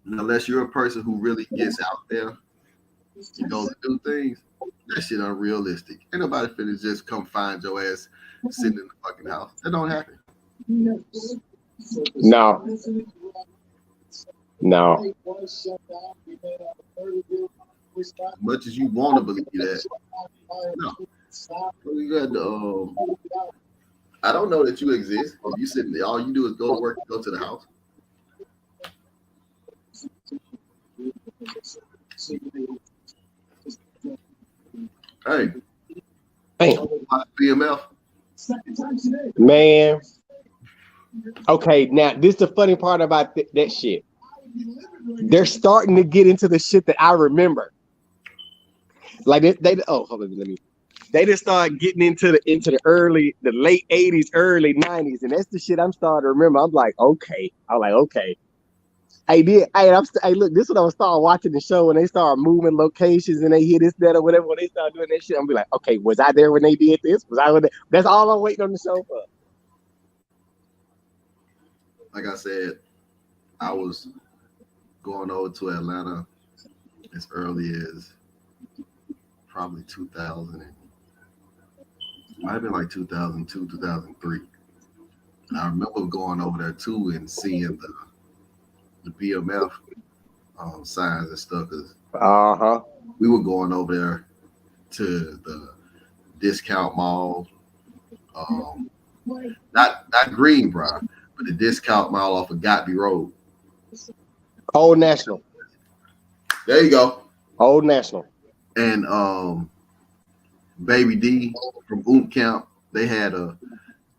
And unless you're a person who really gets out there and goes to do things, that shit unrealistic. Ain't nobody finna just come find your ass sitting in the fucking house. That don't happen. No, no. As much as you want to believe that, no. We got the, I don't know that you exist. If you sitting there, all you do is go to work and go to the house. Hey, Damn. BMF. Man. Okay, now this is the funny part about that shit. They're starting to get into the shit that I remember. Like hold on, let me. They just started getting into the late 80s, early 90s, and that's the shit I'm starting to remember. I'm like, okay. Hey, look, this is when I was starting watching the show when they start moving locations and they hear this, that, or whatever. When they start doing that shit, I'm be like, okay, was I there when they did this? That's all I'm waiting on the show for. Like I said, I was going over to Atlanta as early as probably 2000. Might have been like 2002, 2003. And I remember going over there too and seeing the BMF signs and stuff. Cause we were going over there to the discount mall, not Greenbrier, but the discount mall off of Gotby Road. Old National. There you go. Old National. And Baby D from Oom Camp, they had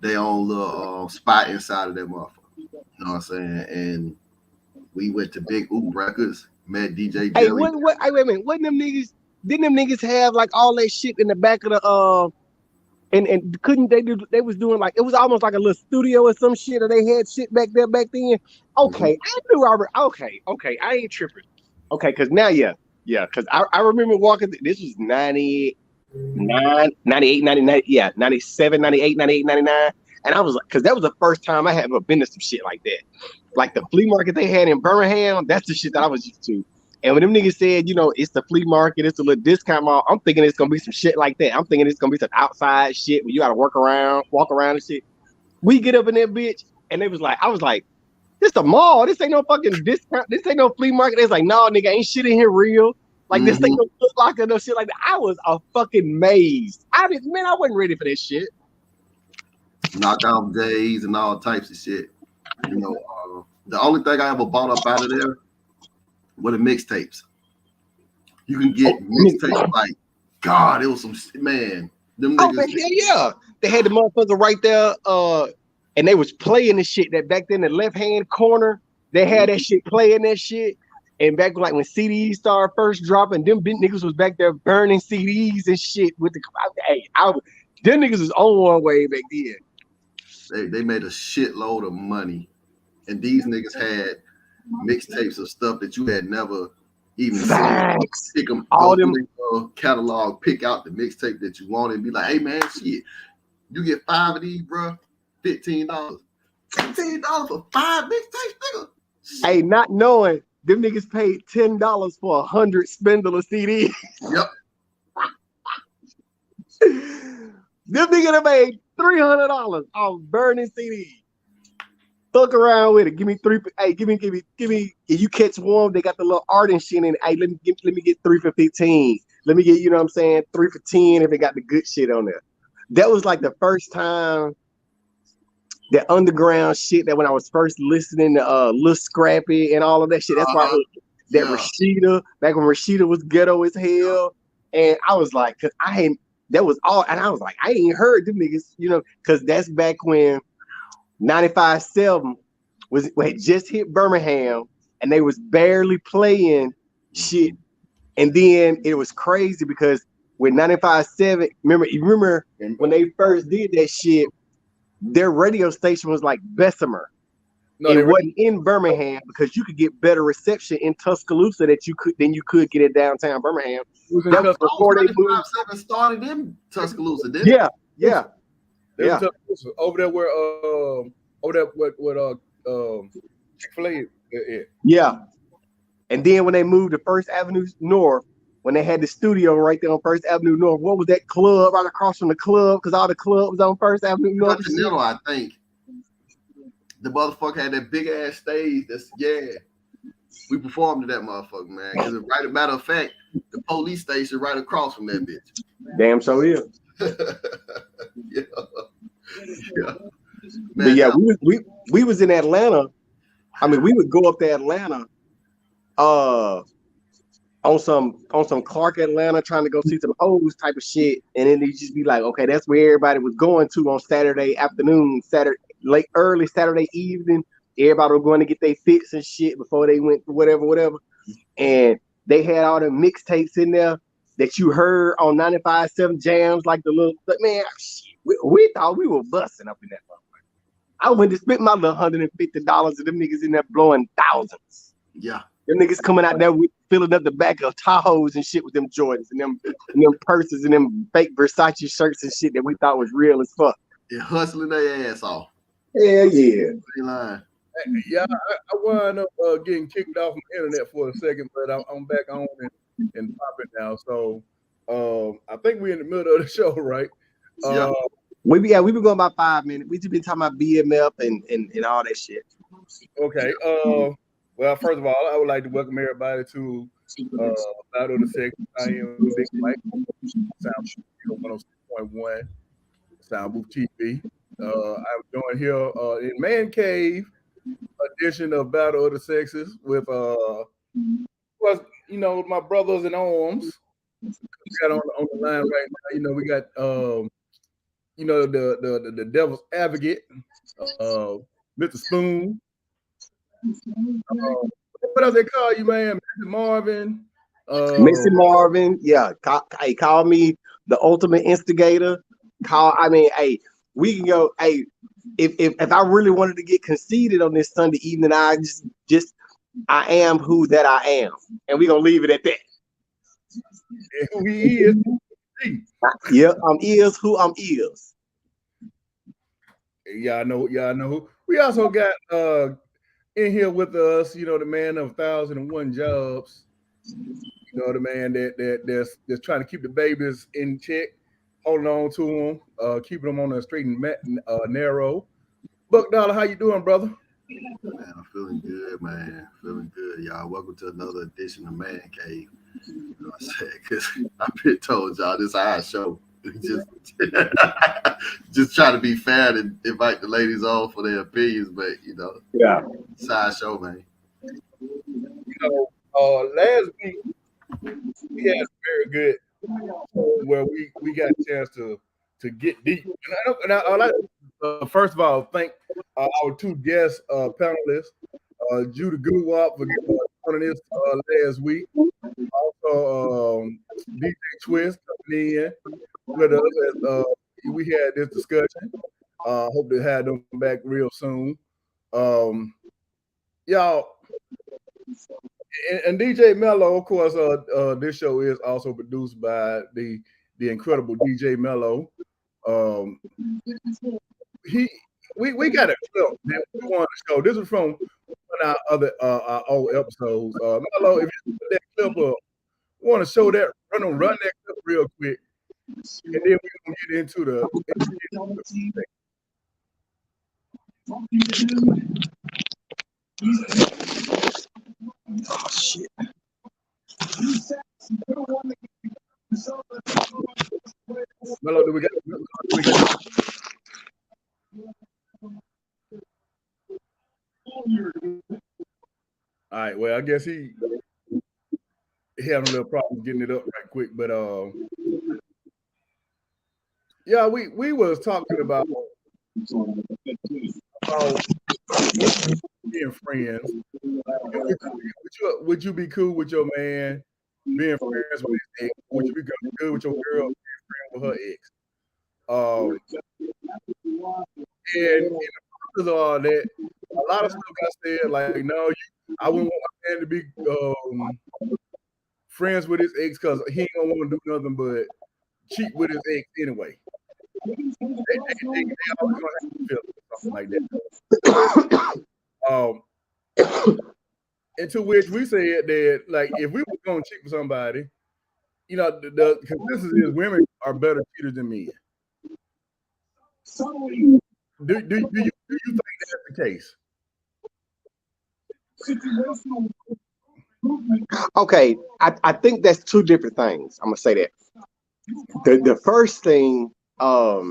their own little spot inside of that motherfucker. You know what I'm saying? And we went to Big Oom Records, met DJ Jelly. Hey, wait a minute. Didn't them niggas have like all that shit in the back of the and couldn't they do? They was doing like it was almost like a little studio or some shit, or they had shit back then. Okay, I knew Robert. Okay, I ain't tripping. Okay, because now, because I remember walking. This was 99, 98, 99, 97, 98, 98, 99, and I was like, because that was the first time I had ever been to some shit like that, like the flea market they had in Birmingham. That's the shit that I was used to. And when them niggas said, it's the flea market, it's a little discount mall, I'm thinking it's gonna be some shit like that. I'm thinking it's gonna be some outside shit where you gotta walk around and shit. We get up in that bitch, and I was like, this a mall. This ain't no fucking discount. This ain't no flea market. They was like, no, nigga, ain't shit in here real. Like this ain't no Foot Locker, no shit like that. I was a fucking mazed. I wasn't ready for this shit. Knockout days and all types of shit. The only thing I ever bought up out of there were the mixtapes. You can get mixtapes like, God, it was some man. Them niggas. Oh, yeah. They had the motherfucker right there, and they was playing the shit that back then the left-hand corner, they had that shit playing that shit. And back like when CDs started first dropping, them big niggas was back there burning CDs and shit with the them niggas was on one way back then. They made a shitload of money. And these niggas had mixtapes of stuff that you had never even seen. Pick them, all them catalog, pick out the mixtape that you want and be like, hey man, shit, you get 5 of these, bro, $15. $15 for 5 mixtapes, nigga. Hey, not knowing them niggas paid $10 for 100 Spindler CDs. Yep. Them niggas have made $300 off burning CDs. Fuck around with it. Give me 3. Hey, give me. If you catch one, they got the little art and shit in it. Hey, let me get 3 for 15. Let me get, 3 for 10 if it got the good shit on there. That was like the first time that underground shit that when I was first listening to Lil Scrappy and all of that shit. That's why Rashida, back when Rashida was ghetto as hell. And I was like, cause that was all, and I was like, I ain't heard them niggas, cause that's back when 95.7 had just hit Birmingham and they was barely playing shit. And then it was crazy because with 95.7, remember when they first did that shit, their radio station was like Bessemer. No, it wasn't in Birmingham because you could get better reception in Tuscaloosa than you could get in downtown Birmingham. That was before they moved. Started in Tuscaloosa, didn't it? Yeah. Over there where Chick-fil-A. Yeah. And then when they moved to First Avenue North, when they had the studio right there on First Avenue North, what was that club right across from the club? Because all the clubs on First Avenue North. Continental, I think. The motherfucker had that big ass stage. We performed to that motherfucker, man. Because right, as a matter of fact, the police station right across from that bitch. Damn, so is. Yeah. Man, but yeah, we was in Atlanta. I mean, we would go up to Atlanta on some Clark Atlanta trying to go see some O's type of shit. And then they just be like, okay, that's where everybody was going to on Saturday afternoon, early Saturday evening. Everybody was going to get their fits and shit before they went to whatever. And they had all the mixtapes in there that you heard on 95.7 jams, like the little, but man, shit, we thought we were busting up in that motherfucker. I went to spend my little $150 and them niggas in there blowing thousands. Yeah. Them niggas coming out there with filling up the back of Tahoes and shit with them Jordans and them purses and them fake Versace shirts and shit that we thought was real as fuck. They're hustling their ass off. Hell yeah. Yeah, I wound up getting kicked off the internet for a second, but I'm back on and popping now. So I think we're in the middle of the show, right? Yeah. We've been going about 5 minutes. We just been talking about BMF and all that shit. Okay. Well, first of all, I would like to welcome everybody to Battle of the Sex. I am Big Mike, Sound 106.1, Sound Booth TV. I'm joined here in Man Cave edition of Battle of the Sexes with my brothers in arms. We got on the line right now. We got the Devil's Advocate, Mr. Spoon. What else they call you, man? Mr. Marvin. Mr. Marvin, yeah. Call me the ultimate instigator. We can go. If I really wanted to get conceited on this Sunday evening, I am who that I am, and we're gonna leave it at that. And who he is. Yeah, I'm is who I'm is. Yeah, I know. We also got in here with us, the man of 1,001 jobs. The man that's trying to keep the babies in check, holding on to them, keeping them on the straight and narrow. Buck Dollar, how you doing, brother? Man, I'm feeling good, man. Feeling good, y'all. Welcome to another edition of Man Cave. You know what I'm saying? Because I've been told y'all this our show. Just try to be fair and invite the ladies on for their opinions, but yeah, side show, man. Last week we had a very good where we got a chance to get deep. And I like first of all thank our two guest panelists, Judah Goodwop for joining us last week. Also, DJ Twist coming in with us as we had this discussion. Hope to have them back real soon. Y'all, and DJ Mello, of course, this show is also produced by the incredible DJ Mello. We got a clip that we want to show. This is from one of our old episodes. Mello, if you put that clip up, we want to show that, run that clip real quick, and then we're gonna get into the. Oh shit. Mello, do we got? All right. Well, I guess he having a little problem getting it up right quick, but yeah, we was talking about being friends. Would you be cool with your man being friends with his ex? Would you be good with your girl being friends with her ex? And because of all that, a lot of stuff I said, like, no, I wouldn't want my man to be friends with his ex because he ain't gonna want to do nothing but cheat with his ex anyway. They always gonna have to feel something like that. And to which we said that, like, if we were going to cheat for somebody, you know, the consensus is women are better cheaters than men. Do you think that's the case? Okay, I think that's two different things. I'm gonna say that. The first thing, I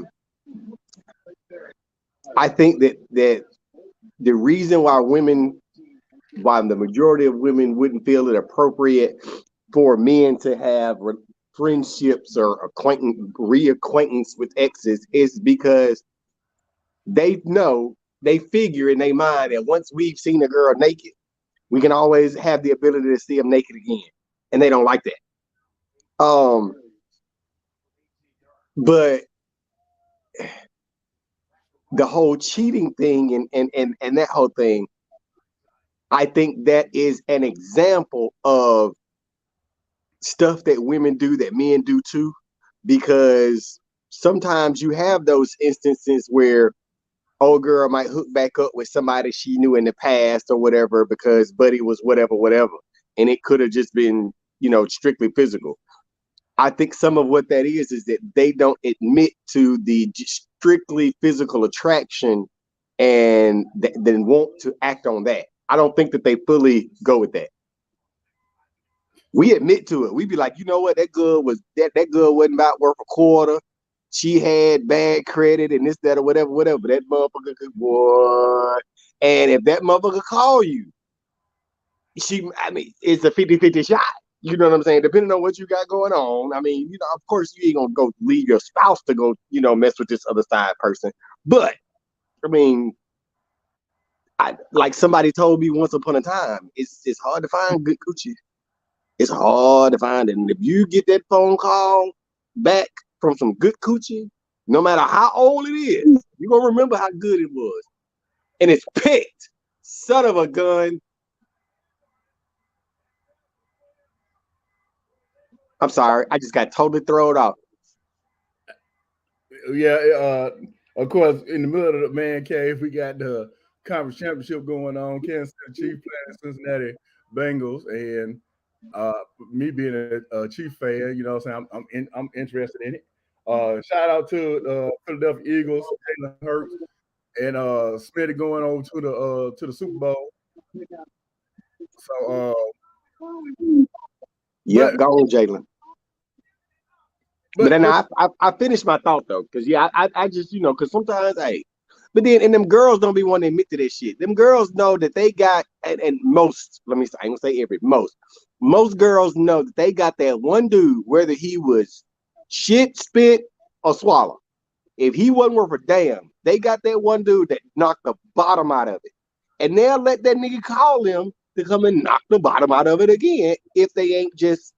think that the reason why the majority of women wouldn't feel it appropriate for men to have friendships or reacquaintance with exes is because they figure in their mind that once we've seen a girl naked, we can always have the ability to see them naked again, and they don't like that. But the whole cheating thing and that whole thing, I think that is an example of stuff that women do that men do too, because sometimes you have those instances where old girl might hook back up with somebody she knew in the past or whatever because buddy was whatever, and it could have just been, strictly physical. I think some of what that is that they don't admit to the strictly physical attraction and then want to act on that. I don't think that they fully go with that. We admit to it. We be like, you know what, that girl wasn't about worth a quarter. She had bad credit and this, that, or whatever. That motherfucker could, boy. And if that motherfucker call you, it's a 50-50 shot. You know what I'm saying? Depending on what you got going on. I mean, of course you ain't gonna go leave your spouse to go, mess with this other side person. But I mean, like somebody told me once upon a time, it's hard to find good coochie. It's hard to find it. And if you get that phone call back from some good coochie, no matter how old it is, you're gonna remember how good it was. And it's picked. Son of a gun. I'm sorry, I just got totally thrown off. Yeah, of course, in the middle of the man cave, we got the conference championship going on. Kansas City Chiefs playing Cincinnati Bengals, and me being a Chief fan, you know what I'm saying, I'm interested in it. Shout out to the Philadelphia Eagles, Jalen Hurts, and Smitty going over to the Super Bowl. So, yep, go on, Jalen. But then I finished my thought though, because I just because sometimes but then and them girls don't be wanting to admit to that shit. Them girls know that they got and most, let me say, I ain't gonna say every, most girls know that they got that one dude, whether he was shit, spit, or swallow. If he wasn't worth a damn, they got that one dude that knocked the bottom out of it, and they'll let that nigga call them to come and knock the bottom out of it again if they ain't just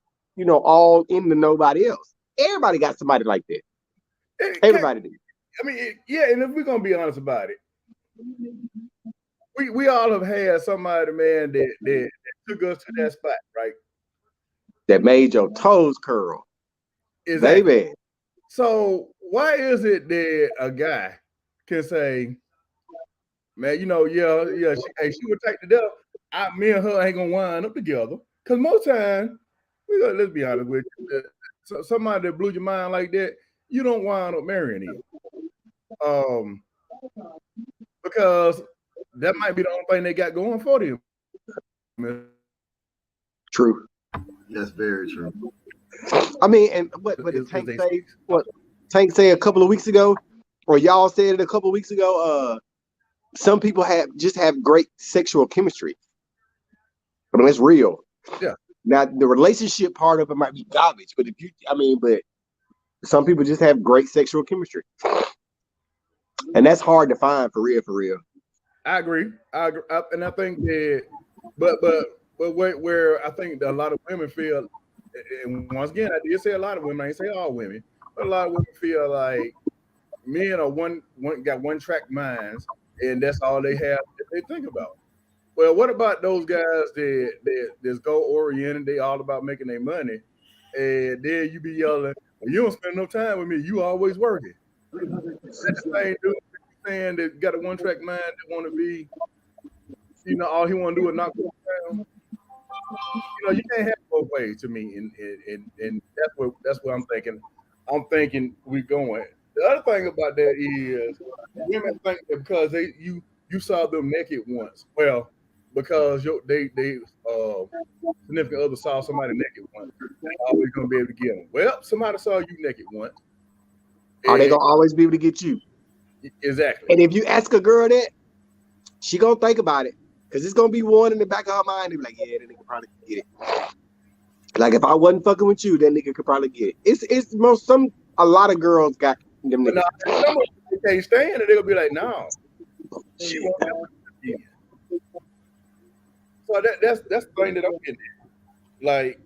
all into nobody else. Everybody got somebody like that. Everybody do. I mean, yeah, and if we're gonna be honest about it, we all have had somebody, man, that took us to that spot, right? That made your toes curl. Exactly. Baby. So why is it that a guy can say, man, she would take the death. Me and her ain't gonna wind up together. Because most times, let's be honest with you, somebody that blew your mind like that, you don't wind up marrying him. Because that might be the only thing they got going for them. True. That's very true. I mean, and what did Tank say? What Tank say a couple of weeks ago, or y'all said it a couple of weeks ago? Some people just have great sexual chemistry. I mean, it's real. Yeah. Now the relationship part of it might be garbage, but but some people just have great sexual chemistry, and that's hard to find for real. I agree. And I think that, but where I think that a lot of women feel, and once again, I did say a lot of women, I ain't say all women, but a lot of women feel like men are got one track minds, and that's all they have that they think about. Well, what about those guys that's goal oriented? They all about making their money, and then you be yelling, well, "You don't spend no time with me. You always working." That's the same dude saying that got a one track mind that want to be, all he want to do is knock people down. you can't have both ways to me, and that's what I'm thinking. I'm thinking we're going. The other thing about that is women think that because you saw them naked once, well, because they significant other saw somebody naked once, they always gonna be able to get them. Well, somebody saw you naked once. Are they And, gonna always be able to get you? exactly. And if you ask a girl that, she gonna think about it. Cause it's gonna be one in the back of her mind. They be like, yeah, that nigga probably could get it. Like if I wasn't fucking with you, that nigga could probably get it. It's a lot of girls got them But niggas. now, some of them they can't stand it. They'll be like, no, she Shit. won't ever do it again. So that's the thing that I'm getting at. Like,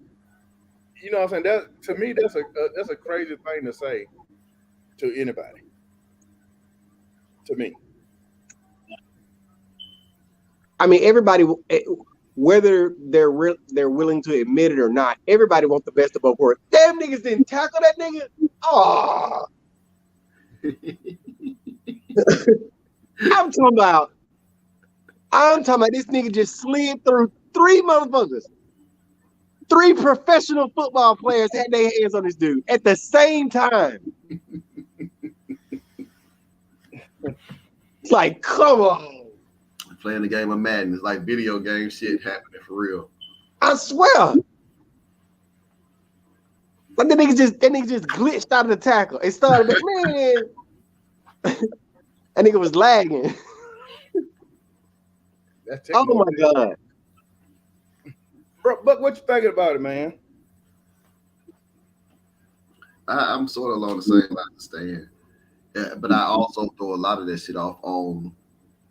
you know what I'm saying? That to me, that's a crazy thing to say to anybody. To me. I mean, everybody, whether they're willing to admit it or not, everybody wants the best of both worlds. Damn niggas didn't tackle that nigga. Oh, I'm talking about this nigga just slid through 3 motherfuckers. 3 professional football players had their hands on this dude at the same time. It's like, come on. Playing the game of Madden. It's like video game shit happening for real. I swear. Like that nigga just glitched out of the tackle. It started, man. That nigga was lagging. Oh my God. Bro, but what you thinking about it, man? I'm sort of along the same line to stand. Yeah, but I also throw a lot of that shit off on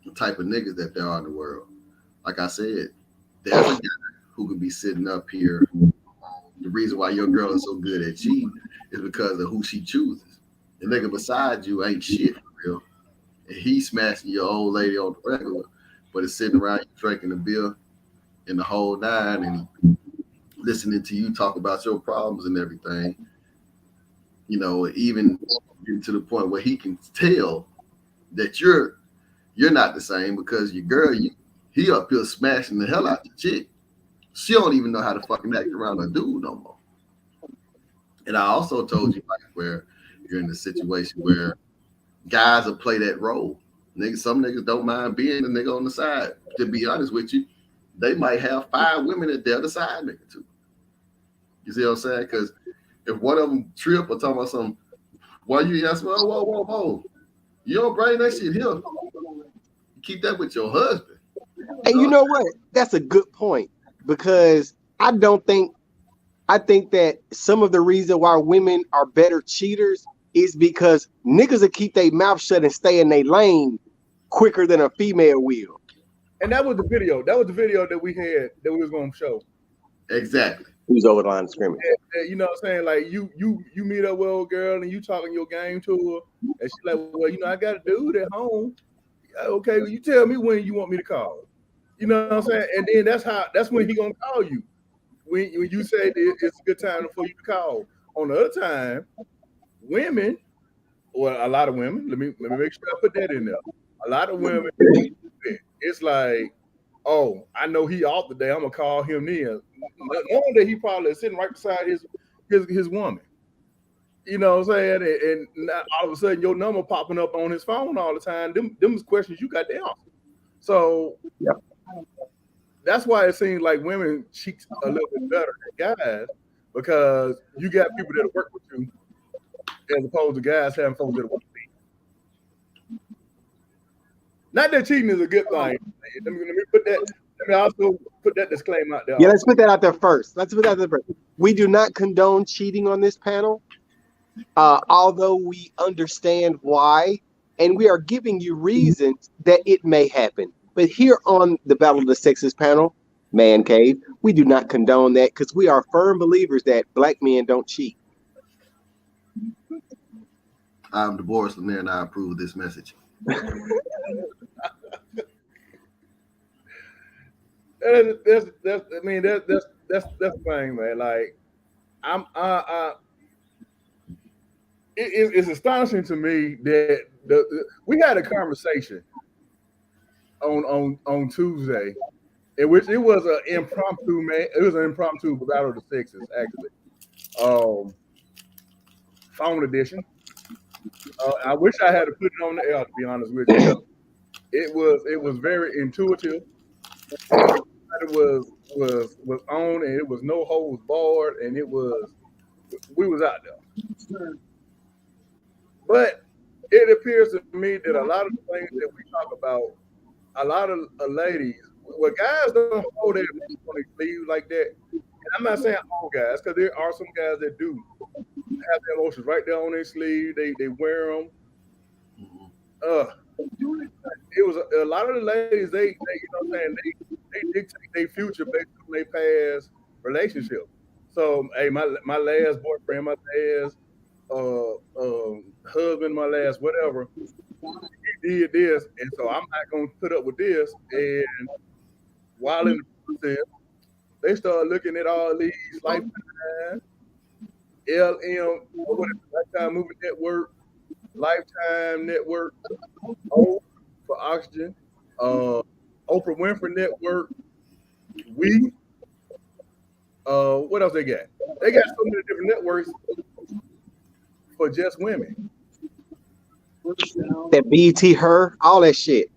the type of niggas that there are in the world. Like I said, there's a guy who could be sitting up here. The reason why your girl is so good at cheating is because of who she chooses. The nigga beside you ain't shit for real. And he's smashing your old lady on the regular, but it's sitting around you drinking the beer and the whole nine and listening to you talk about your problems and everything. You know, even getting to the point where he can tell that you're not the same because your girl, he up here smashing the hell out the chick. She don't even know how to fucking act around a dude no more. And I also told you like where you're in a situation where guys will play that role. Niggas, some niggas don't mind being the nigga on the side. To be honest with you, they might have 5 women that they're the side nigga too. You see what I'm saying? Because if one of them trip or talking about something, why you ask, whoa. You don't bring that shit here. You keep that with your husband. And you know what? That's a good point because I think that some of the reason why women are better cheaters is because niggas will keep their mouth shut and stay in their lane quicker than a female will. And that was the video. That was the video that we had that we was going to show. Exactly. Who's over the line of scrimmage? You know what I'm saying? Like you meet up with old girl and you talking your game to her, and she's like, well, I got a dude at home. Okay, well, you tell me when you want me to call. You know what I'm saying? And then that's when he gonna call you. When you say it's a good time for you to call. On the other time, women, or a lot of women, let me make sure I put that in there. A lot of women, it's like, oh, I know he off today. I'm gonna call him then. Knowing that he probably is sitting right beside his woman. You know what I'm saying? And all of a sudden your number popping up on his phone all the time. Them is questions you got to answer. So yeah. That's why it seems like women cheat a little bit better than guys because you got people that work with you as opposed to guys having folks that work with you. Not that cheating is a good thing. Let me put that. Let me also put that disclaimer out there. Yeah, let's put that out there first. We do not condone cheating on this panel, although we understand why, and we are giving you reasons that it may happen. But here on the Battle of the Sexes panel, Man Cave, we do not condone that because we are firm believers that black men don't cheat. I'm DeBoris Lanier and I approve of this message. That's the thing, man. Like it's astonishing to me that we had a conversation on Tuesday, in which it was an impromptu it was an impromptu battle of the sexes actually. Phone edition. I wish I had to put it on the air to be honest with you. It was very intuitive. Everybody was on, and it was no holds barred, and we was out there. But it appears to me that a lot of the things that we talk about, a lot of ladies, well, guys don't hold their emotions on their sleeves like that. And I'm not saying all guys, because there are some guys that do have their emotions right there on their sleeve. They wear them. It was a lot of the ladies. They you know what I'm saying, they dictate their future based on their past relationship. So hey, my last boyfriend, my last husband, my last whatever, he did this, and so I'm not gonna put up with this. And while in the process, they start looking at all these Lifetime, LM, or what is it, Lifetime Movie Network, Lifetime Network, O for Oxygen, Oprah Winfrey Network, what else they got? They got so many different networks for just women. That BET, her, all that shit.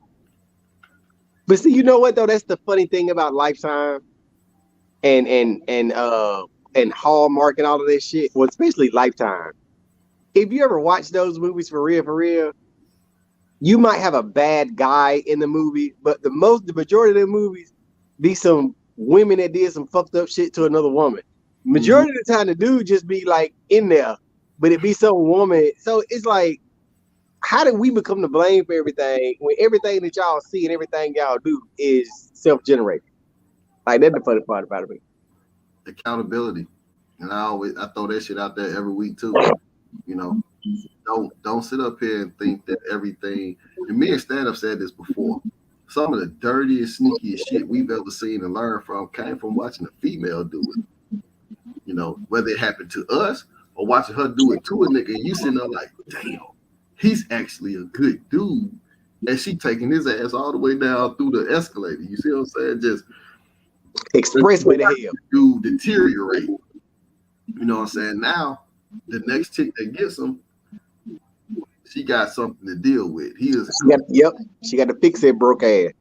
But see, you know what though? That's the funny thing about Lifetime and Hallmark and all of this shit. Well, especially Lifetime. If you ever watch those movies for real, you might have a bad guy in the movie, but the majority of the movies be some women that did some fucked up shit to another woman. Majority of the time, the dude just be like in there, but it be some woman. So it's like, how did we become to blame for everything when everything that y'all see and everything y'all do is self-generated? Like, that's the funny part about it. Accountability. And I throw that shit out there every week too. You know, don't sit up here and think that everything, and me and Stand Up said this before, some of the dirtiest, sneakiest shit we've ever seen and learned from came from watching a female do it. You know, whether it happened to us or watching her do it to a nigga, and you sitting there like, damn, he's actually a good dude. And she taking his ass all the way down through the escalator. You see what I'm saying? Just expressway to hell. Dude deteriorate. You know what I'm saying? Now, the next chick that gets him, she got something to deal with. She got to fix that broke ass.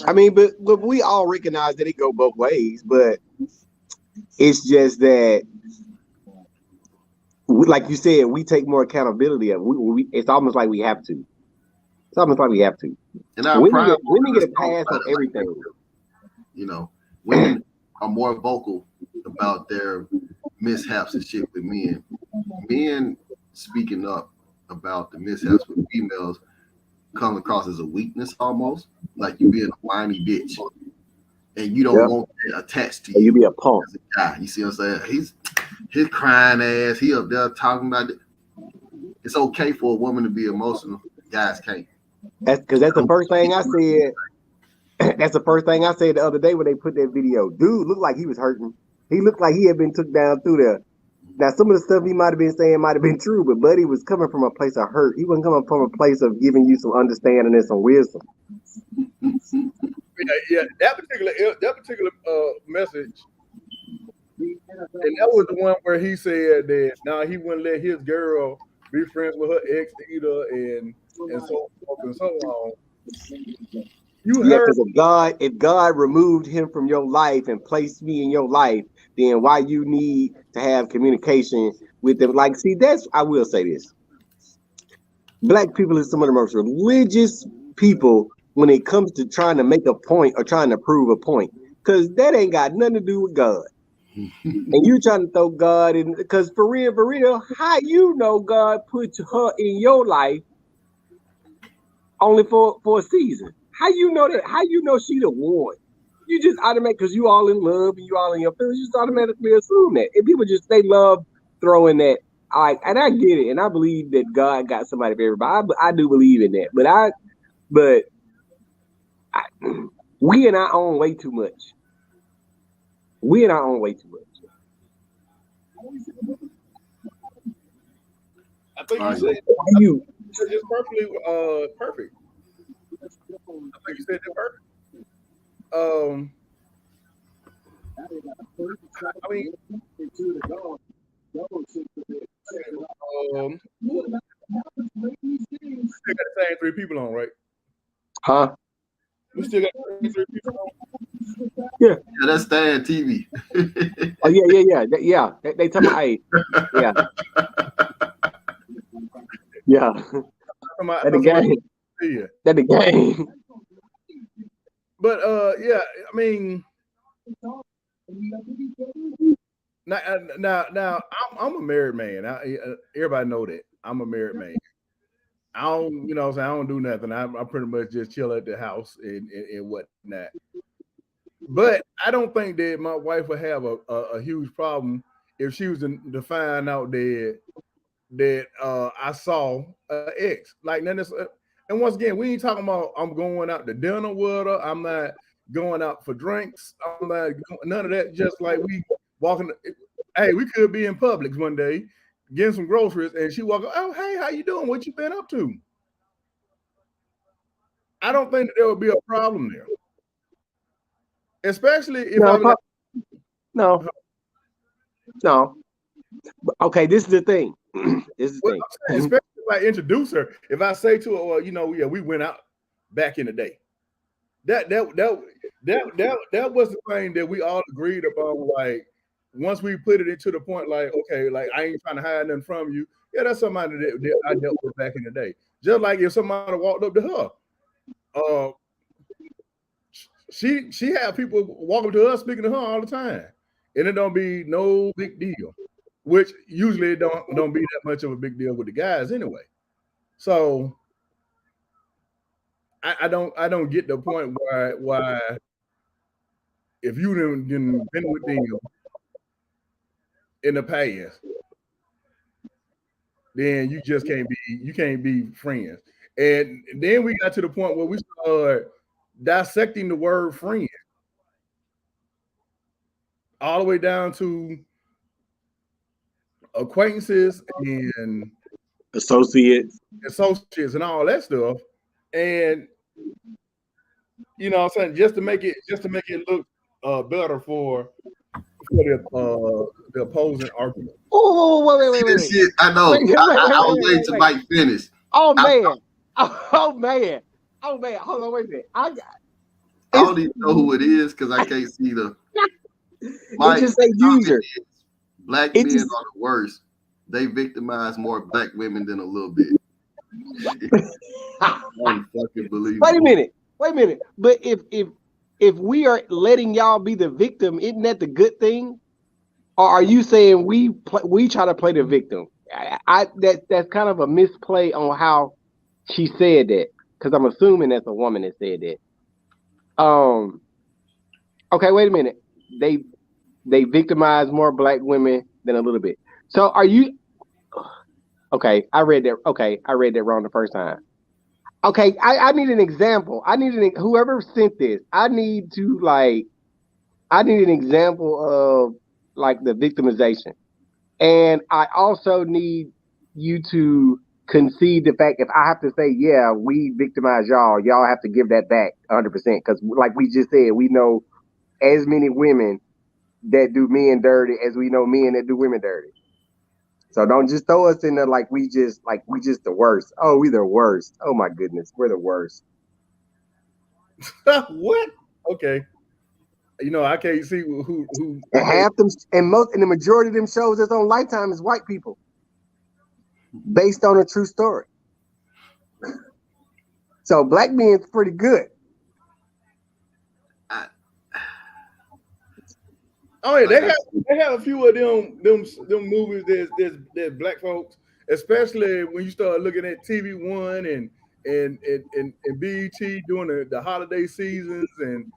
I mean, but we all recognize that it go both ways, but it's just that, like you said, we take more accountability of it. It's almost like we have to. It's almost like we have to. And women get a pass on everything. You know, women are more vocal about their mishaps and shit with men. Men speaking up about the mishaps with females comes across as a weakness almost, like you being a whiny bitch. And you don't want that attached to you. You be a punk. As a guy. You see what I'm saying? His crying ass, he up there talking about it. It's okay for a woman to be emotional. Guys can't. That's the first thing I said. That's the first thing I said the other day when they put that video. Dude looked like he was hurting. He looked like he had been took down through there. Now, some of the stuff he might have been saying might have been true, but Buddy was coming from a place of hurt. He wasn't coming from a place of giving you some understanding and some wisdom. Yeah, that particular message, and that was the one where he said that now he wouldn't let his girl be friends with her ex either, and so forth and so on. Because if God removed him from your life and placed me in your life, then why you need to have communication with them? Like, see, I will say this. Black people are some of the most religious people when it comes to trying to make a point or trying to prove a point, because that ain't got nothing to do with God. And you trying to throw God in, because for real, how you know God put her in your life only for a season? How you know that? How you know she the one? You just automatically, because you all in love and you all in your feelings, you just automatically assume that. And people they love throwing that. And I get it, and I believe that God got somebody for everybody. I do believe in that, but we in our own way too much. We in our own way too much. I think you said it's perfectly perfect. I think you said that perfect. Um, I mean, we still got the same three people on, right? Huh? We still got the same three people on. Yeah. Yeah, that's Stan TV. Oh yeah. Yeah. They tell me, hey, yeah, yeah. Somebody, That the somebody, game. yeah. That the game. But yeah, I mean, now, I'm a married man. Everybody know that I'm a married man. I don't, you know, what I'm saying, I don't do nothing. I pretty much just chill at the house and whatnot. But I don't think that my wife would have a huge problem if she was to find out that I saw an ex. Like, and once again, we ain't talking about I'm going out to dinner with her. I'm not going out for drinks. I'm not none of that. Just like we walking. Hey, we could be in Publix one day getting some groceries, and she walk. Oh, hey, how you doing? What you been up to? I don't think that there would be a problem there, especially if I No, was like, no, no. Okay, this is the thing. This is the well, thing. I'm saying, especially if I introduce her. If I say to her, well, you know, yeah, we went out back in the day. That was the thing that we all agreed upon. Like, once we put it into the point, like, okay, like, I ain't trying to hide nothing from you. Yeah, that's somebody that I dealt with back in the day. Just like if somebody walked up to her, uh, she had people walk up to her speaking to her all the time, and it don't be no big deal. Which usually it don't be that much of a big deal with the guys anyway. So I don't get the point why if you didn't been with them in the past, then you can't be friends. And then we got to the point where we started dissecting the word friend all the way down to acquaintances and Associates. associates and all that stuff. And you know what I'm saying, just to make it look better for the opposing argument. Oh, See this wait. shit? I know. I was waiting to Wait. Mike finish. Oh I, man. Oh man. Oh man. Hold on, wait a minute. I It's don't even know who it is because I can't see the it Mike. just say Comment user. is, black It men just are the worst. They victimize more black women than a little bit. Unfucking Wait a minute. But if we are letting y'all be the victim, isn't that the good thing? Or are you saying we try to play the victim? That's kind of a misplay on how she said that, because I'm assuming that's a woman that said that. Okay, wait a minute. They victimize more black women than a little bit. So are you okay? I read that. Okay, I read that wrong the first time. Okay, I need an example. Whoever sent this. I need an example of like the victimization. And I also need you to concede the fact if I have to say, yeah, we victimize y'all have to give that back 100%. Because, like we just said, we know as many women that do men dirty as we know men that do women dirty. So don't just throw us in there like we just the worst. Oh, we the worst. Oh my goodness, we're the worst. What? Okay. You know, I can't see who And hey, half them and the majority of them shows that's on Lifetime is white people, based on a true story. So black men's pretty good. I, oh yeah, like they have a few of them movies that's black folks, especially when you start looking at TV One and BET doing the holiday seasons and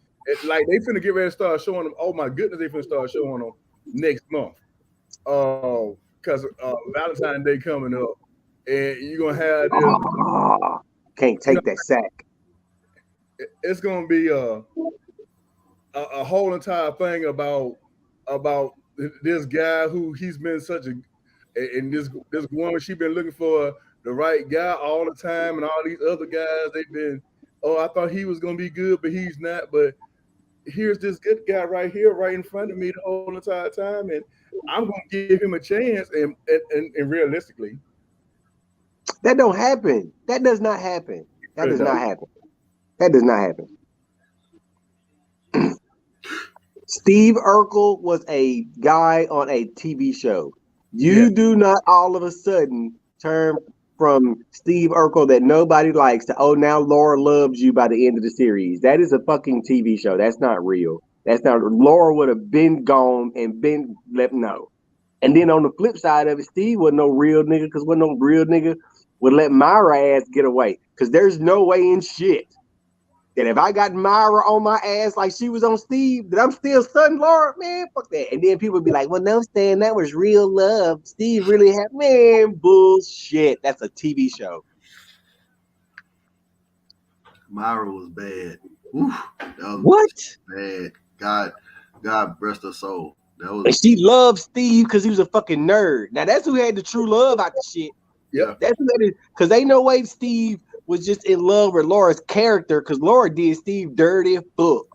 like they finna get ready to start showing them. Oh my goodness, they finna start showing them next month. Because Valentine's Day coming up, and you're gonna have them. Oh, can't You know, take that sack. it's gonna be a whole entire thing about this guy who he's been such a and this woman she been looking for the right guy all the time, and all these other guys they've been. Oh, I thought he was gonna be good, but he's not. But here's this good guy right here, right in front of me the whole entire time, and I'm gonna give him a chance. And realistically, That don't happen. That does not happen. That really does not don't. happen. That does not happen. Steve Urkel was a guy on a TV show. Yeah, You do not all of a sudden turn from Steve Urkel that nobody likes to, oh, now Laura loves you by the end of the series. That is a fucking TV show. That's not real. That's not, Laura would have been gone and been let know. And then on the flip side of it, Steve wasn't no real nigga because wasn't no real nigga would let Myra ass get away. Because there's no way in shit that if I got Myra on my ass like she was on Steve, that I'm still stunning Laura, man, fuck that. And then people would be like, well, no, Stan, that was real love. Steve really had, man, bullshit. That's a TV show. Myra was bad. Oof, that was What? bad. God rest her soul. That And was she loved Steve because he was a fucking nerd. Now that's who had the true love out the shit. yeah. That's who had it. Because ain't no way Steve was just in love with Laura's character because Laura did Steve dirty fuck.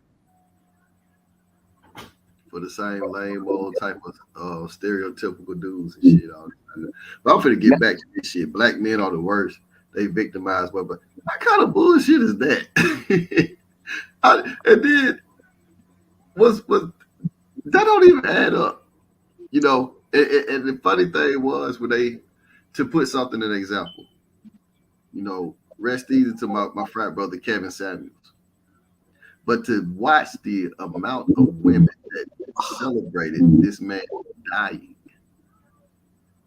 for the same lame old type of stereotypical dudes and shit all the time. But I'm finna get back to this shit. Black men are the worst. They victimize, but what kind of bullshit is that? And then was that don't even add up, you know? And the funny thing was when they to put something in an example, you know, rest easy to my frat brother Kevin Samuels. But to watch the amount of women that celebrated this man dying,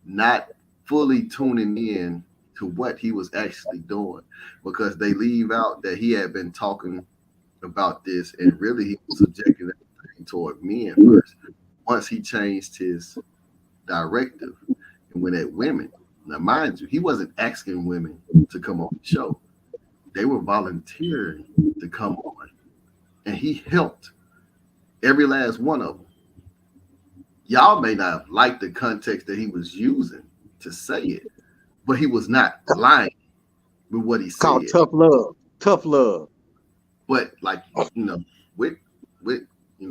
not fully tuning in to what he was actually doing, because they leave out that he had been talking about this and really he was subjecting everything toward men first. Once he changed his directive and went at women. Now, mind you, he wasn't asking women to come on the show. They were volunteering to come on. And he helped every last one of them. Y'all may not have liked the context that he was using to say it, but he was not lying with what he said. Called tough love. Tough love. But like, you know, with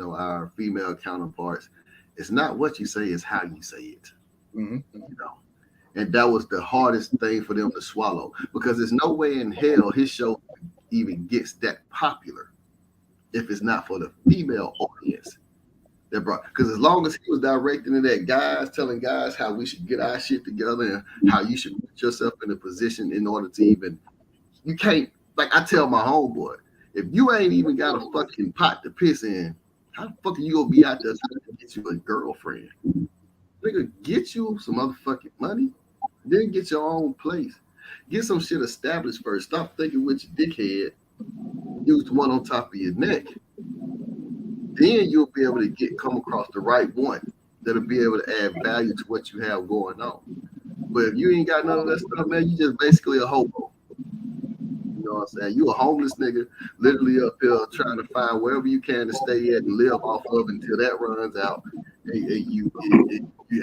our female counterparts, it's not what you say, it's how you say it. Mm-hmm. You know. And that was the hardest thing for them to swallow because there's no way in hell his show even gets that popular if it's not for the female audience that brought. Because as long as he was directing it at guys, telling guys how we should get our shit together and how you should put yourself in a position in order to even, you can't, like I tell my homeboy, if you ain't even got a fucking pot to piss in, how the fuck are you gonna be out there trying to get you a girlfriend? Nigga, get you some motherfucking money, then get your own place. Get some shit established first. Stop thinking with your dickhead. Use the one on top of your neck. Then you'll be able to come across the right one that'll be able to add value to what you have going on. But if you ain't got none of that stuff, man, you just basically a hobo. You know what I'm saying? You a homeless nigga, literally up here trying to find wherever you can to stay at and live off of until that runs out. And you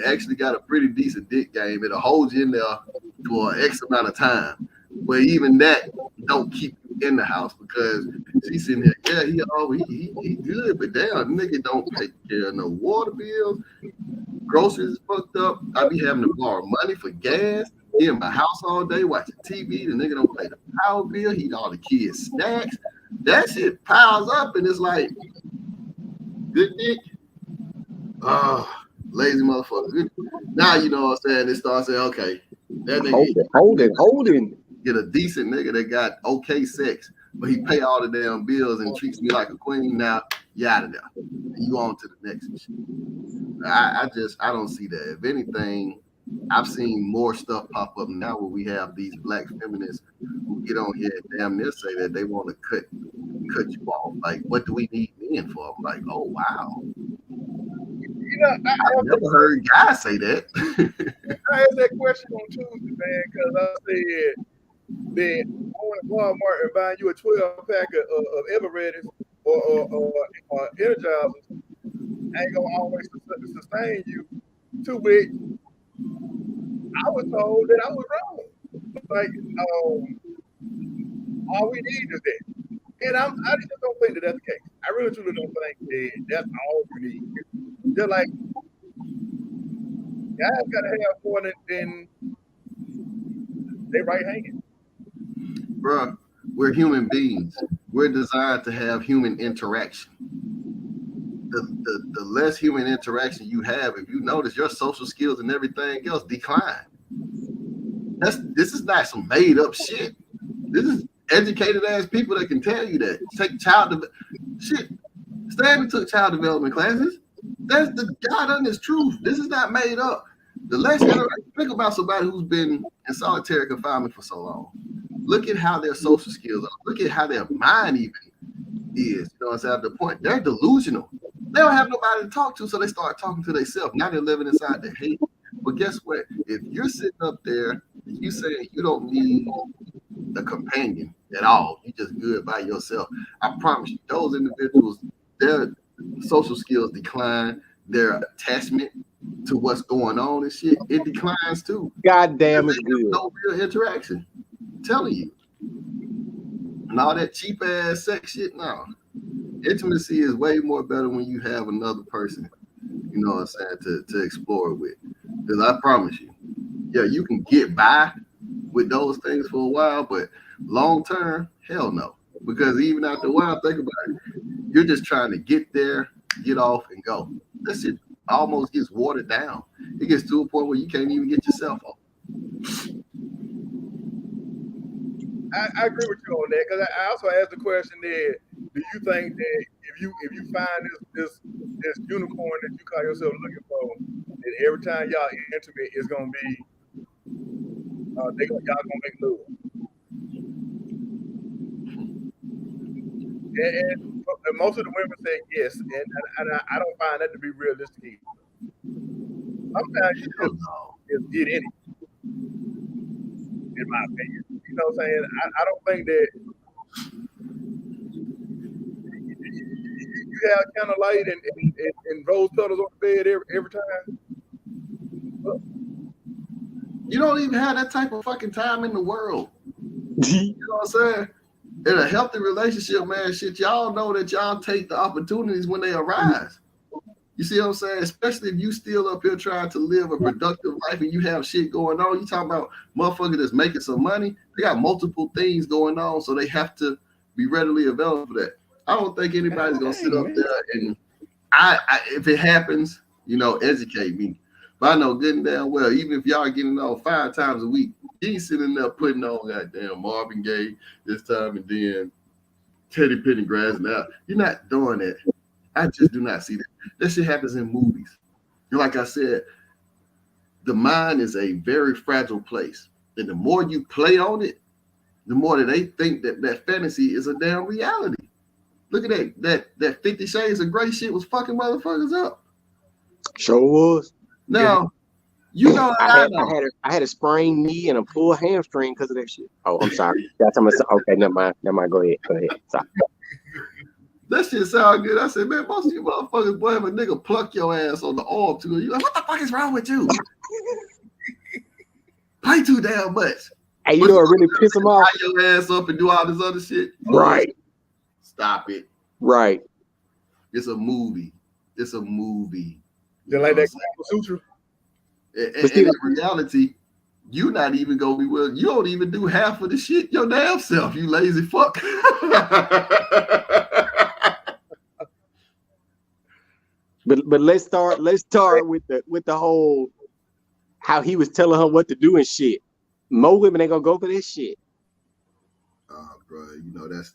actually got a pretty decent dick game. It'll hold you in there for an X amount of time. But even that don't keep you in the house because she's sitting here, yeah, he good, but damn, nigga don't take care of no water bills. Groceries is fucked up. I be having to borrow money for gas. He in my house all day watching TV. The nigga don't pay the power bill. He eat all the kids' snacks. That shit piles up and it's like, good dick. Lazy motherfucker. Now you know what I'm saying. They start saying, okay, that nigga Holding. get a decent nigga that got okay sex, but he pay all the damn bills and treats me like a queen. Now you out of there. You on to the next shit. I don't see that. If anything, I've seen more stuff pop up now where we have these black feminists who get on here and damn near say that they want to cut you off. Like, what do we need men for? I'm like, oh wow. You know, I've never heard guys say that. I asked that question on Tuesday, man, because I said that going to Walmart and buying you a 12-pack of Evereadys or Energizers ain't gonna always sustain you. To which I was told that I was wrong. Like, all we need is that, and I just don't think that that's the case. I really truly don't think that that's all you need. Just like guys gotta have more than they right hand. Bruh, we're human beings. We're designed to have human interaction. The less human interaction you have, if you notice, your social skills and everything else decline. This is not some made up shit. This is educated ass people that can tell you that. Take shit. Stanley took child development classes. That's the God honest truth. This is not made up. The less think about somebody who's been in solitary confinement for so long. Look at how their social skills are. Look at how their mind even is. You know what I'm saying? At the point they're delusional. They don't have nobody to talk to, so they start talking to themselves. Now they're living inside their head. But guess what? If you're sitting up there, you saying you don't need a companion at all, you just good by yourself. I promise you, those individuals, their social skills decline, their attachment to what's going on and shit, it declines too. God damn, it's good. No real interaction. I'm telling you. And all that cheap ass sex shit, no. Intimacy is way more better when you have another person, you know what I'm saying, to explore with. Because I promise you, yeah, you can get by with those things for a while, but long term, hell no. Because even after a while, think about it, you're just trying to get there, get off, and go. That shit almost gets watered down. It gets to a point where you can't even get yourself off. I agree with you on that because I also asked the question there: do you think that if you find this unicorn that you call yourself looking for, that every time y'all intimate, it's gonna be y'all gonna make love? And most of the women say yes, and I don't find that to be realistic either. Sometimes you just get in it, in my opinion. You know what I'm saying? I don't think that you have candlelight and rose petals on the bed every time. You don't even have that type of fucking time in the world. You know what I'm saying? In a healthy relationship, man, shit, y'all know that y'all take the opportunities when they arise. You see what I'm saying? Especially if you still up here trying to live a productive life and you have shit going on. You talking about motherfucker that's making some money. They got multiple things going on, so they have to be readily available for that. I don't think anybody's gonna sit up there and I if it happens, you know, educate me. But I know good and damn well, even if y'all getting on 5 times a week, you ain't sitting there putting on goddamn Marvin Gaye this time and then Teddy Pendergrass and that. You're not doing that. I just do not see that. That shit happens in movies. And like I said, the mind is a very fragile place. And the more you play on it, the more that they think that fantasy is a damn reality. Look at that 50 Shades of Grey shit was fucking motherfuckers up. Sure was. Now, you know I had a sprained knee and a pulled hamstring because of that shit. Oh, I'm sorry. That's okay. Never mind. Go ahead. Sorry. That shit sound good. I said, man, most of you motherfuckers, boy, if a nigga pluck your ass on the arm too, you like, what the fuck is wrong with you? Play too damn much. Hey, you know what really piss him off? Tie your ass up and do all this other shit. Right. Stop it. Right. It's a movie. It's a movie. You like that Sutra? And in reality, you not even gonna be willing. You don't even do half of the shit your damn self. You lazy fuck. But let's start with the whole how he was telling her what to do and shit. More women ain't gonna go for this shit. Bro, you know that's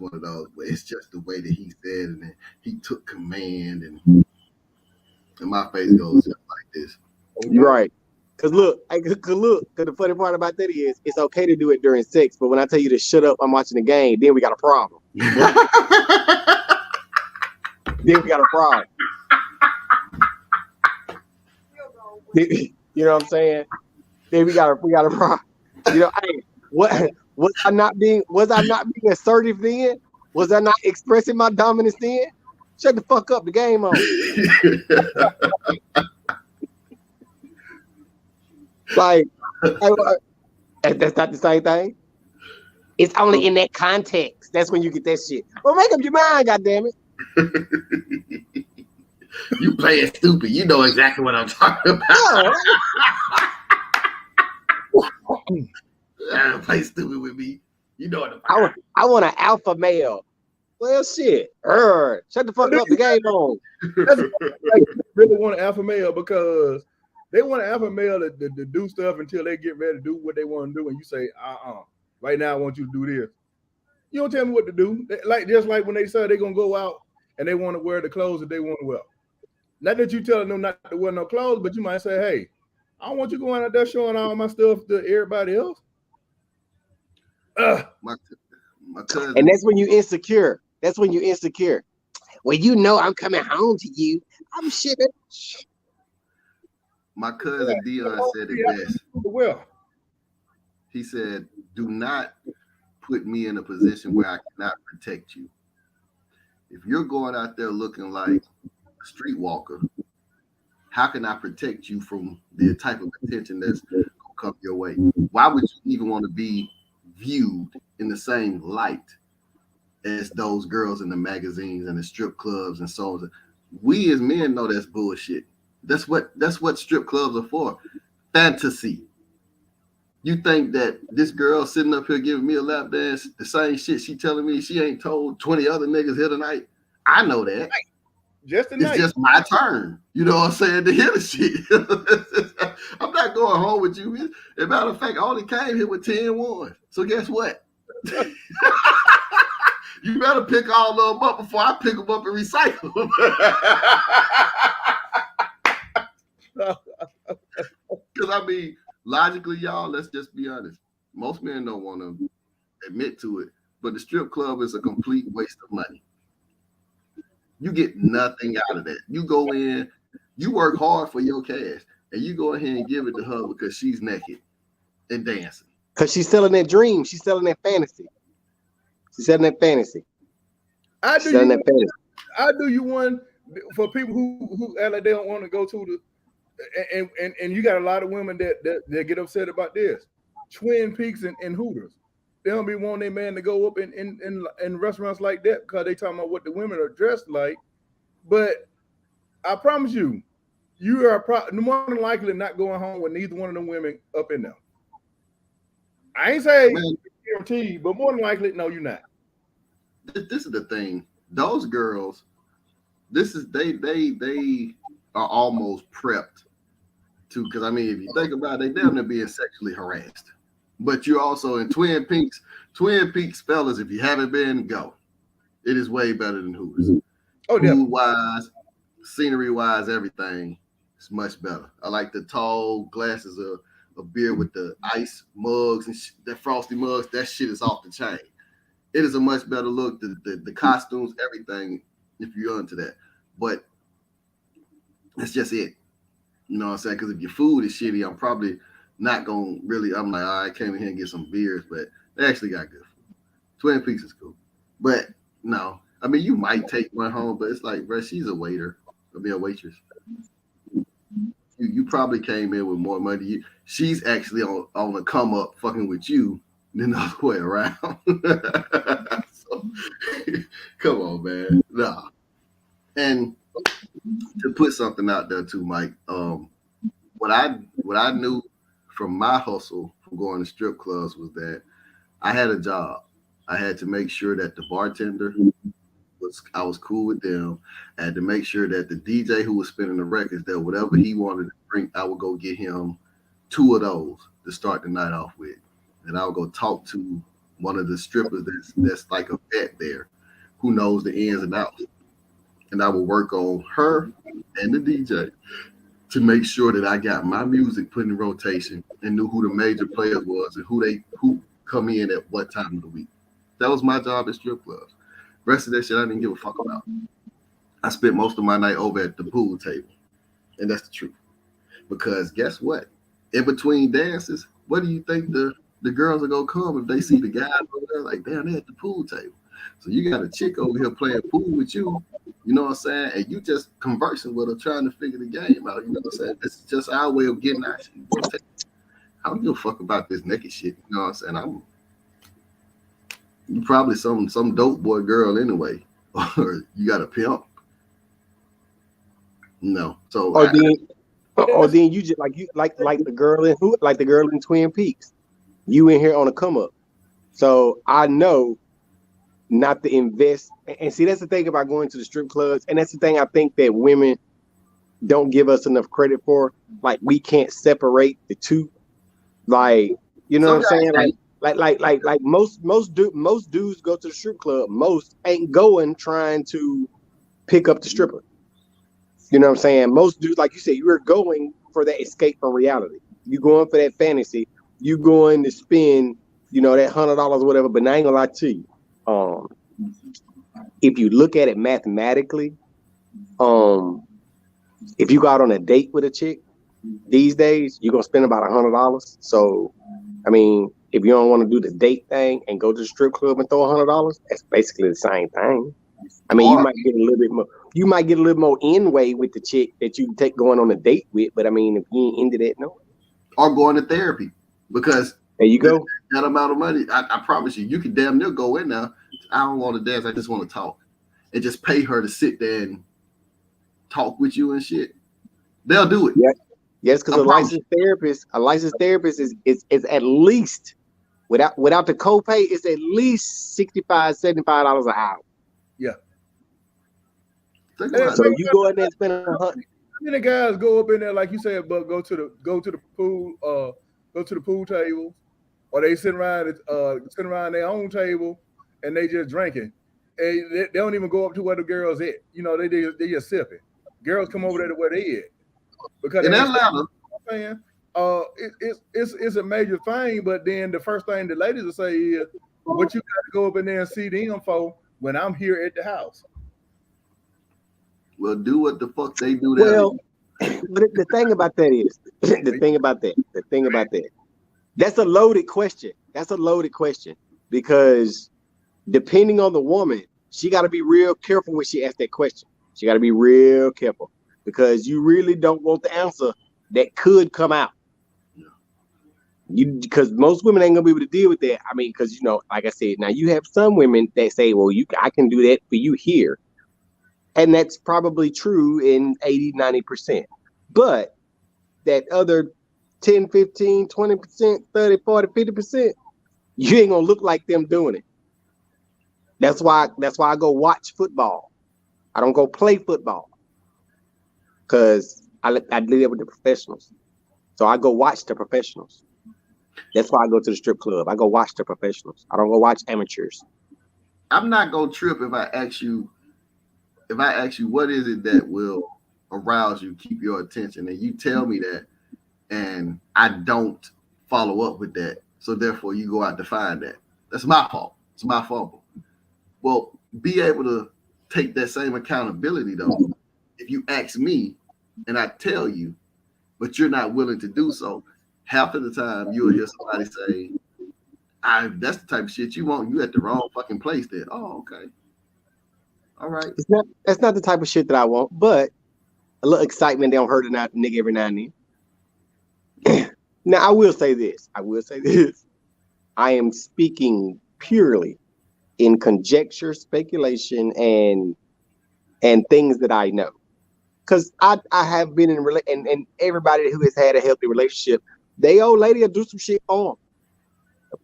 one of those. It's just the way that he said it, and he took command, and my face goes just like this. Right. Cause the funny part about that is it's okay to do it during sex, but when I tell you to shut up, I'm watching the game, then we got a problem. Then we got a problem. You know what I'm saying? Then we got a problem. You know, hey, was I not being assertive then? Was I not expressing my dominance then? Shut the fuck up. The game on. Like, that's not the same thing. It's only in that context. That's when you get that shit. Well, make up your mind, goddammit. You playing stupid. You know exactly what I'm talking about. No. Play stupid with me. You know what I want an alpha male. Well, shit. Shut the fuck up. The game on. That's like, really want an alpha male because they want an alpha male to do stuff until they get ready to do what they want to do. And you say, right now I want you to do this. You don't tell me what to do. Just like when they say they're going to go out and they want to wear the clothes that they want to wear. Not that you telling them not to wear no clothes, but you might say, hey, I don't want you going out there showing all my stuff to everybody else. My cousin. And that's when you insecure. That's when you insecure. Well, you know I'm coming home to you. I'm shit. My cousin Dion said it best. Well, he said, do not put me in a position where I cannot protect you. If you're going out there looking like a streetwalker, how can I protect you from the type of attention that's going to come your way? Why would you even want to be viewed in the same light as those girls in the magazines and the strip clubs and so on? We as men know that's bullshit. That's what strip clubs are for. Fantasy. You think that this girl sitting up here giving me a lap dance, the same shit she telling me she ain't told 20 other niggas here tonight? I know that. Just tonight. It's just my turn. You know what I'm saying? To hear the shit. I'm not going home with you. As a matter of fact, I only came here with 10 ones. So guess what? You better pick all of them up before I pick them up and recycle them. Because I mean, logically, y'all, let's just be honest. Most men don't want to admit to it, but the strip club is a complete waste of money. You get nothing out of that. You go in, you work hard for your cash, and you go ahead and give it to her because she's naked and dancing. Because she's selling that dream. She's selling that fantasy. She's selling that fantasy. I do you one for people who act like they don't want to go to the and you got a lot of women that get upset about this. Twin Peaks and Hooters. They don't be wanting their man to go up in restaurants like that because they talking about what the women are dressed like. But I promise you, you are more than likely not going home with neither one of them women up in there. I ain't saying guaranteed, but more than likely, no, you're not. This is the thing. Those girls, they are almost prepped to, because I mean, if you think about it, they damn near being sexually harassed. But you're also in Twin Peaks. Twin Peaks, fellas, if you haven't been, go. It is way better than Hooters. Oh, yeah. Food-wise, scenery-wise, everything is much better. I like the tall glasses of beer with the ice mugs and that frosty mugs. That shit is off the chain. It is a much better look. The costumes, everything, if you're into that. But that's just it. You know what I'm saying? Because if your food is shitty, I'm probably not going to really, I'm like, all right, I came in here and get some beers, but they actually got good food. Twin Peaks is cool. But no, I mean, you might take one home, but it's like, bro, she's a waiter. I'll be a waitress. You probably came in with more money. She's actually on the come up fucking with you than the other way around. So, come on, man. Nah. And to put something out there too, Mike, what I knew from my hustle from going to strip clubs was that I had a job. I had to make sure that the bartender I was cool with them. I had to make sure that the DJ who was spinning the records, that whatever he wanted to drink, I would go get him 2 of those to start the night off with. And I would go talk to one of the strippers that's like a vet there who knows the ins and outs. And I would work on her and the DJ to make sure that I got my music put in rotation and knew who the major players was and who come in at what time of the week. That was my job at strip clubs. Rest of that shit I didn't give a fuck about. I spent most of my night over at the pool table. And that's the truth. Because guess what? In between dances, what do you think the girls are gonna come if they see the guys over there like, damn, they're at the pool table. So you got a chick over here playing pool with you, you know what I'm saying? And you just conversing with her, trying to figure the game out, you know what I'm saying? This is just our way of getting our shit. I don't give a fuck about this naked shit, you know what I'm saying? You probably some dope boy girl anyway, or you got a pimp. No, so Or then you just like the girl in Twin Peaks. You in here on a come up. So I know not to invest. And see, that's the thing about going to the strip clubs, and that's the thing I think that women don't give us enough credit for. Like we can't separate the two. Like you know what I'm saying? Like most dudes go to the strip club. Most ain't going trying to pick up the stripper. You know what I'm saying? Most dudes, like you said, you're going for that escape from reality. You going for that fantasy. You going to spend, that $100 or whatever. But I ain't gonna lie to you. If you look at it mathematically, if you go out on a date with a chick these days, you're gonna spend about $100. So, I mean, if you don't want to do the date thing and go to the strip club and throw $100, that's basically the same thing. I mean, you might get a little bit more. You might get a little more in way with the chick that you take going on a date with. But I mean, if you ain't into that, no. Or going to therapy, because there you go. That amount of money, I promise you can damn near go in now. I don't want to dance. I just want to talk, and just pay her to sit there and talk with you and shit. They'll do it. Yeah. Yes, because a licensed therapist is at least without the copay, it's at least $65-$75 an hour. Yeah. So you go in there and spend $100. How many guys go up in there, like you said, but go to the pool, go to the pool table, or they sit around their own table and they just drinking. And they don't even go up to where the girls at. They just sipping. Girls come over there to where they at. Because in Atlanta, it's a major thing, but then the first thing the ladies will say is, what you got to go up in there and see them for when I'm here at the house? Well, do what the fuck they do there. Well, but the thing about that is, that's a loaded question. That's a loaded question because depending on the woman, she got to be real careful when she asks that question. She got to be real careful because you really don't want the answer that could come out. Because most women ain't gonna be able to deal with that. I mean, because like I said, now you have some women that say, well, I can do that for you here. And that's probably true in 80-90%. But that other 10, 15, 20%, 30, 40, 50%, you ain't gonna look like them doing it. That's why I go watch football. I don't go play football. Because I live with the professionals. So I go watch the professionals. That's why I go to the strip club. I go watch the professionals. I don't go watch amateurs. I'm not gonna trip if I ask you what is it that will arouse you, keep your attention, and you tell me that, and I don't follow up with that. So therefore, you go out to find that. That's my fault. It's my fault. Well, be able to take that same accountability though. If you ask me and I tell you, but you're not willing to do so, half of the time you'll hear somebody say, that's the type of shit you want. You at the wrong fucking place there. Oh, okay. All right. That's not the type of shit that I want, but a little excitement don't hurt a nigga every now and then. Now I will say this. I am speaking purely in conjecture, speculation, and things that I know. Because I have been in and everybody who has had a healthy relationship, they old lady will do some shit on them.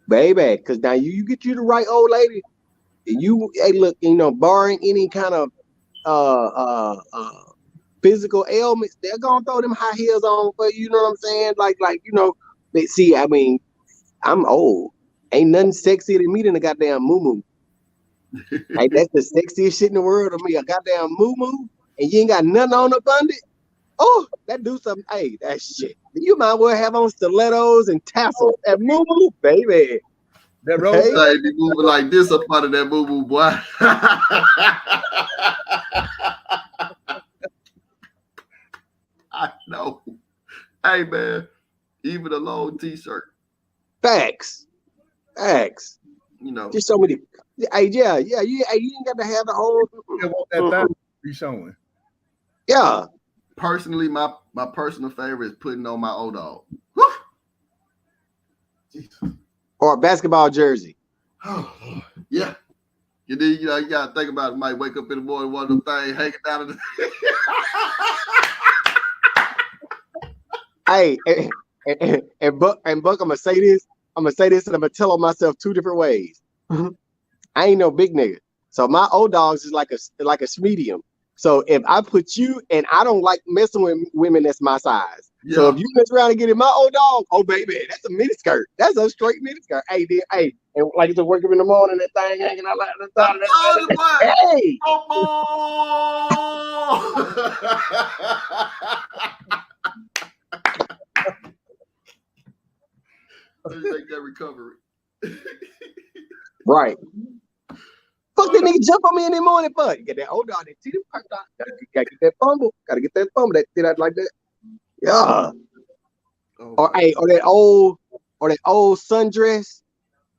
Baby, because now you get you the right old lady, and hey look, barring any kind of physical ailments, they're gonna throw them high heels on for you. You know what I'm saying? They see. I mean, I'm old. Ain't nothing sexier than me than a goddamn moo-moo. Like that's the sexiest shit in the world to me. A goddamn moo-moo, and you ain't got nothing on up under it. Oh, that do something. Hey, that shit. You might well have on stilettos and tassels. That moo-moo, baby. That rose hey, be moving like this up out of that moo-moo, boy. I know. Hey, man, even a long t-shirt. Facts. Just so many. Hey, yeah. You ain't got to have the whole. That thigh be showing. Yeah. Personally, my personal favorite is putting on my old dog. Or a basketball jersey. Oh, Lord. Yeah. You need, you gotta think about it. Might wake up in the morning, one of them things hanging down in the Hey, and Buck, I'm gonna say this. I'm gonna say this, and I'm gonna tell on myself two different ways. I ain't no big nigga, so my old dogs is like a medium. So if I put you, and I don't like messing with women that's my size. Yeah. So if you mess around and get in my old dog, oh baby, that's a mini skirt. That's a straight mini skirt. Hey, and like it's wake up in the morning, that thing hanging out like the side of that. Hey. Make that recovery. Right. Fuck that nigga jump on me in the morning, fuck. You get that old dog, that see them gotta get that fumble. Gotta get that fumble, that shit out like that. Yeah. Oh, or that old sundress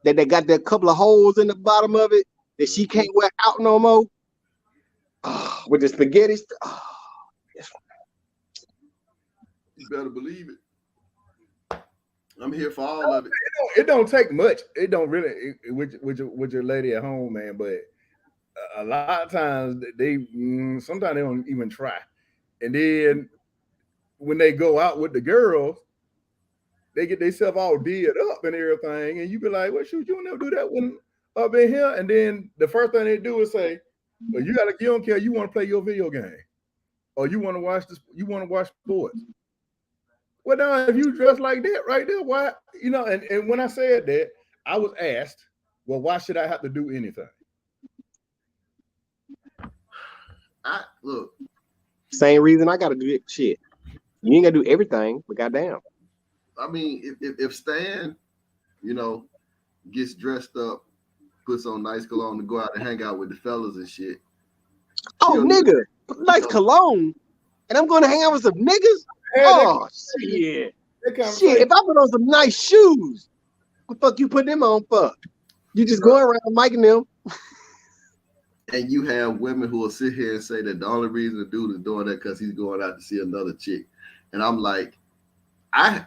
that they got that couple of holes in the bottom of it that she can't wear out no more. Oh, with the spaghetti. Oh, you better believe it. I'm here for all of it. It don't take much. It don't really with your lady at home, man. But a lot of times sometimes they don't even try. And then when they go out with the girls, they get themselves all did up and everything, and you be like, "Well, shoot, you don't never do that when up in here." And then the first thing they do is say, "Well, you don't care. You want to play your video game, or you want to watch this. You want to watch sports." Well, now if you dress like that right there, why? And when I said that, I was asked, "Well, why should I have to do anything?" Look. Same reason I gotta do it. Shit, you ain't gotta do everything, but goddamn. I mean, if Stan, gets dressed up, puts on nice cologne to go out and hang out with the fellas and shit. Oh, nigga, nice cologne, and I'm going to hang out with some niggas. Oh shit, shit! If I put on some nice shoes, what the fuck you put them on for? You just going around miking them. And you have women who will sit here and say that the only reason the dude is doing that because he's going out to see another chick, and I'm like. I've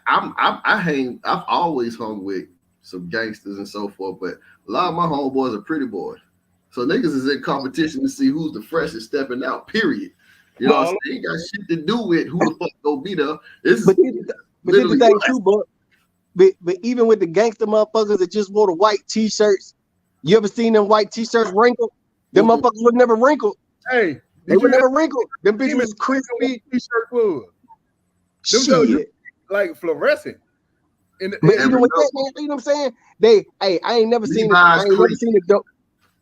always hung with some gangsters and so forth, but a lot of my homeboys are pretty boys. So niggas is in competition to see who's the freshest stepping out, period. You know what I'm saying? Ain't got shit to do with who the fuck go be there. But the thing too, but even with the gangster motherfuckers that just wore the white t-shirts, you ever seen them white t-shirts wrinkled? Them motherfuckers were never wrinkled. Hey, they were never wrinkled. Them bitches was crispy. T-shirt was. Shit. Like fluorescent. But even with that, man, you know what I'm saying? I ain't never seen a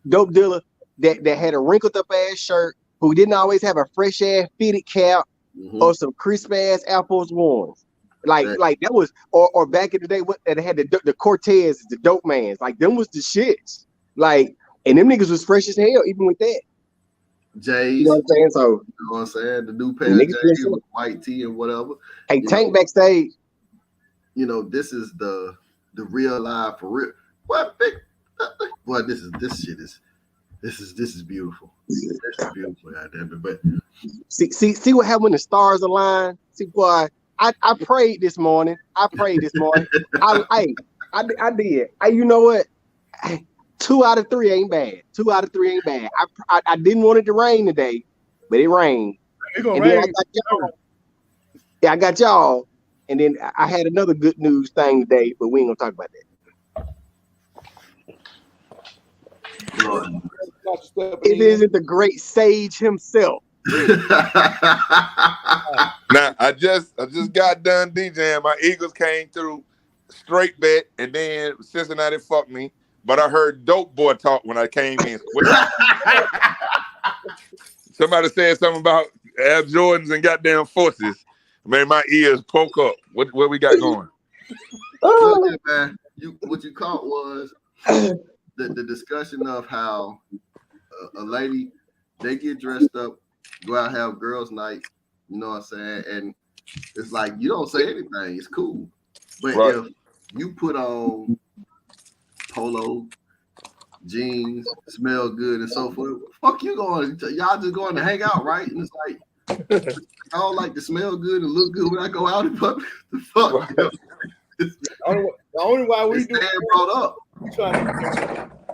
dope dealer that had a wrinkled up ass shirt who didn't always have a fresh ass fitted cap or some crisp ass Air Force Ones. Like that was or back in the day what they had the Cortez, the dope mans. Like them was the shits. Like, and them niggas was fresh as hell even with that. J's, you know what I'm saying? So you know what I'm saying? The new pair of J's with white tee and whatever. Hey, Tank backstage. This is the real life for real. What big? Boy, this is beautiful. This is beautiful, goddamn it. But see what happened when the stars align. See, boy, I prayed this morning. I did. You know what? 2 out of 3 ain't bad. 2 out of 3 ain't bad. I didn't want it to rain today, but it rained. I got y'all. And then I had another good news thing today, but we ain't gonna talk about that. It isn't the great sage himself. Now I just got done DJing. My Eagles came through straight bet, and then Cincinnati fucked me. But I heard Dope Boy talk when I came in. Somebody said something about Air Jordans and goddamn forces. Man, my ears poke up. What we got going? Look, man, what you caught was the discussion of how a lady, they get dressed up, go out, have girls' night, you know what I'm saying? And it's like, you don't say anything. It's cool. But if you put on polo, jeans, smell good, and so forth, fuck you going? Y'all just going to hang out, right? And it's like, I don't like to smell good and look good when I go out in public. The fuck? The only why we do brought up.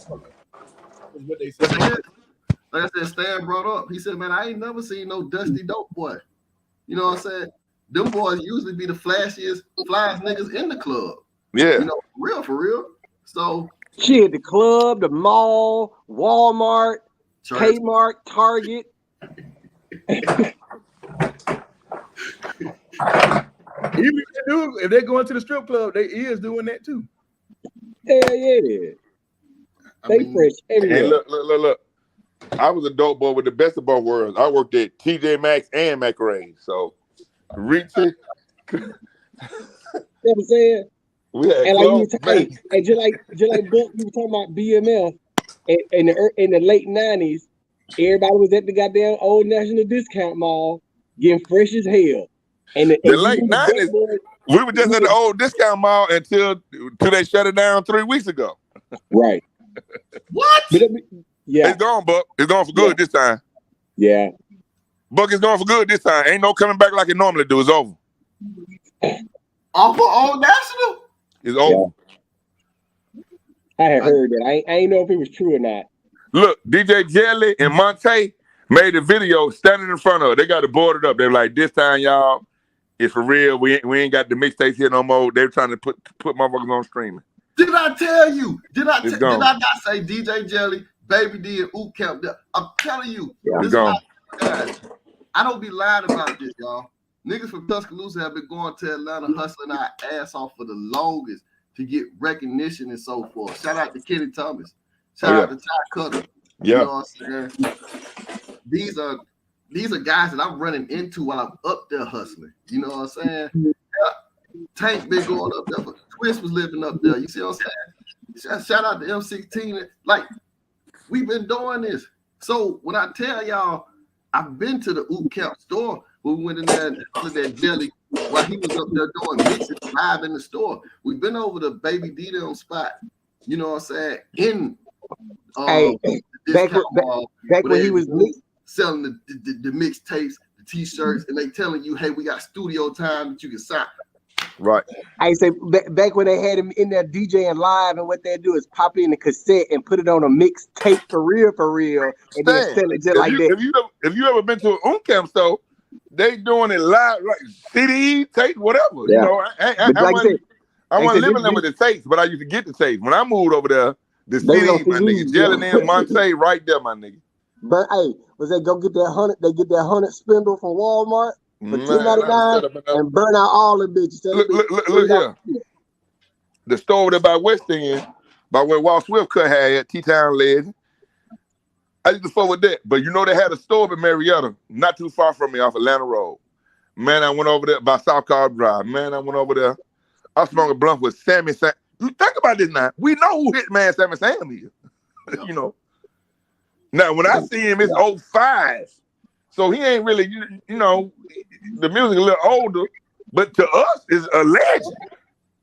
What they But said. like I said, Stan brought up. He said, "Man, I ain't never seen no dusty dope boy." You know what I'm saying? Them boys usually be the flashiest, flyest niggas in the club. Yeah. You know, for real. So Shit, the club, the mall, Walmart, church. Kmart, Target. Even if they go into the strip club, they is doing that too. Hell yeah. They fresh everywhere. And look. I was a dope boy with the best of both worlds. I worked at TJ Maxx and McRae. So reaching. You know what I'm saying? We had And like you clubs, were saying, and just like Buck, you were talking about BMF in the late 90s, everybody was at the goddamn Old National Discount Mall getting fresh as hell. And the late 90s, we were just at the old discount mall until they shut it down 3 weeks ago. Right. What? Yeah. It's gone, Buck. It's gone for good this time. Yeah. Buck is gone for good this time. Ain't no coming back like it normally do. It's over. Off of Old National? It's over. Yeah. I had heard that. I ain't know if it was true or not. Look, DJ Jelly and Monte made a video standing in front of it. They got it boarded up. They're like, this time, y'all, it's for real. We ain't got the mixtapes here no more. They're trying to put motherfuckers on streaming. Did I tell you? Did I not say DJ Jelly, Baby D, and Oop Camp? I'm telling you, guys, I don't be lying about this, y'all. Niggas from Tuscaloosa have been going to Atlanta hustling our ass off for the longest to get recognition and so forth. Shout out to Kenny Thomas. Shout out to Ty Cutter. Yeah. You know what I'm saying? These are guys that I'm running into while I'm up there hustling. You know what I'm saying? Tank been going up there, but Twist was living up there. You see what I'm saying? Shout out to M16. Like, we've been doing this. So when I tell y'all, I've been to the Oop Camp store. We went in there and ordered that jelly while he was up there doing mixes live in the store. We've been over to Baby D on spot. You know what I'm saying? In back when he was selling the mixtapes, the t-shirts, and they telling you, hey, we got studio time that you can sign. Right. I say back when they had him in there DJing live, and what they do is pop in the cassette and put it on a mixtape for real, and then sell it just like that. If you ever been to an Camp store, they doing it live, like CD, tape, whatever. Yeah. You know, I wasn't living there with the tapes, but I used to get the tapes. When I moved over there, the CD, my nigga, Jelly and Monte, right there, my nigga. But hey, was they go get that 100? They get that 100 spindle from Walmart for $2.99 and burn out all the bitches. Look here. The store over there by West End, by where Walt Swift cut had at T-Town Legend. I used to fuck with that. But you know they had a store in Marietta, not too far from me off Atlanta Road. Man, I went over there by South Cobb Drive. Man, I went over there. I smoked a blunt with Sammy Sam. You think about this now. We know who Hitman Sammy Sam is. You know. Now, when I see him, it's 05. So he ain't really, you know, the music a little older, but to us, is a legend.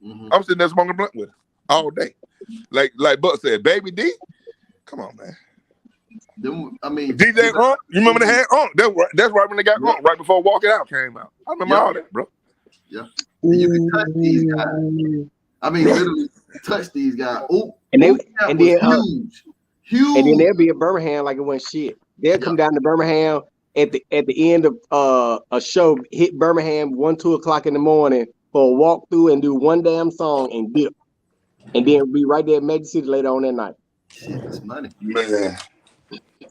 Mm-hmm. I'm sitting there smoking a blunt with him all day. Like Buck said, Baby D, come on, man. I mean, DJ Unk, you remember they had Unk? That's right when they got Unk, right before Walk It Out came out. I remember all that, bro. Yeah. And you can touch these guys. I mean, literally touch these guys. Oh, and then huge. And then they'll be at Birmingham like it wasn't shit. They'll come down to Birmingham at the end of a show, hit Birmingham 1-2 o'clock in the morning for a walkthrough and do one damn song and dip. And then be right there at Magic City later on that night. Shit, it's money. Man.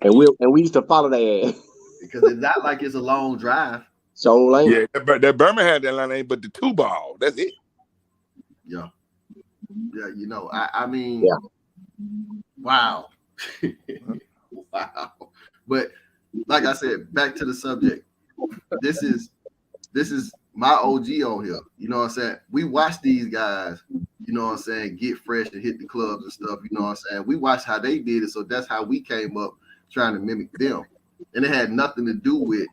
And we used to follow their ass. Because it's not like it's a long drive. So like that Birmingham that line ain't but the 2 ball. That's it. Yeah. Yeah, you know, I mean, wow. Wow. But like I said, back to the subject. This is my OG on here. You know what I'm saying? We watch these guys, you know what I'm saying, get fresh and hit the clubs and stuff. You know what I'm saying? We watched how they did it, so that's how we came up trying to mimic them. And it had nothing to do with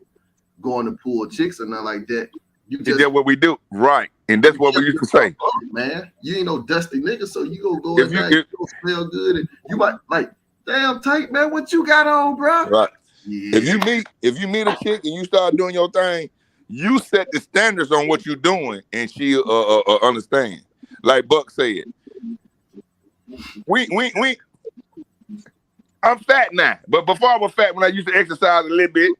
going to pull chicks or nothing like that. That's what we do, right? And that's what we used to say, man. You ain't no dusty nigga, so you go in there, you go smell good, and you might like, damn tight, man. What you got on, bro? Right. Yeah. If you meet a chick and you start doing your thing, you set the standards on what you're doing, and she'll understand. Like Buck said, we I'm fat now, but before I was fat, when I used to exercise a little bit,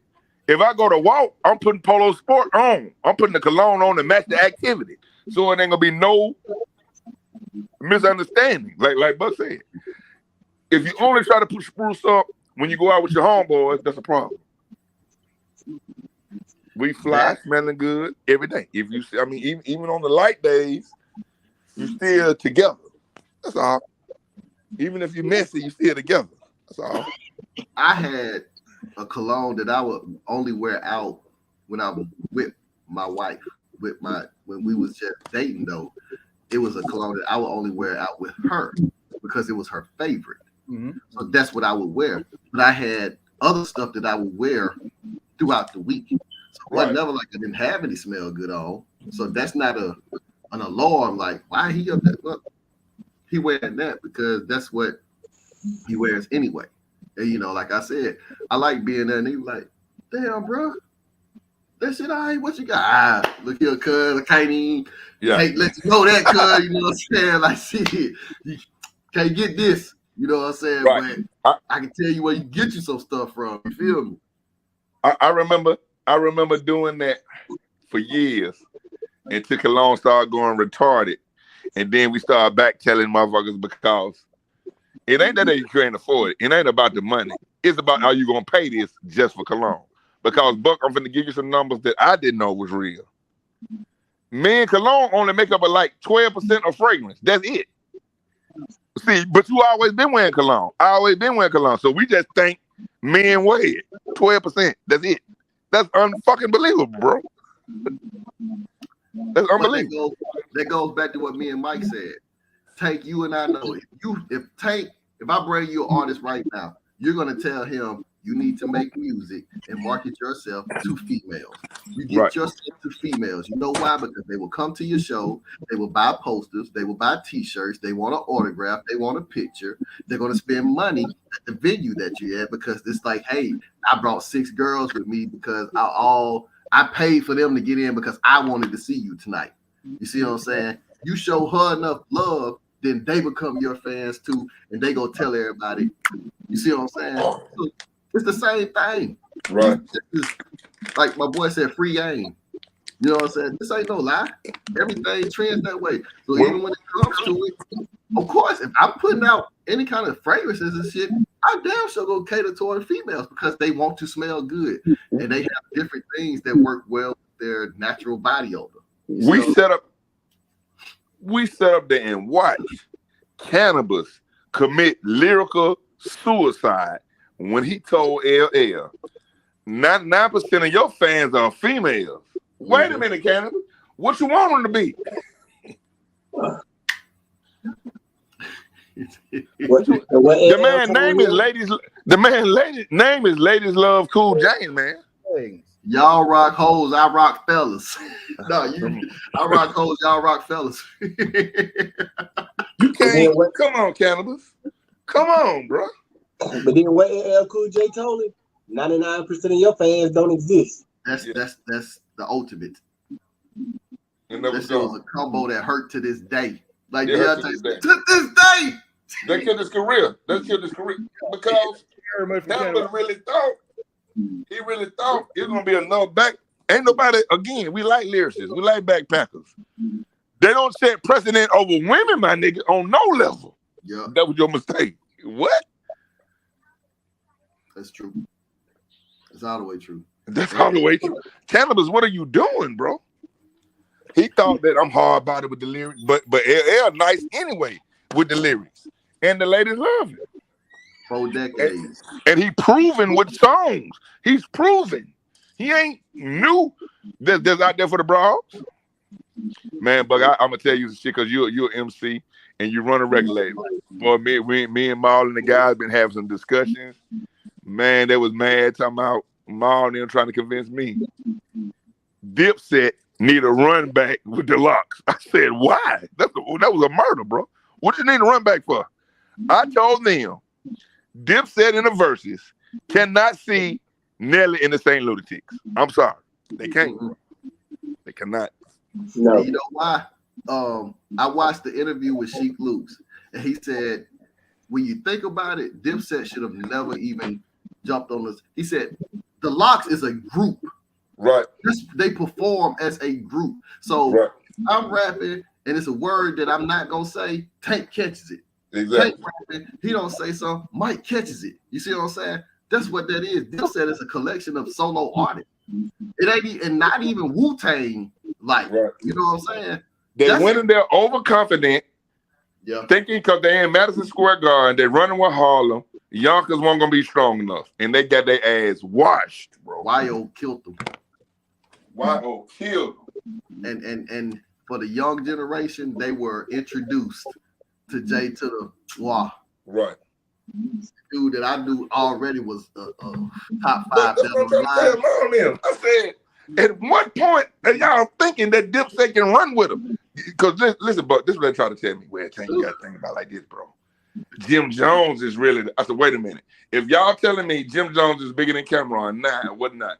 if I go to walk, I'm putting Polo Sport on. I'm putting the cologne on to match the activity, so it ain't gonna be no misunderstanding. Like Buck said, if you only try to put spruce up when you go out with your homeboys, that's a problem. We fly, smelling good every day. If you, I mean, even on the light days, you still together. That's all. Even if you're messy, you still together. That's all. I had a cologne that I would only wear out when I'm with my wife. When we was just dating though, it was a cologne that I would only wear out with her because it was her favorite. Mm-hmm. So that's what I would wear. But I had other stuff that I would wear throughout the week. So it wasn't never like I didn't have any smell good on. So that's not an alarm. Like why he up there? Well, he wearing that because that's what he wears anyway. And you know, like I said, I like being there and he was like, damn, bro, that shit, all right, what you got? Look here, cuz, I can't even let you know that, cuz, you know what I'm saying? Like, shit, you can't get this, you know what I'm saying? Right. But I can tell you where you get you some stuff from, you feel me? I remember doing that for years until cologne started going retarded. And then we started back telling motherfuckers because it ain't that you can't afford it. It ain't about the money. It's about how you gonna pay this just for cologne. Because Buck, I'm finna give you some numbers that I didn't know was real. Men cologne only make up like 12% of fragrance. That's it. See, but you always been wearing cologne. I always been wearing cologne. So we just think men wear it. 12%. That's it. That's unfucking believable, bro. That's unbelievable. That goes back to what me and Mike said. Tank, you and I know if I bring you an artist right now, you're gonna tell him you need to make music and market yourself to females. You get yourself to females. You know why? Because they will come to your show, they will buy posters, they will buy t-shirts, they want an autograph, they want a picture, they're gonna spend money at the venue that you're at because it's like, hey, I brought 6 girls with me because I paid for them to get in because I wanted to see you tonight. You see what I'm saying? You show her enough love, then they become your fans too, and they go tell everybody. You see what I'm saying? So it's the same thing. Right. Like my boy said, free game. You know what I'm saying? This ain't no lie. Everything trends that way. So even when it comes to it, of course, if I'm putting out any kind of fragrances and shit, I damn sure go cater toward females because they want to smell good and they have different things that work well with their natural body odor. We set up there and watch Cannabis commit lyrical suicide when he told LL, 99% of your fans are females. Wait a minute, Cannabis. What you want them to be? The man name is Ladies Love Cool James, man. Y'all rock hoes, I rock fellas. I rock hoes, y'all rock fellas. You can't. Come on, Cannabis. Come on, bro. But then what LL Cool J told him, 99% of your fans don't exist. That's the ultimate. This was a combo that hurt to this day. Like to this day. They killed his career. Because Cannabis really thought he was gonna be another back. Ain't nobody, again, we like lyricists, we like backpackers. They don't set precedent over women, my nigga, on no level. Yeah. That was your mistake. What? That's true. That's all the way true. That's all the way true. Cannabis, what are you doing, bro? He thought that I'm hard about it with the lyrics, but LL nice anyway with the lyrics. And the ladies love it. 4 decades. And he proven with songs. He's proven. He ain't new. There's out there for the broads. Man, but I'm gonna tell you some shit because you're an MC and you run a record label. Boy, me and Maul and the guys been having some discussions. Man, they was mad talking about Maul and them trying to convince me. Dipset need a run back with the locks. I said, why? That was a murder, bro. What you need a run back for? I told them Dipset in the verses cannot see Nelly in the St. Lunatics. I'm sorry. They can't. They cannot. No. You know why? I watched the interview with Sheik Luke's, and he said when you think about it, Dipset should have never even jumped on this. He said the Locks is a group. Right. They perform as a group. So Right. I'm rapping, and it's a word that I'm not gonna say. Tank catches it. Exactly. Tank rapping, he don't say something. Mike catches it. You see what I'm saying? That's what that is. Dipset is a collection of solo artists. It ain't and not even Wu-Tang. Like, right. You know what I'm saying? They went in there overconfident, thinking because they in Madison Square Garden, they running with Harlem. Yonkers weren't gonna be strong enough, and they got their ass washed, bro. Y.O. killed them. Y.O. killed them. And for the young generation, they were introduced to J to the Wah. Right. Dude that I knew already was a top 5. That's what I'm trying to tell them. I said, at one point, y'all thinking that Dipset can run with them. Because listen, but this is what they try to tell me. Well, you got to think about it like this, bro. Jim Jones is really. I said, wait a minute. If y'all telling me Jim Jones is bigger than Cameron, nah, what not?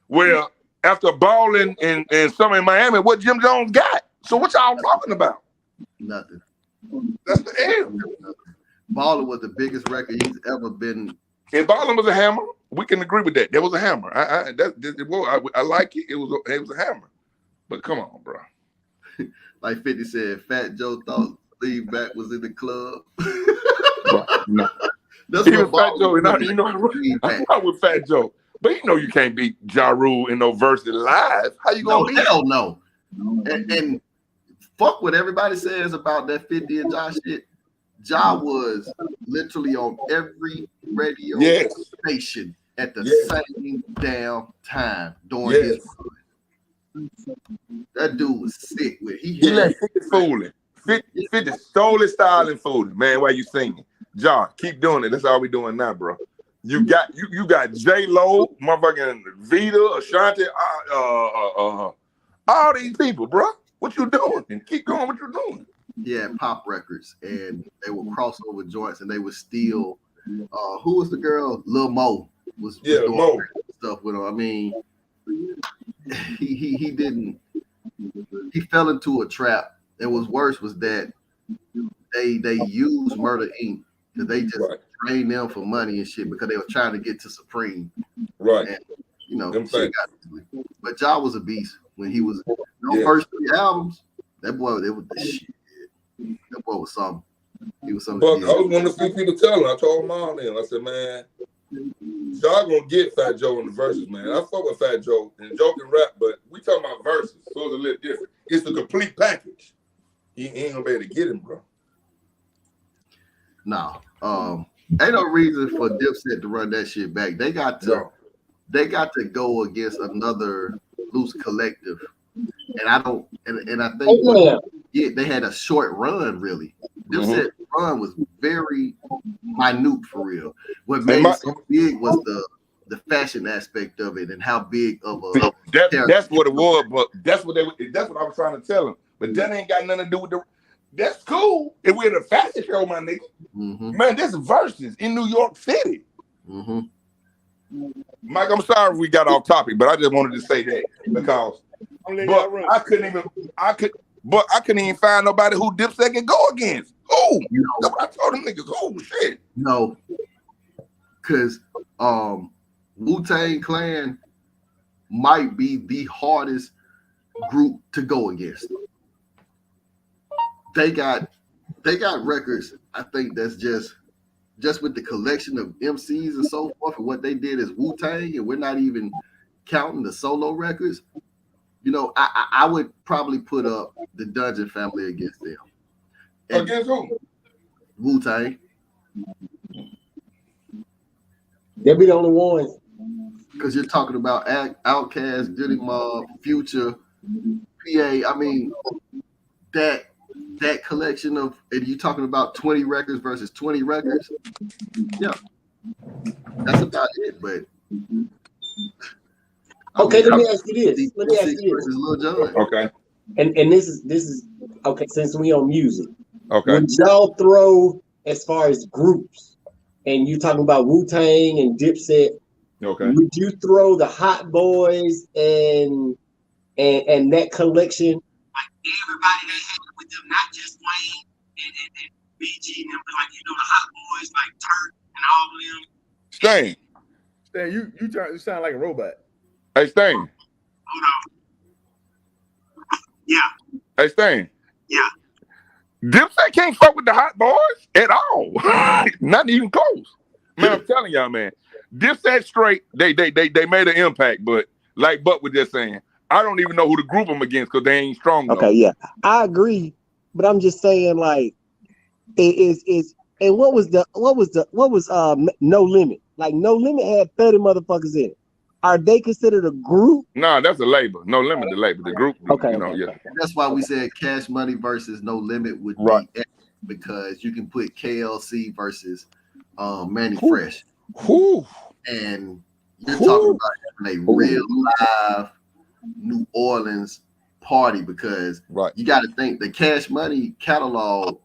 Well, after balling in summer in Miami, what Jim Jones got? So what y'all talking about? Nothing. That's the end. Ballin' was the biggest record he's ever been. And Ballin' was a hammer. We can agree with that. There was a hammer. I like it. It was a hammer. But come on, bro. Like 50 said, Fat Joe thought Leave Back was in the club. No. That's even what Fat Joe. I'm not with Fat Joe. But you can't beat Ja Rule in no verses live. How you gonna beat? Hell no. And fuck what everybody says about that 50 and Ja shit. Ja was literally on every radio station at the same damn time during his run. That dude was sick with he let 50 fooling. 50 stole his style and fooling. Man, why you singing? Ja, keep doing it. That's all we doing now, bro. You got J-Lo, motherfucking Vita, Ashanti, all these people, bro. What you doing? And keep going what you doing. Yeah, pop records, and they were crossover joints, and they were still. Who was the girl? Lil Mo was doing Mo stuff with him. I mean, he didn't. He fell into a trap. And what's worse was that they used Murder Inc. because they just trained them for money and shit because they were trying to get to Supreme. Right. And but Ja was a beast when he was first 3 albums. That boy, it was the shit. That boy was something. He was something. But I was one of the few people telling. I told them all then. I said, man, y'all gonna get Fat Joe in the verses, man. I fuck with Fat Joe and Joe can rap, but we talking about verses, so it's a little different. It's the complete package. He ain't gonna be able to get him, bro. No, ain't no reason for Dipset to run that shit back. They got to go against another loose collective, and I don't. And I think they had a short run. Really, Dipset run was very minute for real. What made it so big was the fashion aspect of it and how big of a that's what it was. But that's what I was trying to tell him. But that ain't got nothing to do with the. That's cool. If we're in a fashion show, my nigga. Man, this is verses in New York City. Mike, I'm sorry if we got off topic, but I just wanted to say that because I couldn't even find nobody who Dipset can go against. Oh, that's what I told them niggas. Oh shit. No, because Wu-Tang Clan might be the hardest group to go against. They got records. I think that's just with the collection of MCs and so forth, and what they did as Wu-Tang, and we're not even counting the solo records. I would probably put up the Dungeon Family against them. Against who? Wu-Tang. They'll be the only ones. Because you're talking about Outkast, Diddy Mob, Future, PA. I mean, that collection of, and you talking about 20 records versus 20 records. Yeah, that's about it. But okay, let me ask you this. Lil Jon. Okay. And this is okay. Since we on music, okay. Would y'all throw as far as groups, and you talking about Wu-Tang and Dipset? Okay. Would you throw the Hot Boys and that collection? Like everybody they had with them, not just Wayne and BG and them, like the Hot Boys, like Turk and all of them. Stain. Stan, you sound like a robot. Hey, Stain. Hold on. Yeah. Hey, Stain. Yeah. Dipset can't fuck with the Hot Boys at all. Not even close. Man, I'm telling y'all, man. Dipset straight, they made an impact, but like Buck was just saying, I don't even know who to group them against because they ain't strong enough. Okay, yeah. I agree, but I'm just saying, like, and what was No Limit? Like, No Limit had 30 motherfuckers in it. Are they considered a group? No, that's a label. No Limit, the label. The group, Okay, yeah. That's why we said Cash Money versus No Limit would Right. be epic, because you can put KLC versus Manny Fresh. Whew. And you're talking about having a real live New Orleans party, because you got to think the Cash Money catalog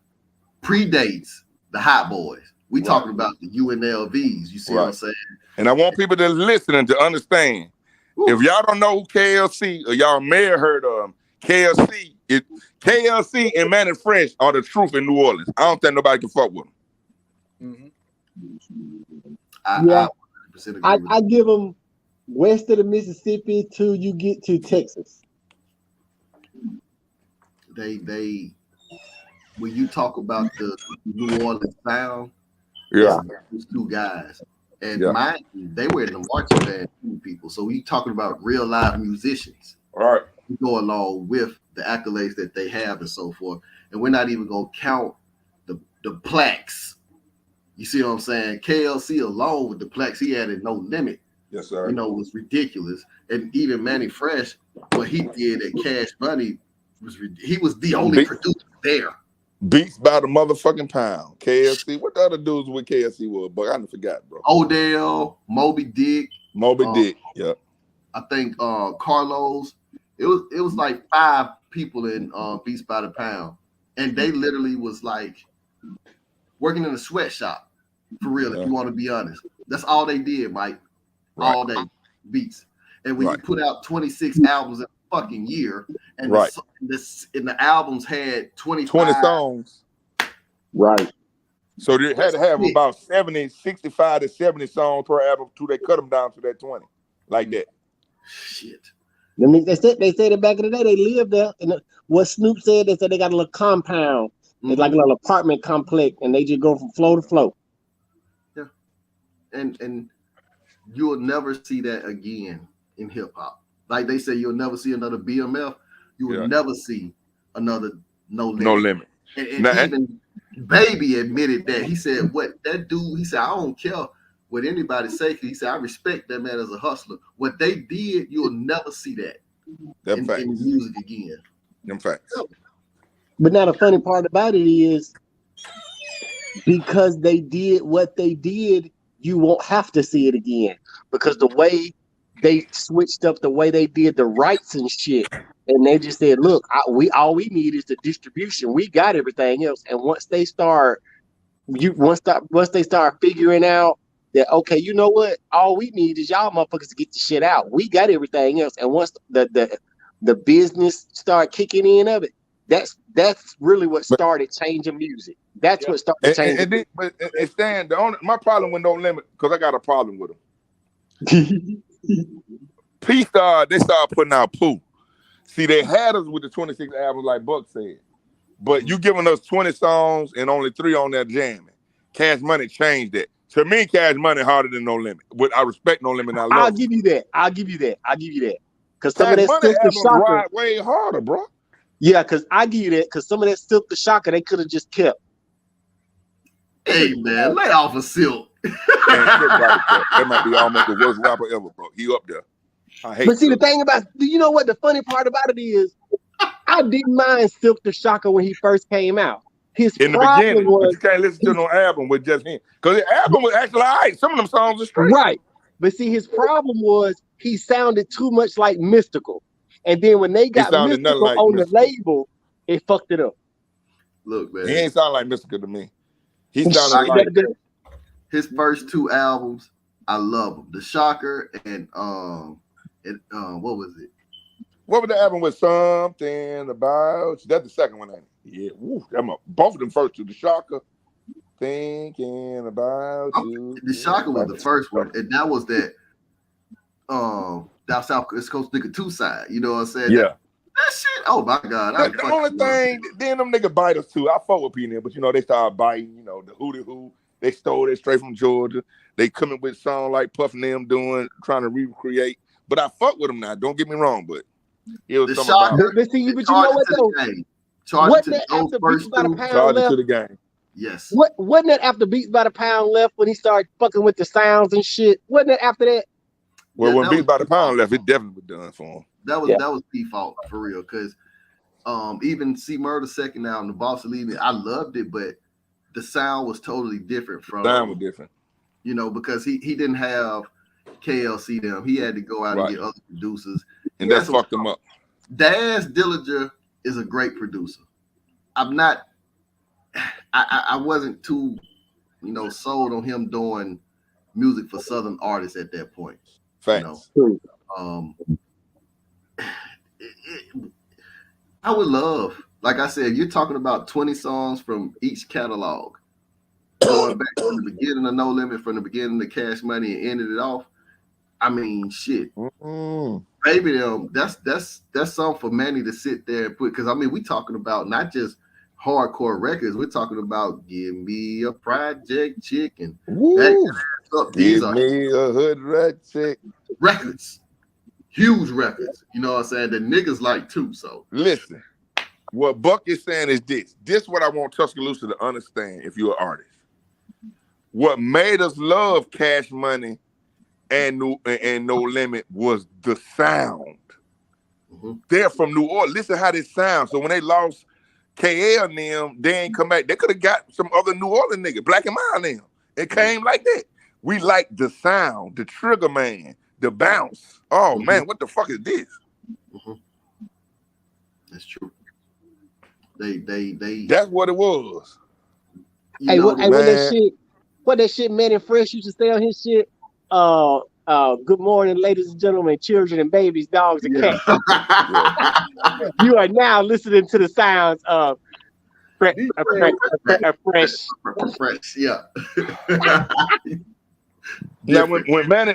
predates the Hot Boys. We talking about the UNLVs. You see what I'm saying? And I want people that are listening to understand. If y'all don't know who KLC, or y'all may have heard of them, KLC and Manny Fresh are the truth in New Orleans. I don't think nobody can fuck with them. Mm-hmm. I give them west of the Mississippi till you get to Texas. They when you talk about the New Orleans sound, those two guys. And mind you, they were in the marching band people. So we talking about real live musicians. All right. We go along with the accolades that they have and so forth. And we're not even gonna count the plaques. You see what I'm saying? KLC alone with the plaques he had at No Limit. Yes, sir. Was ridiculous. And even Manny Fresh, what he did at Cash Money he was the only producer there. Beats by the motherfucking pound. KLC. What the other dudes with KLC was? But I forgot, bro. Odell, Moby Dick. Yeah. I think Carlos. It was like 5 people in Beats by the Pound. And they literally was like working in a sweatshop. For real, if you want to be honest. That's all they did, Mike. All day beats. And when you put out 26 albums in a fucking year, and the albums had 20 songs. Right. So they had to have about 65 to 70 songs per album till they cut them down to that 20. Like that. Shit. They said that back in the day they lived there. And what Snoop said, they said they got a little compound. Mm-hmm. It's like a little apartment complex, and they just go from floor to floor. Yeah. And you'll never see that again in hip hop. Like they say, you'll never see another BMF. You will never see another No Limit. No Limit. And even Baby admitted that. He said, "What that dude?" He said, "I don't care what anybody say." He said, "I respect that man as a hustler. What they did, you'll never see that in music again." Them facts. But now the funny part about it is, because they did what they did, you won't have to see it again, because the way they switched up the way they did the rights and shit, and they just said, "Look, all we need is the distribution. We got everything else." And once they start figuring out that, okay, you know what, all we need is y'all motherfuckers to get the shit out. We got everything else. And once the business start kicking in of it, that's really what started changing music. That's what started changing. But Stan, my problem with No Limit, because I got a problem with them. P-Star, they started putting out poo. See, they had us with the 26 albums, like Buck said. But you giving us 20 songs and only 3 on there jamming. Cash Money changed that. To me, Cash Money harder than No Limit. But I respect No Limit. I'll give you that. Because some Cash of that Money Silk the Shocker ride way harder, bro. Yeah, because I give you that. Because some of that Silk the Shocker they could have just kept. Hey man, lay off of Silk. That might be almost the worst rapper ever, bro. He up there. But see, the thing about, you know what the funny part about it is, I didn't mind Silk the Shocker when he first came out. In the beginning, but you can't listen to no album with just him. Because the album was actually all right. Some of them songs are straight. Right. But see, his problem was he sounded too much like Mystical. And then when they got Mystical like on the label, it fucked it up. Look, man. He ain't sound like Mystical to me. He sounded like his first 2 albums, I love them. The Shocker and what was it? What was the album with Something About? That's the second one, ain't it? Yeah, woo, both of them first two. The Shocker, Thinking About You. The Shocker was the first one, and that was that South Coast nigga 2 side. You know what I'm saying? Yeah. That shit. Oh my God. The only thing, then them nigga biters too. I fuck with P&M, but they started biting. The Hootie Who. They stole it straight from Georgia. They coming with songs like Puff and them trying to recreate. But I fuck with them now. Don't get me wrong, but it was something about. But you know what though? Wasn't that after Beats by the Pound left? To the game. Yes. Wasn't that after Beats by the Pound left when he started fucking with the sounds and shit? Wasn't that after that? Well, when Beats by the Pound left, it definitely was done for him. That was default for real, because even C Murder's second album, The Boss of Leaving, I loved it, but the sound was totally different from. Sound was different. Because he didn't have KLC them. He had to go out and get other producers. And that fucked him up. Daz Dillinger is a great producer. I wasn't too, sold on him doing music for Southern artists at that point. Facts. I would love, like I said, you're talking about 20 songs from each catalog, going back from the beginning of No Limit, from the beginning of Cash Money, and ended it off. I mean, shit, baby, that's something for Manny to sit there and put. Because we talking about not just hardcore records. We're talking about Give Me a Project Chicken. Give me a hood rat chick. Records, huge records. You know what I'm saying? The niggas like too. So listen, what Buck is saying is this. This is what I want Tuscaloosa to understand. If you're an artist, what made us love Cash Money and No Limit was the sound. They're from New Orleans. Listen how this sounds. So when they lost KL and them, they ain't come back. They could have got some other New Orleans nigga, Black and Mild them. It came like that. We like the sound, the Trigger Man, the bounce. Oh man, what the fuck is this? That's true. They. That's what it was. What that shit Man and Fresh used to say on his shit. Good morning, ladies and gentlemen, children and babies, dogs and cats. You are now listening to the sounds of Fresh. Yeah. Now, when Manny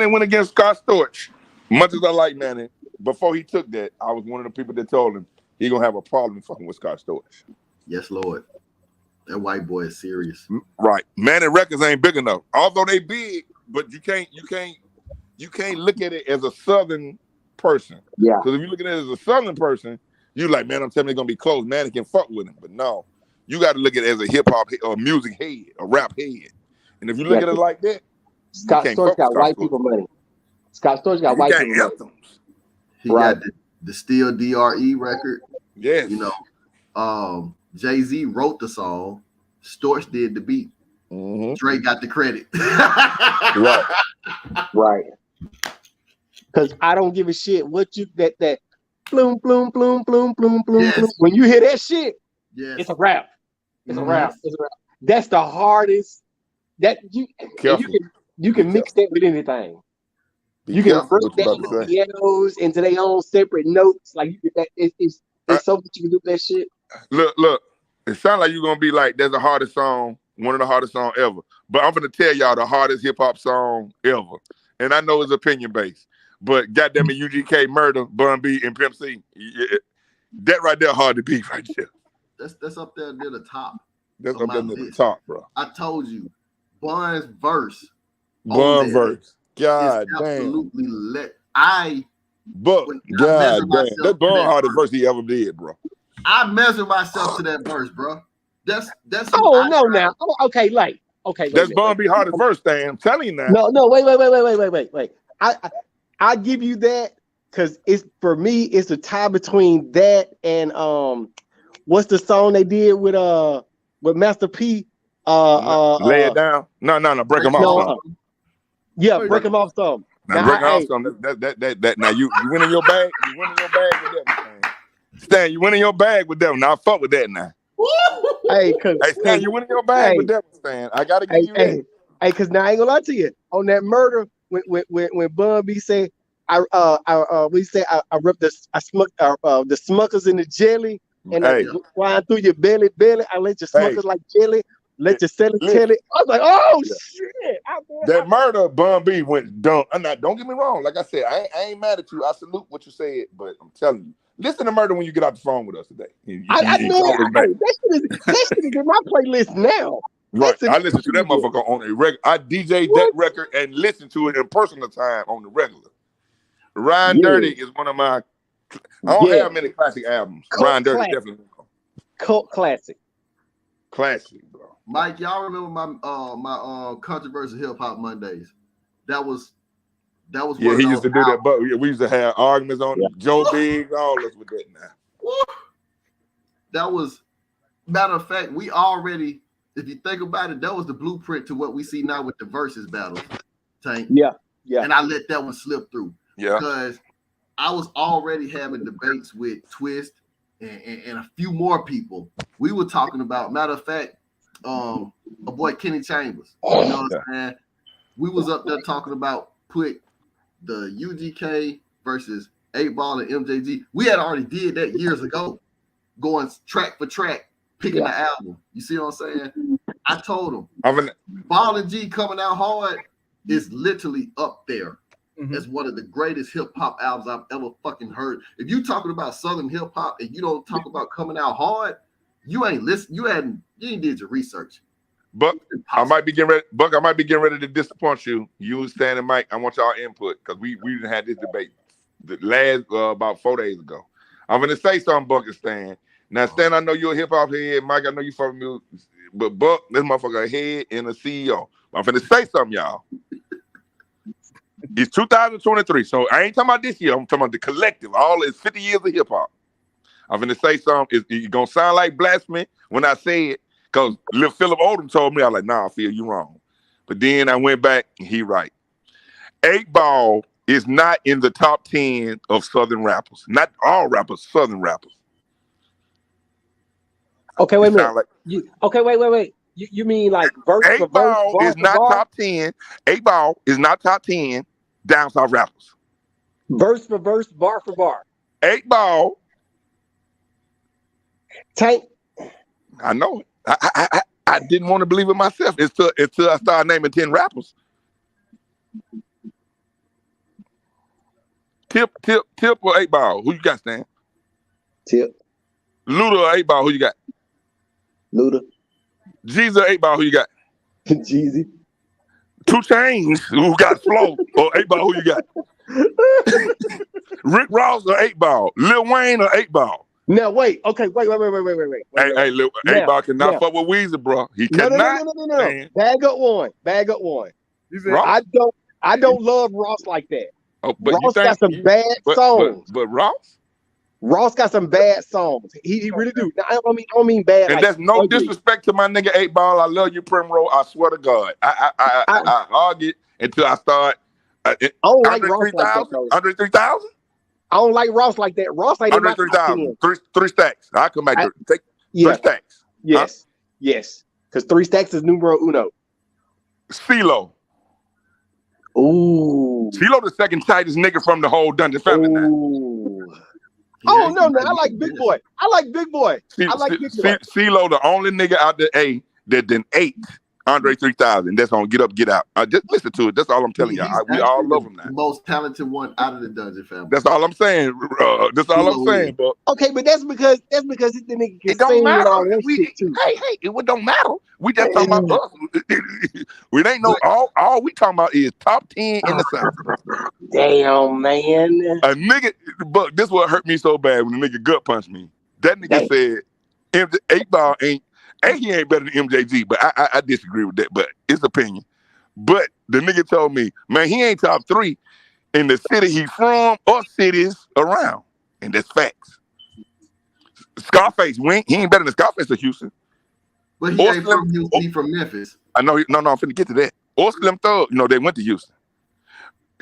went against Scott Storch, much as I like Manny, before he took that, I was one of the people that told him he gonna have a problem fucking with Scott Storch. Yes, Lord. That white boy is serious. Right. Manny records ain't big enough. Although they big, but you can't look at it as a Southern person. Yeah. Because if you look at it as a Southern person, you like, man, I'm telling you, it's gonna be close. Manny can fuck with him. But no, you got to look at it as a hip hop or music head, a rap head. And if you look at it like that, Scott Storch got white people money. Scott Storch got white people money. He got the Steel DRE record. Yes. Jay-Z wrote the song. Storch did the beat. Dre got the credit. Right. Because I don't give a shit what you that bloom bloom bloom bloom bloom bloom. Yes. Bloom. When you hear that shit, it's a rap. It's a rap. It's a rap. That's the hardest. That you can mix that with anything. You can break that with pianos into their own separate notes. Like it's so much you can do with that shit. Look. It sounds like you're gonna be like, there's the hardest song, one of the hardest songs ever. But I'm gonna tell y'all the hardest hip hop song ever. And I know it's opinion based, but goddamn it, UGK, Murder, Bun B, and Pimp C. That right there hard to beat right there. That's up there near the top. That's up there near the top, bro. I told you, Bun's verse. God damn. Absolutely God damn. That's Bun hardest verse he ever did, bro. I measure myself to that verse, bro. That's. Okay. That's Bun B hardest verse, Dan. I'm telling you now. No. Wait. I give you that because it's for me. It's a tie between that and what's the song they did with Master P? Lay it down. No. Break them off. Break them off some. Now break them off some. That. Now you went in your bag. You went in your bag with that. Stan, you went in your bag with them. Now I fuck with that now. Hey, Stan, you went in your bag with them, Stan. I gotta give you that. Hey, cause now I ain't gonna lie to you. On that Murder, when Bun B say, we say I rip the the Smuckers in the jelly and Hey, flying through your belly. I let your hey, Smuckers like jelly. Let your celly listen, jelly. I was like, oh yeah. shit! That murder Bun B went dumb. I'm not. Don't get me wrong. Like I said, I ain't mad at you. I salute what you said, but I'm telling you, listen to Murder when you get off the phone with us today. I You know call us back. that shit is in my playlist now. Right. Listen, I listen to that motherfucker on a regular. I DJ that what? record and listen to it in personal time on the regular. Ryan Yeah, Dirty is one of my. I don't yeah, have many classic albums. cult Ryan Dirty classic, definitely cult classic. classic, bro. Mike, y'all remember my controversial hip hop Mondays? That was one Yeah, of he those used to do that, albums. but we used to have arguments on Yeah. Joe Biggs, all us with that now. Woo! That was, matter of fact, we already, if you think about it, that was the blueprint to what we see now with the versus battles, Tank. Yeah, yeah. And I let that one slip through Yeah. because I was already having debates with Twist and a few more people. We were talking about, matter of fact, a boy Kenny Chambers. You know what I'm saying? We was up there talking about put the UGK versus 8 Ball and MJG. We had already did that years ago, going track for track, picking the album. You see what I'm saying? I told him, Ball and G coming out hard is literally up there as one of the greatest hip hop albums I've ever fucking heard. If you talking about Southern hip hop and you don't talk about coming out hard, you ain't listen. You ain't did your research. Buck, I might be getting ready. Buck, I might be getting ready to disappoint you. You and Stan and Mike, I want y'all input because we didn't have this debate the last about 4 days ago. I'm gonna say something, Buck and Stan. Now, Stan, I know you're a hip hop head. Mike, I know you from music, but Buck, this motherfucker a head and a CEO. I'm gonna say something, y'all. It's 2023, so I ain't talking about this year. I'm talking about the collective. All is 50 years of hip hop. I'm gonna say something. It's gonna sound like blasphemy when I say it. Because Lil Philip Odom told me, I was like, nah, Phil, you wrong. But then I went back and he right. 8 Ball is not in the top 10 of Southern rappers. Not all rappers, Southern rappers. Okay, wait a minute. Wait. You mean like verse for verse, bar is for not bar? top 10. 8 Ball is not top 10 down south rappers. Verse for verse, bar for bar. 8 Ball. Tank. I know it. I didn't want to believe it myself until I started naming 10 rappers. Tip or 8 Ball? Who you got, Stan? Tip. Luda or 8 Ball? Who you got? Luda. Jeezy or 8 Ball? Who you got? Jeezy. 2 Chainz, who got Flow, or 8 Ball? Who you got? Rick Ross or 8 Ball? Lil Wayne or 8 Ball? Now wait. Okay, wait. Hey, Lil 8 Ball cannot fuck with Weezy, bro. He cannot. No. Bag up one. Ross? I don't love Ross like that. Oh, but Ross got some bad songs. But Ross? Ross got some bad songs. He really do. Now, I don't mean bad. And like that's no ugly. disrespect to my nigga 8 Ball. I love you, Primrose. I swear to God. I argue until I start. I don't like Ross like that, though. Under 3,000? I don't like Ross like that. Ross ain't Under in my top 3,000. Three stacks. I'll come back to take 3 stacks. Yes. Yes. Because 3 stacks is numero uno. CeeLo. Ooh. CeeLo the second tightest nigga from the whole Dungeon family now. Oh, no. I like Big Boy. CeeLo the only nigga out there that then ate Andre 3000. That's on Get Up, Get Out. Just listen to it. That's all I'm telling y'all. We all love him now. The most talented one out of the Dungeon family. That's all I'm saying. That's all I'm saying, bro. Okay, but that's because the nigga can it don't sing matter. and all that shit too. Hey, it don't matter. We just talking about us. We ain't no all we talking about is top 10 in the South. Damn, man. A nigga, but this what hurt me so bad when the nigga gut punched me. That nigga said 8 Ball ain't. He ain't better than MJG, but I disagree with that. But it's opinion. But the nigga told me, man, he ain't top 3 in the city he's from or cities around, and that's facts. Scarface, he ain't better than Scarface of Houston. But he ain't from Houston. He from Memphis. I know. No, I'm finna get to that. Or Slim Thug, they went to Houston.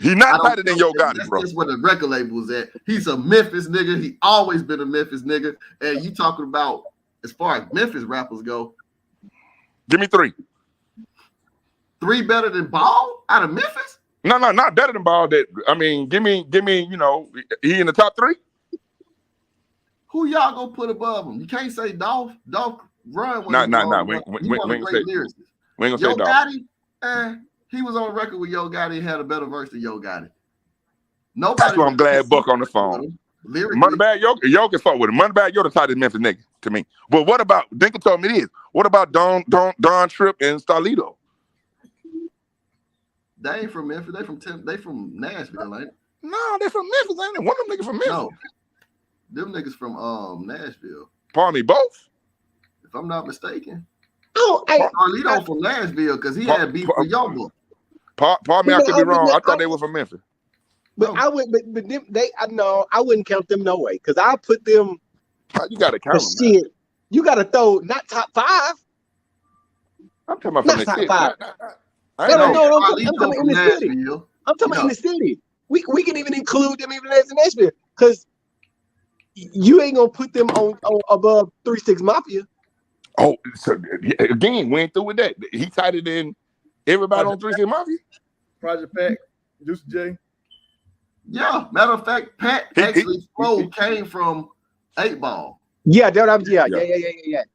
He not tighter than Yo Gotti, bro. That's where the record label was at. He's a Memphis nigga. He always been a Memphis nigga. And you talking about as far as Memphis rappers go, give me 3. 3 better than Ball out of Memphis? No, not better than Ball. That I mean, give me. You know, he in the top 3. Who y'all gonna put above him? You can't say Dolph. Dolph run Nah. wasn't long We enough. He ain't was a gonna great say. lyricist. We ain't gonna Yo say Dolph. Gotti, he was on record with Yo Gotti and had a better verse than Yo Gotti. Nobody. That's why I'm glad Buck on the phone. Lyrically, Moneybag Yo can fuck with him. Moneybag Yo the tightest Memphis nigga to me. But what about Dinka told me this? What about Don Tripp and Starlito? they ain't from Memphis. They from Nashville, ain't it? No, they from Memphis, ain't it? One of them niggas from Memphis. No, them niggas from Nashville. Pardon me, both? If I'm not mistaken. Oh, Carlito from Nashville because he had beef with Young Buck. Pardon me, I could be wrong. I thought they were from Memphis. But I would, but them, I wouldn't count them no way because I put them. You gotta count them. Shit, you gotta throw not top 5. I'm talking about not from top the 5. No, I'm talking about in the city. I'm talking about in the city. We can even include them even as in Nashville because you ain't gonna put them on above 3 6 Mafia. Oh, so again, we ain't through with that. He tighter than everybody on 3 6 Mafia. Project Pack, Juicy J. Yeah, matter of fact, Pat actually flow came from 8 Ball. Yeah, yeah.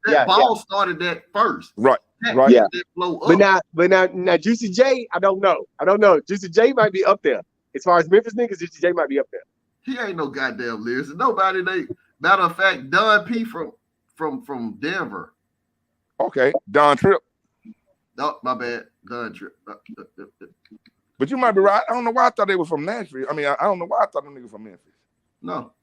That Ball started that first. Right. Pat Right. that flow up. But now, Juicy J, I don't know. Juicy J might be up there as far as Memphis niggas. Juicy J might be up there. He ain't no goddamn lyricist. Nobody. Matter of fact, Don P from Denver. Okay, Don Tripp. No, my bad, Don Tripp. But you might be right. I don't know why I thought they were from Nashville. I mean, I don't know why I thought them niggas from Memphis. No,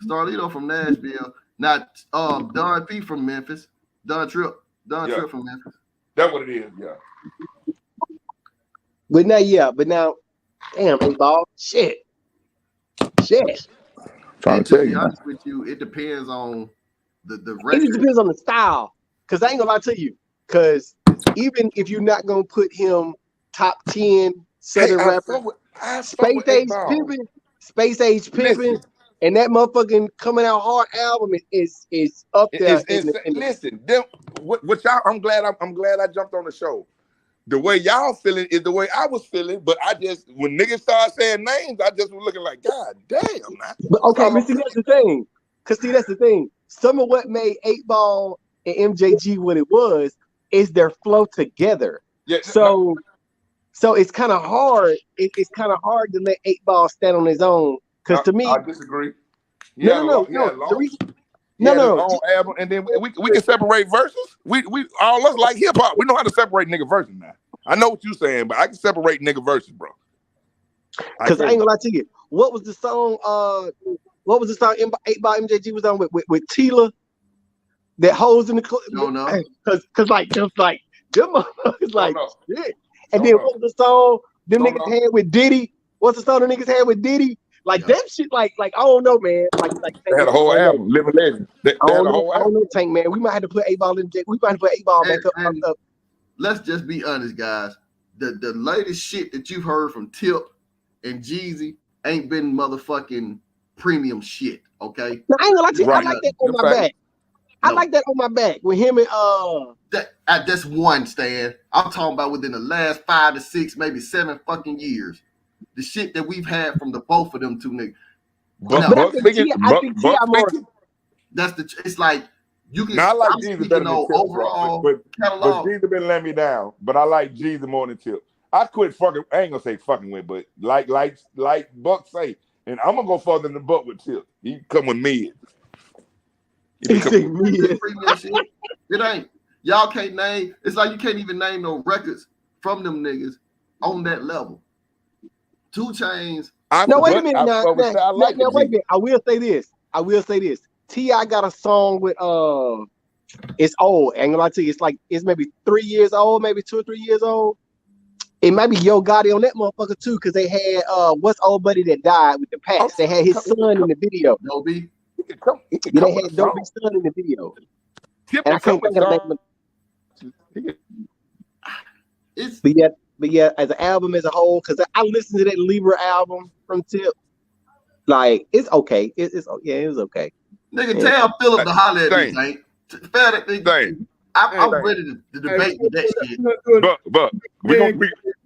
Starlito from Nashville. Not Don P from Memphis. Don Tripp Tripp from Memphis. That's what it is. Yeah. But now, damn, 8 Ball, shit. Trying to tell be you. honest with you, it depends on the It record. just depends on the style. Cause I ain't gonna lie to you. Cause even if you're not gonna put him top 10 Southern rapper, Space Age Pimpin', and that motherfucking Coming Out Hard album is up there. Listen, what y'all? I'm glad I jumped on the show. The way y'all feeling is the way I was feeling, but when niggas start saying names, I just was looking like, God damn, man. But okay, but see, that's the thing. Cause see, that's the thing. Some of what made 8 Ball and MJG what it was is their flow together. Yeah. So it's kind of hard. It's kind of hard to let 8 Ball stand on his own. Cause to me, I disagree. No. The reason, no. Album, and then we can separate verses. We all us like hip hop. We know how to separate nigga verses now. I know what you're saying, but I can separate nigga verses, bro. Because I ain't gonna lie to you. What was the song? 8 Ball MJG was on with Tila? That hoes in the club. No. Cause them motherfuckers like shit. And then what was the song them niggas had with Diddy? What's the song the niggas had with Diddy? Like that shit, like I don't know, man. Like they had a whole album, Living Legend. They had a whole album. I don't know, Tank, man. We might have to put 8 Ball in. We might have to put 8 Ball back up. Let's just be honest, guys. The latest shit that you've heard from Tip and Jeezy ain't been motherfucking premium shit. Okay. Now, I ain't gonna lie to you. I like that on my back. I like that on my back with him and that's one, Stan. I'm talking about within the last 5 to 6, maybe 7 fucking years. The shit that we've had from the both of them two niggas. It's like you can. Now, I like Jeezy better than Tip, overall catalog. But Jeezy been letting me down. But I like Jeezy more than Tip. I quit fucking. I ain't gonna say fucking with, but like Buck say, and I'm gonna go further than Buck with Tip. He come with me. It ain't. Y'all can't name. It's like you can't even name no records from them niggas on that level. 2 Chainz. No, wait a minute. Now, wait a minute. I will say this. T.I. got a song with it's old. I ain't gonna lie to you. It's maybe 3 years old, maybe 2 or 3 years old. It might be Yo Gotti on that motherfucker too, because they had what's old buddy that died with the Pats. They had his son in the video. Dobie. They had Dobie's son in the video. And I can't think of the name. But yeah, as an album as a whole, because I listened to that Libra album from Tip. Like, it's okay. It's okay. Nigga, tell Philip to holler at me, Tank. I'm ready to debate with that shit. But we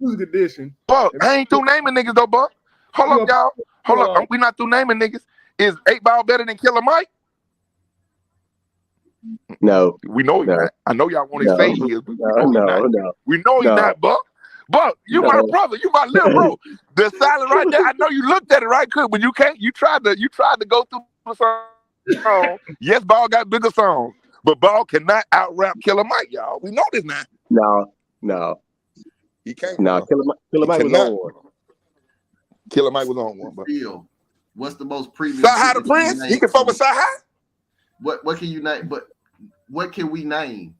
music edition. Buck, I ain't through naming niggas though, Buck. Hold up, y'all. Hold up. We not through naming niggas. Is 8 Ball better than Killer Mike? No. We know he's not. I know y'all want to say he is, but No. we know he's not, Buck. Buck, you my brother, you my little bro. The silence right there. I know you looked at it right quick, but you can't. You tried to go through the song. Yes, Ball got bigger songs, but Ball cannot out rap Killer Mike, y'all. We know this now. No. He can't. No, Killer Mike was on one. Killer Mike was on one, but what's the most premium? Sci-Hi the Prince. He can fuck with Sci-Hi. What can you name? But what can we name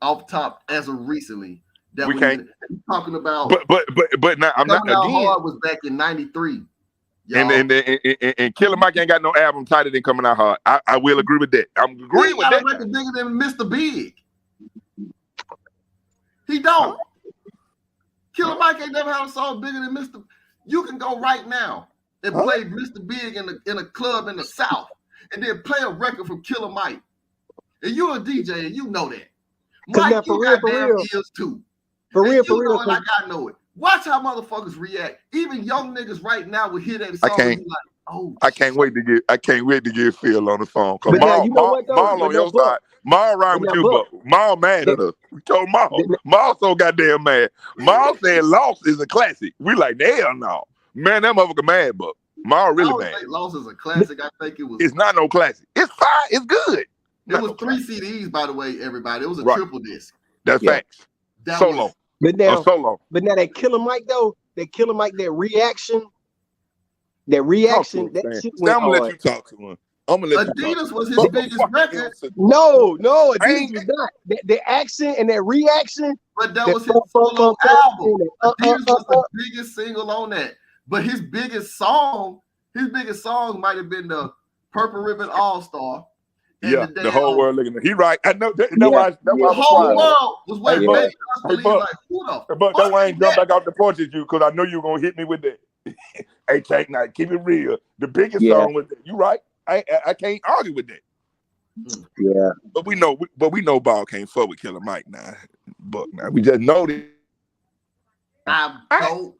off top as of recently? That we can't talking about. But now I'm not again. Hard was back in '93. And Killer Mike ain't got no album tighter than Coming Out Hard. I will agree with that. I'm agreeing with that. He got a record bigger than Mr. Big. He don't. Killer Mike ain't never had a song bigger than Mr. You can go right now and play Mr. Big in a club in the South, and then play a record from Killer Mike. And you're a DJ, and you know that. Mike, you got damn ears too. For real. Like I know it. Watch how motherfuckers react. Even young niggas right now will hear that song and be like, "Oh, I can't wait to get Phil on the phone." Cause Maul on your side. Maul ride with you, but Maul mad at us. We told Maul so goddamn mad. Maul said Lost is a classic. We like, hell no. Man, that motherfucker mad, but Maul really mad. Lost is a classic. I think it was. It's not no classic. It's fine. It's good. It was 3 CDs, by the way, everybody. It was a triple disc. That's facts. Solo. But now that Killer Mike though, that reaction, that shit went I'm gonna let you talk to him. Adidas was his biggest record. No, Adidas was not. The action and that reaction. But that was his solo album. Adidas was the biggest single on that. But his biggest songs might have been the Purple Ribbon All Star. Yeah, the whole world looking at he right. I know that. The whole world was waiting for us believe like, who the fuck? But that's why I ain't jump back off the porch at you, because I know you were gonna hit me with that. Hey, Tank, now keep it real. The biggest song was that. You right. I can't argue with that. Yeah. But we know Ball can't fuck with Killer Mike now. But now we just know that. I don't.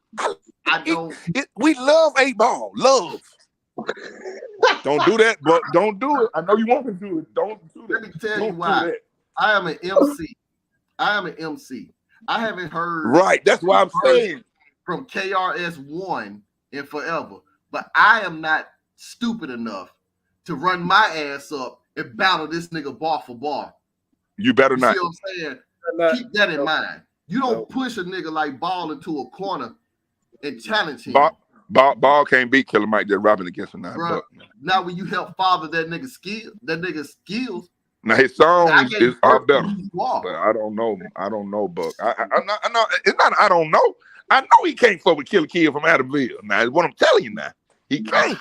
We love 8 Ball. Love. Don't do that, but don't do it. I know you want to do it. Don't do that. Let me tell you why. I am an MC. I haven't heard. Right. That's why I'm saying. From KRS-One in forever. But I am not stupid enough to run my ass up and battle this nigga bar for bar. You better not. See what I'm saying? Keep that in mind. You don't push a nigga like Ball into a corner and challenge him. Ball can't beat Killer Mike just rapping against him now. Bro, now when you help father that nigga's skills. Now his songs are better. But I don't know, Buck. I'm not. It's not. I don't know. I know he can't fuck with Killer Kid from Adamville. Now, what I'm telling you now, he can't.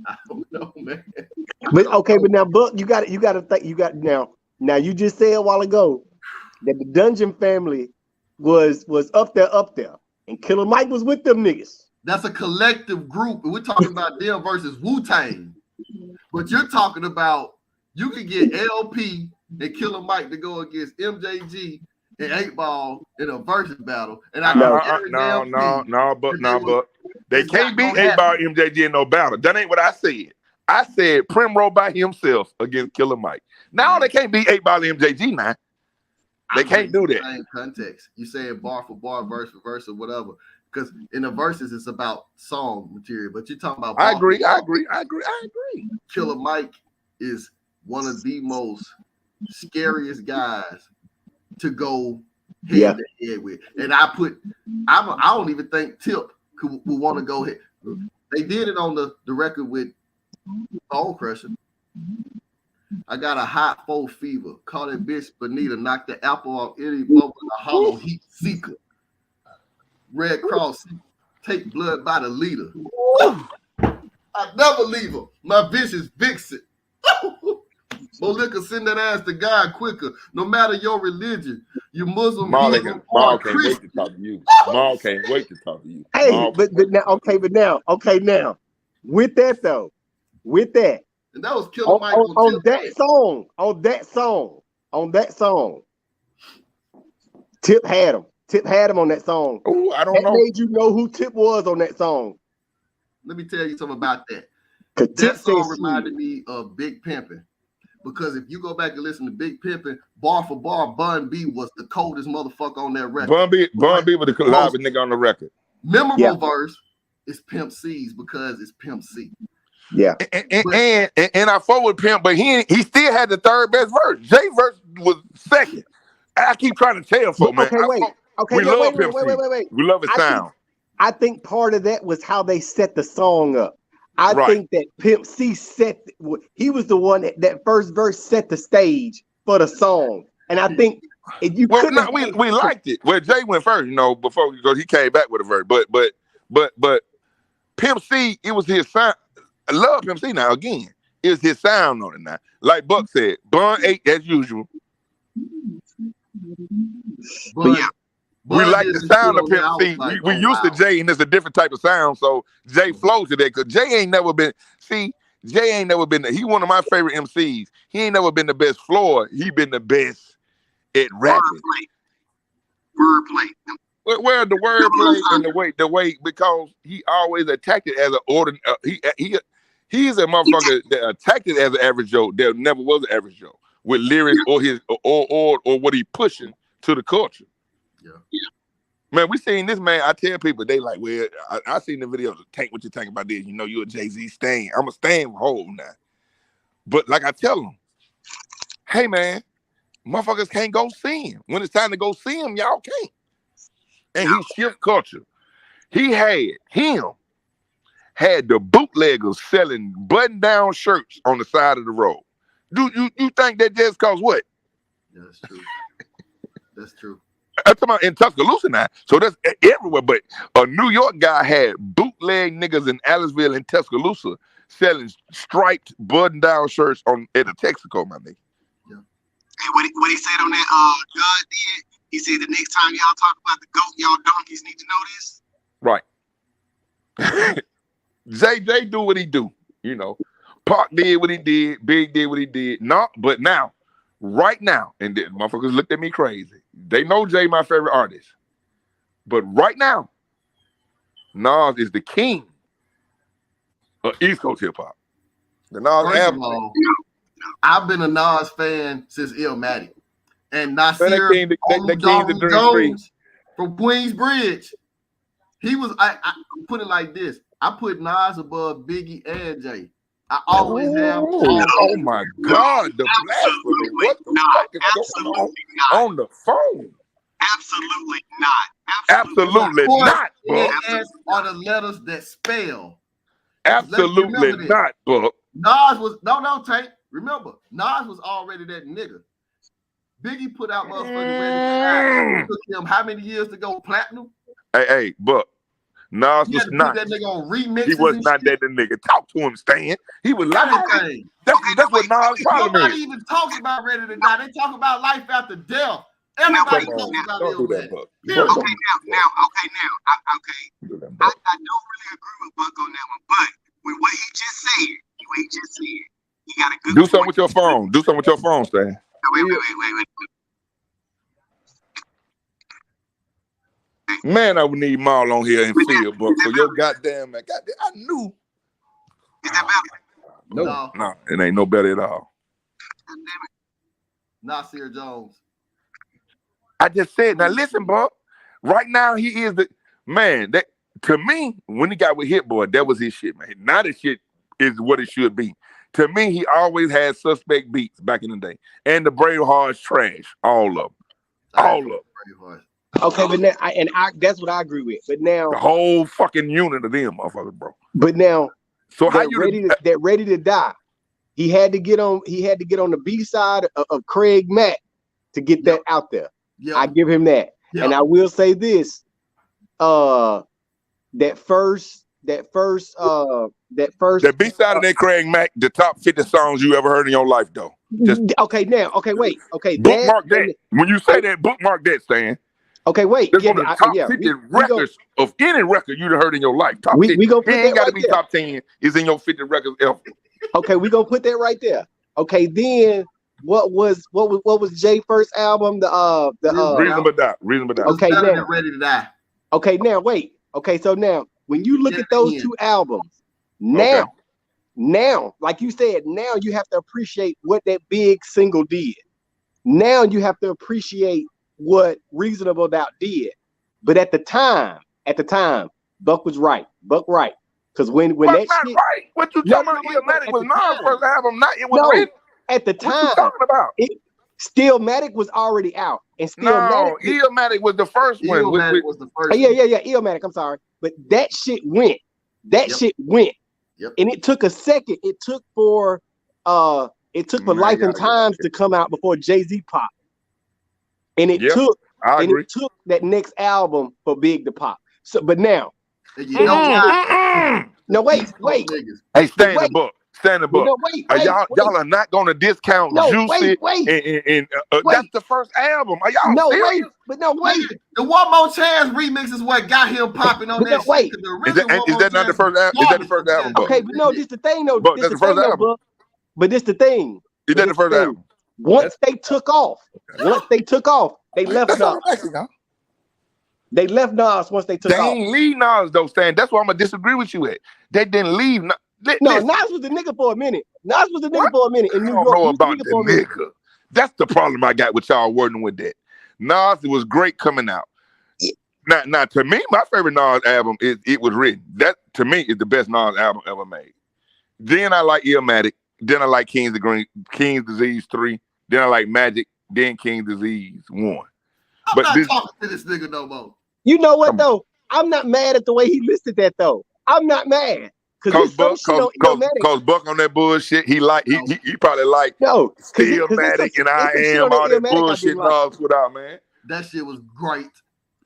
I don't know, man. But now, Buck, you got to think. Now you just said a while ago that the Dungeon family was up there, and Killer Mike was with them niggas. That's a collective group. We're talking about them versus Wu-Tang. But you're talking about you can get LP and Killer Mike to go against MJG and 8 Ball in a versus battle. And but they can't beat 8 Ball MJG in no battle. That ain't what I said. I said Primrose by himself against Killer Mike. Now they can't beat 8 Ball MJG now. They can't do that. Same context. You saying bar for bar, verse for verse, or whatever. Because in the verses, it's about song material, but you're talking about. I agree. Killer Mike is one of the most scariest guys to go head to head with, and I don't even think Tip would want to go ahead. They did it on the record with Bone Crusher. I got a hot 4 fever. Call that bitch Bonita. Knock the apple off any bubble. A hollow heat seeker. Red Cross, take blood by the leader. I never leave her. My bitch is Vixen. More liquor, send that ass to God quicker. No matter your religion, you Muslim, Maul can't wait to talk to you. Maul can't wait to talk to you. Hey, but now, with that, and that was Killer Mike on that song. Tip had him. Tip had him on that song. Oh, I don't That know. made you know who Tip was on that song. Let me tell you something about that. 'Cause That Tip song said reminded me of Big Pimpin'. Because if you go back and listen to Big Pimpin', bar for bar, Bun B was the coldest motherfucker on that record. Bun B was the live nigga on the record. Memorable verse is Pimp C's because it's Pimp C. Yeah. And I fought with Pimp, but he still had the third best verse. Jay verse was second. I keep trying to tell folks, man. We love Pimp C. We love his sound. I think part of that was how they set the song up. I think that Pimp C he was the one that first verse set the stage for the song. And I think if you we liked it. Well, Jay went first, before because he came back with a verse. But Pimp C, it was his sound. I love Pimp C now. Again, it's his sound on it now. Like Buck said, Bun ate as usual. But we like the sound of Pimp C. We used to Jay, and it's a different type of sound. So Jay flows to that because Jay ain't never been. He one of my favorite MCs. He ain't never been the best floor. He been the best at rapping. Wordplay. Well, the wordplay and the way because he always attacked it as an ordinary. He's a motherfucker that attacked it as an average Joe. There never was an average Joe with lyrics or his or what he pushing to the culture. Yeah. Man, we seen this man. I tell people they like, well, I seen the video. Tank, what you think about this? You a Jay-Z stan. I'm a stan whole now. But like I tell them, hey man, motherfuckers can't go see him. When it's time to go see him, y'all can't. And he shift culture. He had the bootleggers selling button-down shirts on the side of the road. Do you think that just cause what? Yeah, that's true. That's true. I'm talking about in Tuscaloosa now. So that's everywhere. But a New York guy had bootleg niggas in Aliceville and Tuscaloosa selling striped button-down shirts at the Texaco, my nigga. Yeah. And what he said on that God did, he said the next time y'all talk about the goat, y'all donkeys need to know this. Right. Jay do what he do. Park did what he did. Big did what he did. But now, right now, and the motherfuckers looked at me crazy. They know Jay my favorite artist. But right now, Nas is the king of East Coast hip hop. The Nas album. I've been a Nas fan since Illmatic. And Nasir Jones from Queensbridge. He was, I put it like this. I put Nas above Biggie and Jay. I always have. Oh my God, the blasphemy. What the fuck is going on the phone? Absolutely not. Absolutely not, Buck. Are the letters that spell. Absolutely not, Buck. Nas was, no, Tank. Remember, Nas was already that nigga. Biggie put out motherfucking Ready to Die. It took him how many years to go platinum? Hey, Buck. Nas was not. That nigga on remixes. He was not that nigga. Talk to him, Stan. He was lying. That's what Nas' problem is. Nobody even talks about Ready to Die. They talk about life after death. Everybody talks about don't do that, Buck. Okay, now. I don't really agree with Buck on that one, but with what he just said, he got a good Do something with your phone. Do something with your phone, Stan. Wait. Man, I would need Maul on here and Phil, but for your goddamn, I knew. Is that better? No, it ain't no better at all. Nasir Jones. I just said, now listen, Buck. Right now, he is the man. That to me, when he got with Hit Boy, that was his shit, man. Now the shit is what it should be. To me, he always had suspect beats back in the day, and the Bravehearts trash, all of them. Okay, but now, that's what I agree with. But now the whole fucking unit of them, motherfuckers, bro. But now, so how you Ready to Die? He had to get on the B side of Craig Mack to get that out there. Yep. I give him that, and I will say this: that first the B side of that Craig Mack, the top 50 songs you ever heard in your life, though. Wait. Bookmark that. When you say that, bookmark that, Stan. Okay, wait. That's one of the top 50 records of any record you've heard in your life. Top 50. We gonna put it ain't got to be top 10. It's in your 50 records ever. Okay, we gonna put that right there. Okay, then what was Jay first album? Reasonable Doubt. Reasonable Doubt. Okay, better now than Ready to Die. okay, now wait. Okay, so now when you look at those two albums, now, like you said, now you have to appreciate what that big single did. Now you have to appreciate what Reasonable Doubt did. But at the time, Buck was right. Buck right. Because when Buck that not shit, right. What you talking about? Illmatic was Nas' first album, not it was written. At the time, what you talking about? Stillmatic was already out, and No, Illmatic was the first one. Illmatic was the first. Yeah, Illmatic. I'm sorry, but that shit went. Shit went, and it took a second. It took for Life and Times to come out before Jay-Z popped, and it took that next album for Big to pop. So, but now, no, wait. Hey, stay in the book. Stand the book. No, y'all are not gonna discount Juicy. And that's the first album. Are y'all serious? The One More Chance remix is what got him popping on that shit. Is that not the first album? Is that the first album? Okay, but no, this the thing though. But that's the first album. But this the thing. Is that the first album? Once they took off, they left Nas. They left Nas once they took off. They ain't leave Nas though, Stan. That's why I'm gonna disagree with you at. They didn't leave. No, Nas was the nigga for a minute. In New York. I don't know about the nigga. That's the problem I got with y'all working with that. Nas was great coming out. Now to me, my favorite Nas album is It Was Written. That to me is the best Nas album ever made. Then I like Illmatic. Then I like King's Disease 3. Then I like Magic. Then King's Disease 1. I'm not talking to this nigga no more. You know what though? I'm not mad at the way he listed that though. I'm not mad. Cause Buck on that bullshit, he probably like Stillmatic and I Am, all that bullshit Nas put out, man. That shit was great.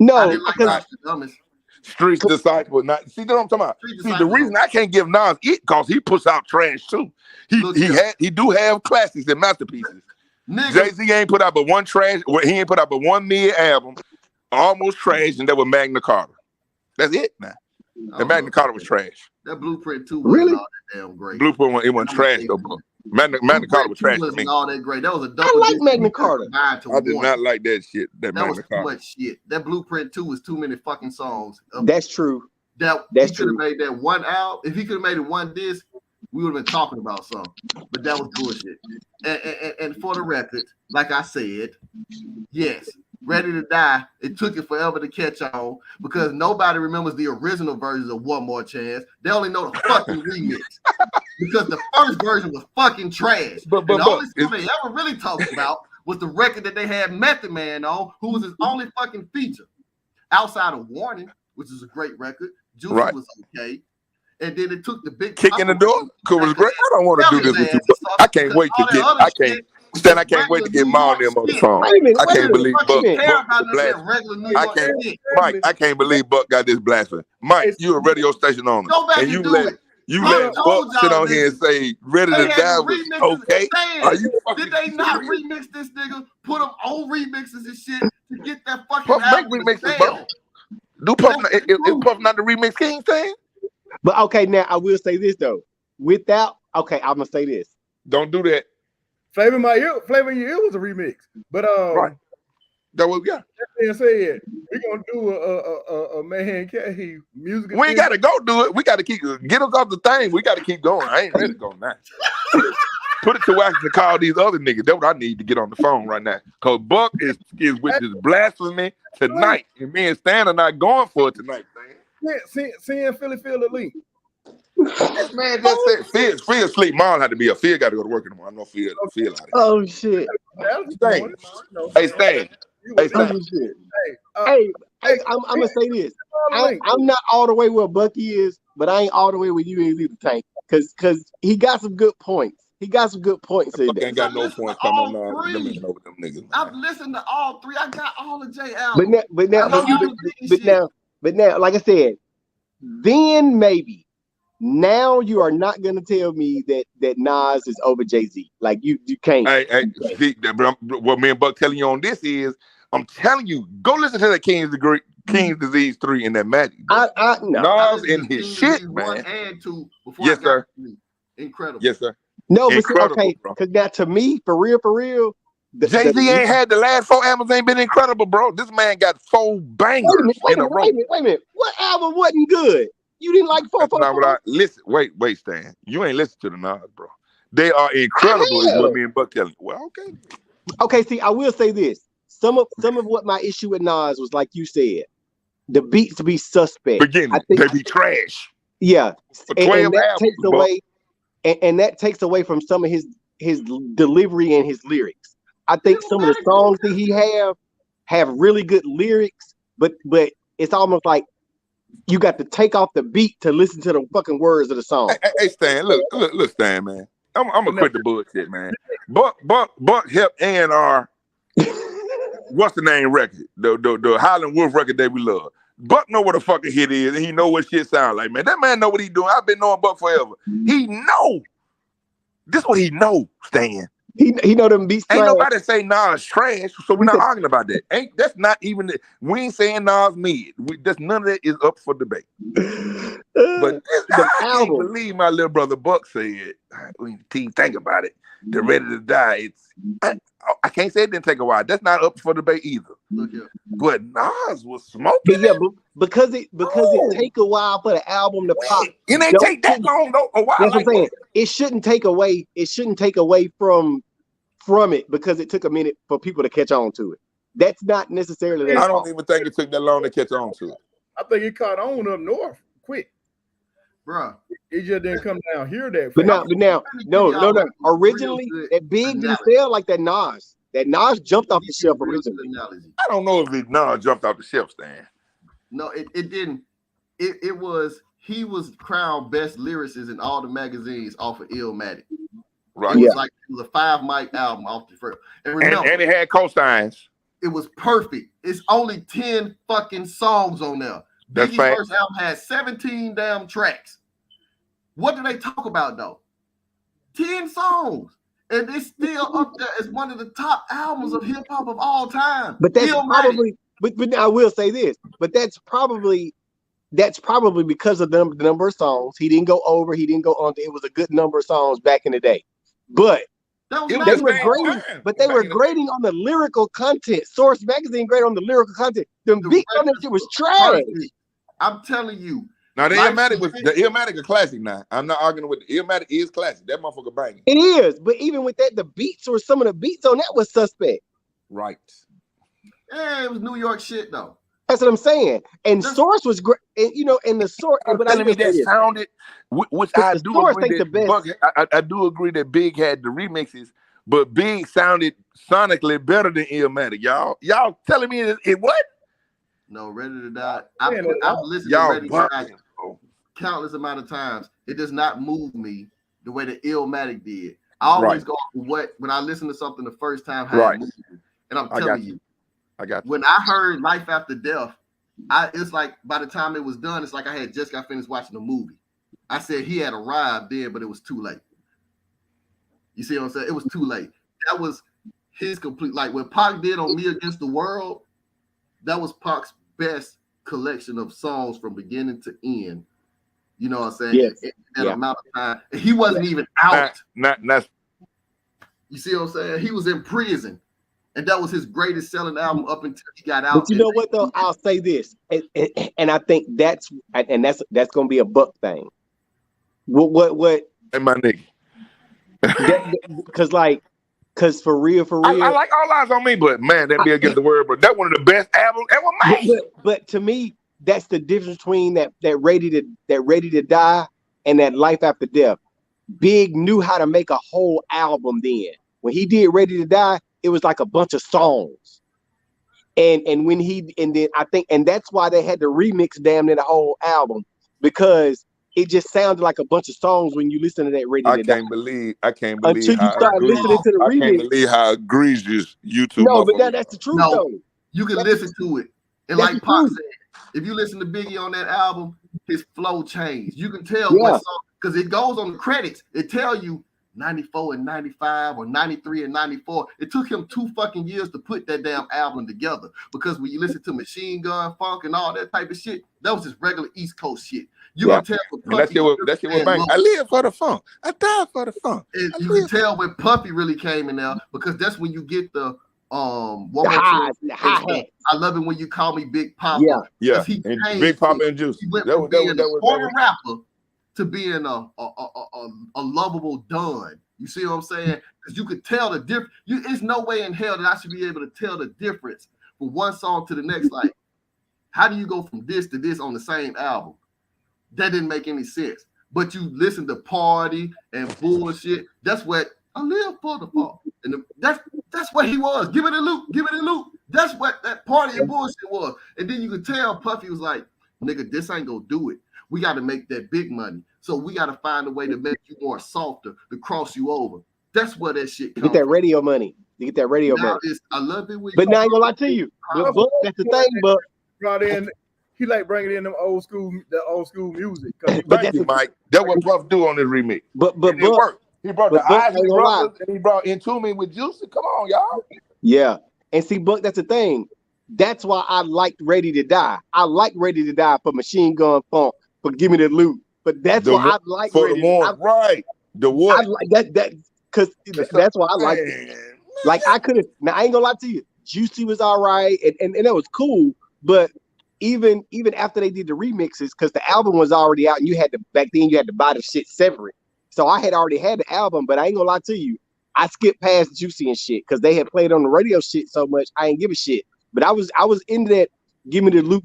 No, I didn't like the dumbest. Streets Disciple. See what I'm talking about? See, the reason I can't give Nas it because he puts out trash too. He do have classics and masterpieces. Jay-Z ain't put out but one trash. He ain't put out but one mid album, almost trash, and that was Magna Carta. That's it now. The Magna Carta was trash. That Blueprint 2 was all that damn great. Blueprint, it wasn't trash though, bro. Magna Carta was trash to me. All that great. That was a double. I like Magna Carta. I did not like that shit. That was too much shit. That Blueprint 2 was too many fucking songs. That's true. That's true. Could have made that one album. If he could have made it one disc, we would have been talking about something. But that was bullshit. And for the record, like I said, yes. Ready to Die, it took it forever to catch on because nobody remembers the original versions of One More Chance. They only know the fucking remix because the first version was fucking trash. But the only thing they ever really talked about was the record that they had Method Man on, who was his only fucking feature. Outside of Warning, which is a great record, Juicy was okay. And then it took the big kick in the door. It was great. I don't want to do this with you. I can't wait to get. I can't wait to get Ma on them on the phone. I can't believe Buck. I can't believe Buck got this blasphemy. Mike, you a radio station owner, and you let Buck sit on here and say Ready to Die was okay. Did they not remix this nigga? Put them on remixes and shit to get that fucking album. Make remixes, Buck. Do Puff not the remix king thing? But okay, now I will say this though. I'm gonna say this. Don't do that. Flavor in Your Ear was a remix, but right. That was That being said, we're gonna do a Man Cave music. We ain't gotta go do it. We gotta get us off the thing. We gotta keep going. I ain't ready to go now. Put it to wax to call these other niggas. That's what I need to get on the phone right now. Cause Buck is with this blasphemy tonight, and me and Stan are not going for it tonight, man. Seeing Philly feel the link. This man just said Phil sleep. Mom had to be Phil got to go to work in the morning. I know Phil out here. Oh shit. Stan. Hey Stan. Hey Stan. Hey, I'm gonna say this. I'm not all the way where Bucky is, but I ain't all the way where you is either, Tank. Cause he got some good points. He got some good points in there. Ain't got no points coming on them niggas. I've listened to all three. I got all the J albums. But now, like I said, then maybe. Now you are not gonna tell me that Nas is over Jay-Z. Like you can't. Hey, see, what me and Buck telling you on this is, I'm telling you, go listen to that King's Disease 3 and that Magic. No. Nas in his shit, man. 1 and 2 before yes, sir. Incredible. Yes, sir. No, but see, Incredible, okay, bro. because now to me, for real, Jay-Z ain't had the last 4 albums ain't been incredible, bro. This man got 4 bangers in a row. Wait a minute. What album wasn't good? You didn't like That's not what 444? I listen. Wait, Stan. You ain't listen to the Nas, bro. They are incredible, is I what have. me and Buck telling you. Well, okay. Okay, see, I will say this. Some of what my issue with Nas was, like you said, the beats be suspect. Beginning, they be trash. Yeah, For 12 that albums, takes away, and that takes away from some of his delivery and his lyrics. I think some of the songs that he have really good lyrics, but it's almost like you got to take off the beat to listen to the fucking words of the song. Hey, Stan, look, Stan, man. I'm gonna quit the bullshit, man. Buck helped A&R. What's the name record? The Highland Wolf record that we love. Buck know what a fucking hit is, and he know what shit sound like, man. That man know what he doing. I've been knowing Buck forever. He know. This what he know, Stan. He know them beats. Ain't trash. nobody say Nas trash, so we're not arguing about that. That's not even we ain't saying Nas mid. That's none of that is up for debate. But I can't believe my little brother Buck said, when T think about it, the Ready to Die. I can't say it didn't take a while. That's not up for debate either. Look here. But Nas was smoking. But yeah, because it take a while for the album to pop. It ain't take that long though. A while. That's what I'm saying. It shouldn't take away. It shouldn't take away from it because it took a minute for people to catch on to it. That's not necessarily that. I don't even think it took that long to catch on to it. I think it caught on up north quick. Bruh. It just didn't come down here that fast. But now, no. Originally, that Big didn't sell like that Nas. That Nas jumped off the shelf originally. I don't know if Nas jumped off the shelf, Stan. No, it didn't. It was, he was crowned best lyricist in all the magazines off of Illmatic. Right. It was a 5 mic album off the first. And remember, and it had cosigns. It was perfect. It's only 10 fucking songs on there. That's Biggie's first album had 17 damn tracks. What do they talk about though? 10 songs. And it's still up there as one of the top albums of hip hop of all time. But that's probably, but I will say this, but that's probably because of the number of songs. He didn't go over, he didn't go under. It was a good number of songs back in the day. But they were grading on the lyrical content. Source Magazine graded on the lyrical content. The beat on that shit was trash. I'm telling you. Now the Illmatic a classic now. I'm not arguing with the Illmatic is classic. That motherfucker banging. It is, but even with that, the beats or some of the beats on that was suspect. Right. Yeah, it was New York shit though. That's what I'm saying. And Source was great, and and the Source. But I mean, that sounded, which I do agree that I do agree that Big had the remixes, but Big sounded sonically better than Illmatic. Y'all telling me it what? No, Ready to Die. I've listened to Ready to Die countless amount of times. It does not move me the way the Illmatic did. I always go off when I listen to something the first time, how it moves me. And I'm telling you. I got you. When I heard Life After Death, it's like by the time it was done, it's like I had just got finished watching the movie. I said he had arrived then, but it was too late. You see what I'm saying? It was too late. That was his complete, like what Pac did on Me Against the World, that was Pac's best collection of songs from beginning to end. You know what I'm saying? Yes. In that amount of time. And he wasn't even out. You see what I'm saying? He was in prison. And that was his greatest selling album up until he got out. But you know what though? I'll say this, and I think that's gonna be a Buck thing. What? And my nigga. Because for real. I like All Eyes on Me, but man, that be against the word. But that's one of the best albums ever made. But to me, that's the difference between that Ready to Die and that Life After Death. Big knew how to make a whole album then. When he did Ready to Die, it was like a bunch of songs. And then I think, and that's why they had to remix damn near the whole album, because it just sounded like a bunch of songs when you listen to that Ready to Die. I can't believe until you start listening to the remix. I can't believe how egregious YouTube. No, but that's the truth though. You can listen to it. And like Pac said, if you listen to Biggie on that album, his flow changed. You can tell what song, because it goes on the credits. It tell you 94 and 95 or 93 and 94. It took him 2 fucking years to put that damn album together, because when you listen to Machine Gun Funk and all that type of shit, that was just regular East Coast shit. You can tell with And that Puffy. shit was bang. I live for the fun. I die for the fun. You can tell when Puffy really came in there because that's when you get the one more hi chance. I love it when you call me Big Papa. Yeah. He And changed Big Papa and Juicy. He went from being a corny rapper to being a lovable Don. You see what I'm saying? Because you could tell the difference. There's no way in hell that I should be able to tell the difference from one song to the next. Like, how do you go from this to this on the same album? That didn't make any sense. But you listen to Party and Bullshit. That's what I live for the fall. And that's what he was. Give it a loop. Give it a loop. That's what that Party and Bullshit was. And then you could tell Puffy was like, nigga, this ain't gonna do it. We got to make that big money. So we got to find a way to make you more softer, to cross you over. That's where that shit comes Get that radio money. You get that radio money. I love it. But now I ain't gonna lie to you. But that's the thing, but brought in, he like bringing in them old school music. Thank you, Mike. That's what Puff do on this remix. But it worked. He brought the Isley Brothers and he brought Into Me with Juicy. Come on, y'all. Yeah. And see, Buck, that's the thing. That's why I liked Ready to Die. I like Ready to Die for Machine Gun Funk, for Give Me the Loot. But that's why I like for Ready the one, right. The what? I like that because that's why I like it. Like I could have now I ain't gonna lie to you. Juicy was all right and that was cool, but even after they did the remixes, because the album was already out and back then you had to buy the shit separate. So I had already had the album, but I ain't gonna lie to you. I skipped past Juicy and shit because they had played on the radio shit so much I ain't give a shit. But I was into that give me the loop,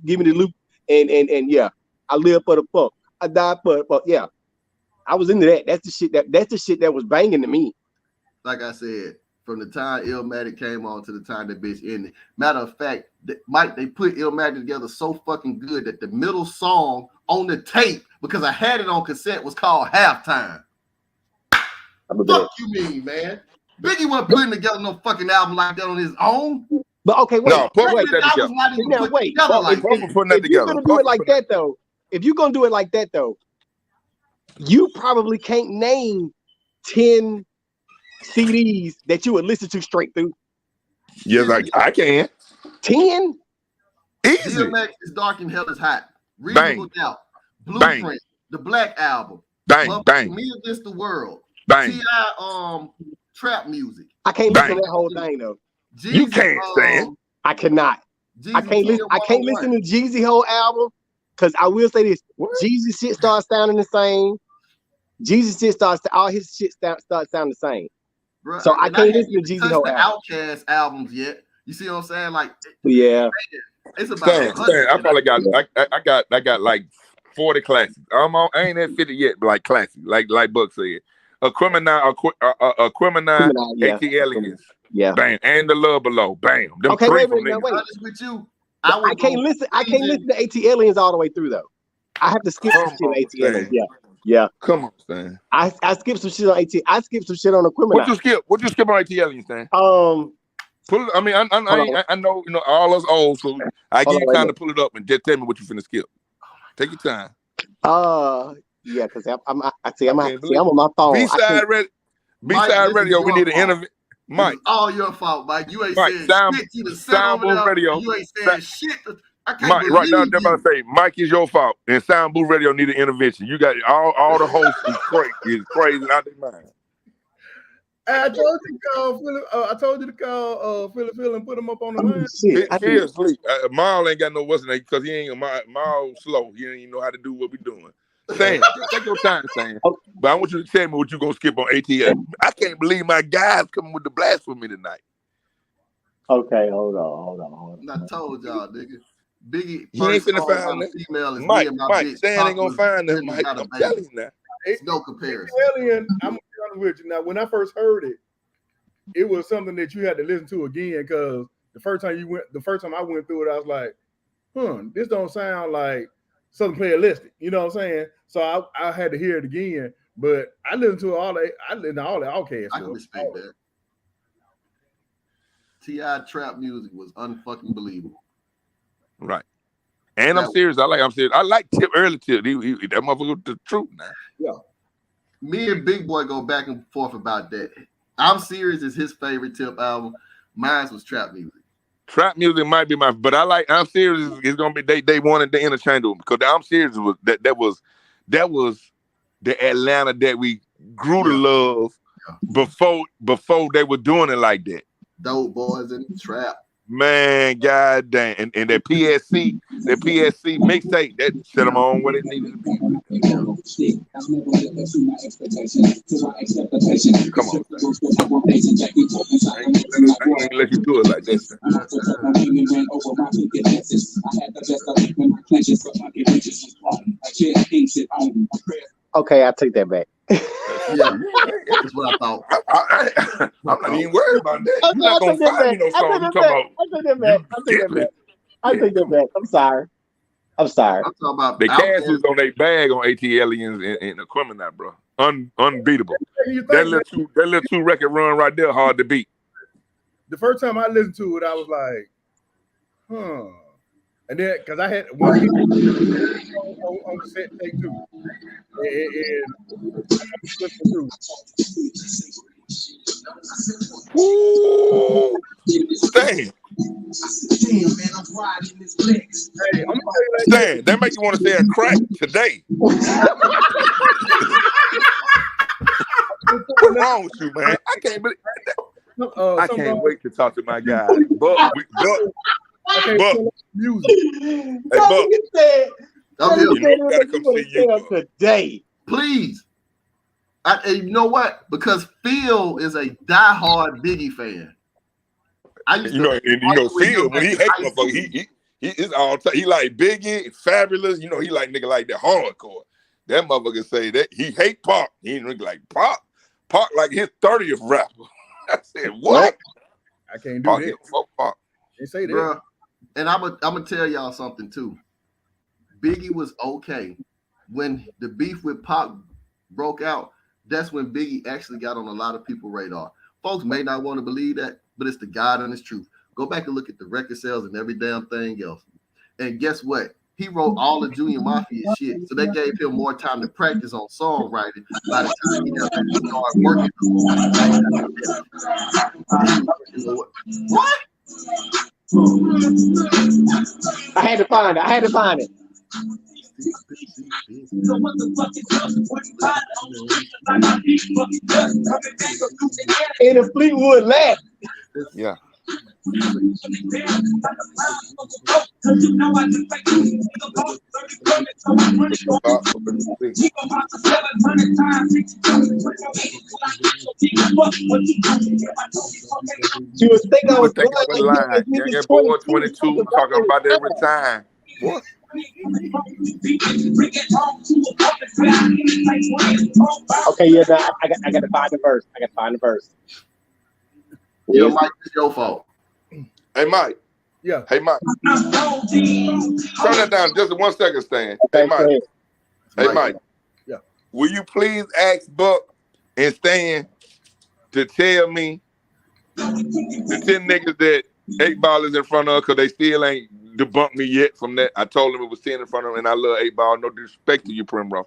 and yeah, I live for the fuck. I die for the fuck. Yeah. I was into that. That's the shit that was banging to me. Like I said, from the time Illmatic came on to the time that bitch ended. Matter of fact, Mike, they put Illmatic together so fucking good that the middle song on the tape, because I had it on cassette, was called Halftime. Fuck you mean, man? Biggie wasn't putting together no fucking album like that on his own. But okay, wait. No, put that together. Now, wait. If you're gonna do it like that though, if you're gonna do it like that though, you probably can't name 10 CDs that you would listen to straight through. Yes, I can. 10? Easy. DMX is Dark and Hell is Hot. Reasonable Doubt. Blueprint. Bang. The Black Album. Bang. Me Against the World. Bang. T.I. Trap music. I can't listen to that whole thing though. Jeezy, you can't stand. I cannot. I can't listen to Jeezy whole album because I will say this: Jeezy shit starts sounding the same. Jeezy shit all his shit starts sounding the same. Bruh, so I can't listen to Jeezy whole album. Outkast albums yet. You see what I'm saying? Like, yeah, it's about. I probably got. I got like 40 classics. I ain't at 50 yet, but like classics, like Buck said. A criminal, ATLiens. Yeah. Bam. And The Love Below. Bam. Them okay, wait. Honest with you, I can't listen to ATLiens all the way through though. I have to skip some shit on ATLiens. Yeah. Come on, Stan. I skipped some shit on AT. I skipped some shit on the criminal. What you skip on ATLiens, Stan? Pull it, I mean, I know, all us old, so I give you time to pull it up and just tell me what you finna skip. Take your time. Yeah, because I'm on my phone. B-side radio. We need to innovate. Mike, it's all your fault, Mike. You ain't saying shit. You the sound booth radio. You ain't saying shit. I can't Mike, right now, I'm about to say, Mike is your fault, and Sound Booth Radio need an intervention. You got all the hosts is crazy out their mind. I told you to call Phil and put him up on the line. Phil asleep. Maul ain't got no what's name because he ain't Maul slow. He don't even know how to do what we doing. Sam, take your time, Sam. But I want you to tell me what you gonna skip on ATL. I can't believe my guys coming with the blasphemy tonight. Okay, hold on. I told y'all, nigga. Biggie, he ain't finna find that. Female is Mike, Stan ain't gonna find them, Mike. I'm telling you now. It's no comparison. Alien, I'm gonna be honest with you. Now, when I first heard it, it was something that you had to listen to again because the first time I went through it, I was like, this don't sound like something playlistic. You know what I'm saying? So I had to hear it again. But I listened to all the Outkast. I can respect that. T.I. trap music was unfucking believable. Right. And I'm serious. I like Tip, early Tip. He that motherfucker the truth now. Yeah. Me and Big Boy go back and forth about that. I'm Serious is his favorite Tip album. Mine was trap music. Trap music might be but I like I'm Serious is gonna be they wanted the interchangeable because the I'm Serious was that was that was the Atlanta that we grew to love before they were doing it like that. Dope boys in the trap. Man, god damn. And that PSC mixtape, that set them on what it needed to be. Come on. I ain't let you do it like this. Okay, I take that back. Yeah, that's what I thought. I'm not even worried about that. You're not gonna find me no song. You talking about? I take that back. I take that back. I'm sorry. I'm talking about the cash is on their bag on ATLians and the criminal, bro. Unbeatable. That little two record run right there, hard to beat. The first time I listened to it, I was like, and then because I had one hit on cassette tape too, and Ooh, dang. Hey, I'm gonna tell you Dang, that make you want to say a crack today. What's wrong with you, man? I can't believe I can't wait to talk to my guy. Buck. Music. Hey, Buck. You know, gotta come see you today. Please. And you know what? Because Phil is a diehard Biggie fan. Phil, when he hate motherfucker, he is all time. He like Biggie, Fabulous. You know, he like nigga like that hardcore. That motherfucker say that he hate Pac. He ain't like Pac. Pac like his 30th rapper. I said, what? I can't do that. Pac. They say that. Bruh, and I'm gonna tell y'all something too. Biggie was okay when the beef with Pac broke out. That's when Biggie actually got on a lot of people's radar. Folks may not want to believe that, but it's the God honest truth. Go back and look at the record sales and every damn thing else. And guess what? He wrote all the Junior Mafia shit, so they gave him more time to practice on songwriting. By the time he got to start working, what? I had to find it. In a Fleetwood Mac. Yeah. She was thinking I was lying. Young boy 22 talking about every time. What? Okay, yeah, I got to find the verse. Yo, Mike, it's your fault. Hey, Mike. Yeah. Hey, Mike. Turn that down just 1 second, Stan. Okay, hey, Mike. Hey, Mike. Yeah. Will you please ask Buck and Stan to tell me the 10 niggas that 8 Ball is in front of because they still ain't debunked me yet from that. I told them it was 10 in front of them, and I love 8 Ball. No disrespect to you, Primrose.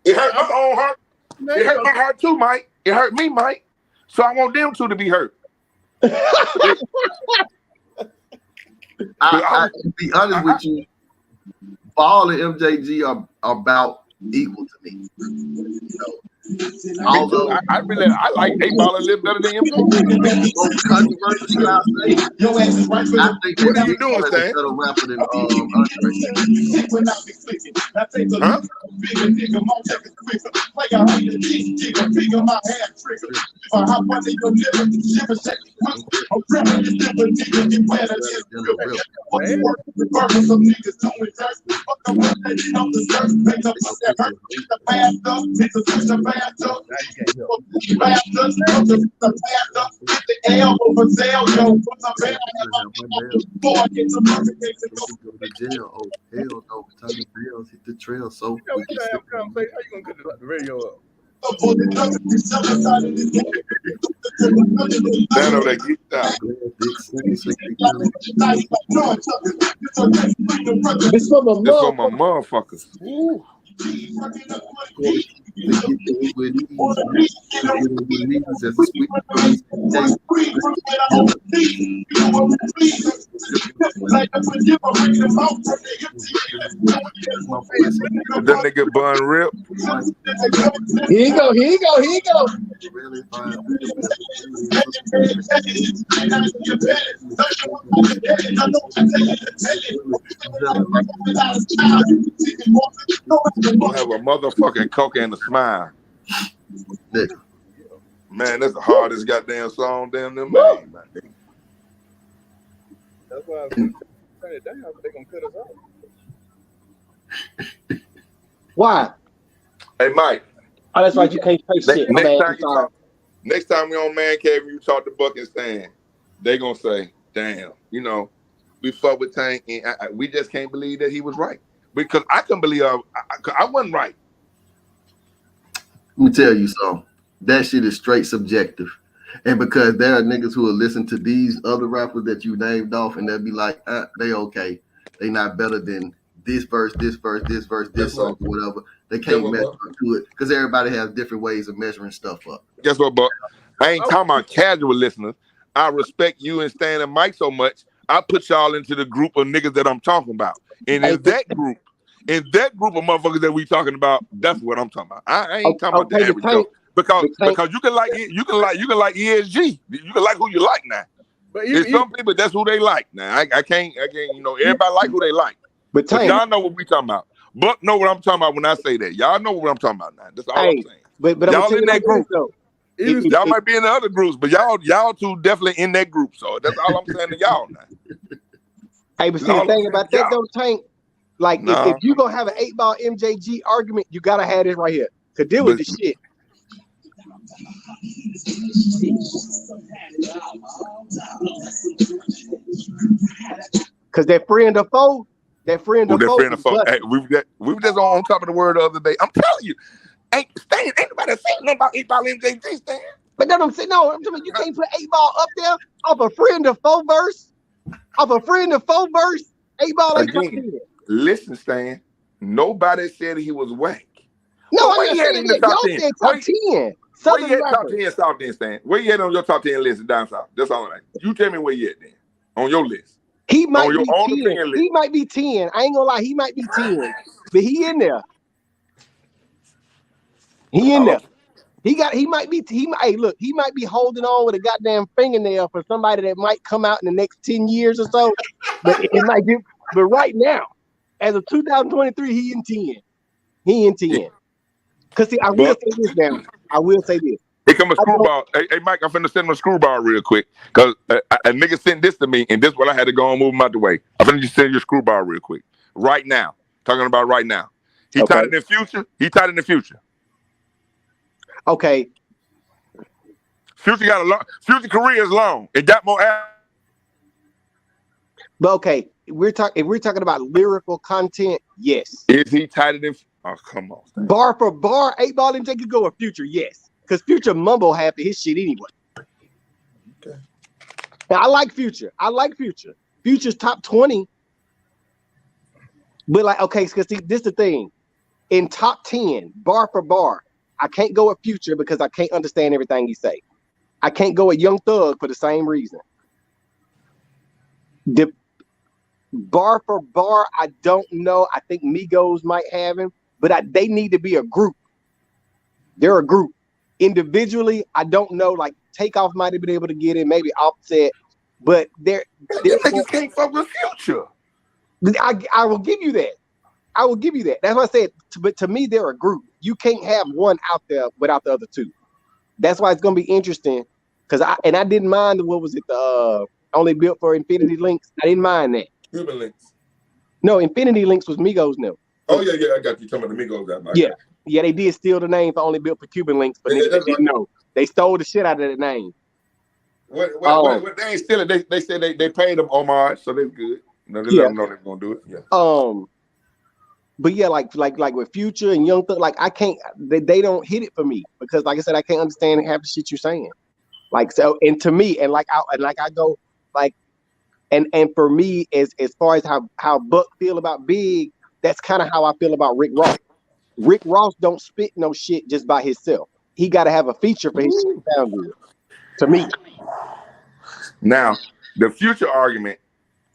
It hurt my own heart. It hurt my heart too, Mike. It hurt me, Mike. So I want them two to be hurt. I to be honest with you, Ball and MJG are about equal to me. Although I like 8 Ball a little better than MJG. I think What are you doing, Stan? better rapper than Huh? Hit the trail. So How you gonna get the radio up? Stand over there, get down. This for my motherfuckers. Ooh. That nigga Bun Rip. Here you go. Here you go. Here you go. Really fine. You have a motherfucking coke and a smile. Nigga. Man, that's the hardest goddamn song damn them made, man. That's why I turn it down. They're gonna cut us off. Why? Hey, Mike. Oh, that's right. You can't say shit. Next time we on Man Cave, you talk to Buck and Stan, they gonna say, "Damn, you know, we fuck with Tank, and we just can't believe that he was right." Because I couldn't believe I wasn't right. Let me tell you something. That shit is straight subjective. And because there are niggas who will listen to these other rappers that you named off and they'll be like, they okay. They not better than this verse, this verse, this verse, this song, or whatever. They can't measure up to it because everybody has different ways of measuring stuff up. Guess what, Buck? I ain't talking about casual listeners. I respect you and Stan and Mike so much. I put y'all into the group of niggas that I'm talking about. And in that group of motherfuckers that we talking about, that's what I'm talking about. I ain't talking about the average Joe. Because you can like ESG. You can like who you like now. But some people that's who they like. Now I can't, you know, everybody like who they like. But y'all know what we talking about. Buck know what I'm talking about when I say that. Y'all know what I'm talking about now. That's all I'm saying. But y'all in that group. Y'all might be in the other groups, but y'all two definitely in that group. So that's all I'm saying to y'all now. Hey, but see the thing about that though, Tank, like if you gonna have an 8-ball MJG argument, you gotta have this right here. Cause deal with the shit. Cause that friend of foe. Hey, we were just on top of the word the other day. I'm telling you, ain't nobody saying nothing about 8-ball MJG, Stan. But then I'm saying, no, I'm telling you, you can't put 8-ball up there off a friend of foe verse. Off a friend of foe verse, 8-ball ain't again. Listen, Stan, nobody said he was whack. No, I'm not saying that. Y'all said top 10. Where you at top 10 South then, Stan? Where you at on your top 10 list down south? That's all right. You tell me where you at then on your list. He might be 10. He might be 10. I ain't gonna lie, he might be 10. But he in there. He in there. He might be holding on with a goddamn fingernail for somebody that might come out in the next 10 years or so. But it might be, but right now, as of 2023, he in 10. He in 10. Cause see, I will say this now. I will say this. Here come a screwball. Hey, Mike, I'm finna send him a screwball real quick. Cause a nigga sent this to me, and this is what I had to go and move him out the way. I'm finna just send you a screwball real quick. Right now. Talking about right now. He tied it in future. Okay. Future got a long future career is long. It got more But okay, if we're talking about lyrical content, yes. Is he tied it in? Oh, come on. Bar for bar, 8-ball MJ could go with Future, yes. Because Future mumble half of his shit anyway. Okay. Now, I like Future. Future's top 20. But like, okay, because see, this is the thing. In top 10, bar for bar, I can't go with Future because I can't understand everything he say. I can't go with Young Thug for the same reason. The bar for bar, I don't know. I think Migos might have him, but they need to be a group. They're a group. Individually, I don't know. Like Takeoff might have been able to get it, maybe Offset, but they're niggas can't fuck with Future. I will give you that. That's what I said. But to me, they're a group. You can't have one out there without the other two. That's why it's gonna be interesting. Because I didn't mind what was it, the Only Built for Infinity Links. I didn't mind that. Cuban Links. No, Infinity Links was Migos now. Oh yeah, I got you talking about the Migos. Yeah, they did steal the name for Only Built for Cuban Links, but they didn't know. They stole the shit out of the name. What they ain't stealing. They said they paid them homage, so they're good. No, they let them know they're gonna do it. Yeah. But yeah, like with Future and Young Thug, like I can't. They don't hit it for me because, like I said, I can't understand half the shit you're saying. Like so, and to me, and I go like, and for me, as far as how Buck feel about Big, that's kind of how I feel about Rick Ross. Rick Ross don't spit no shit just by himself. He got to have a feature for his shit to sound good. To me. Now, the Future argument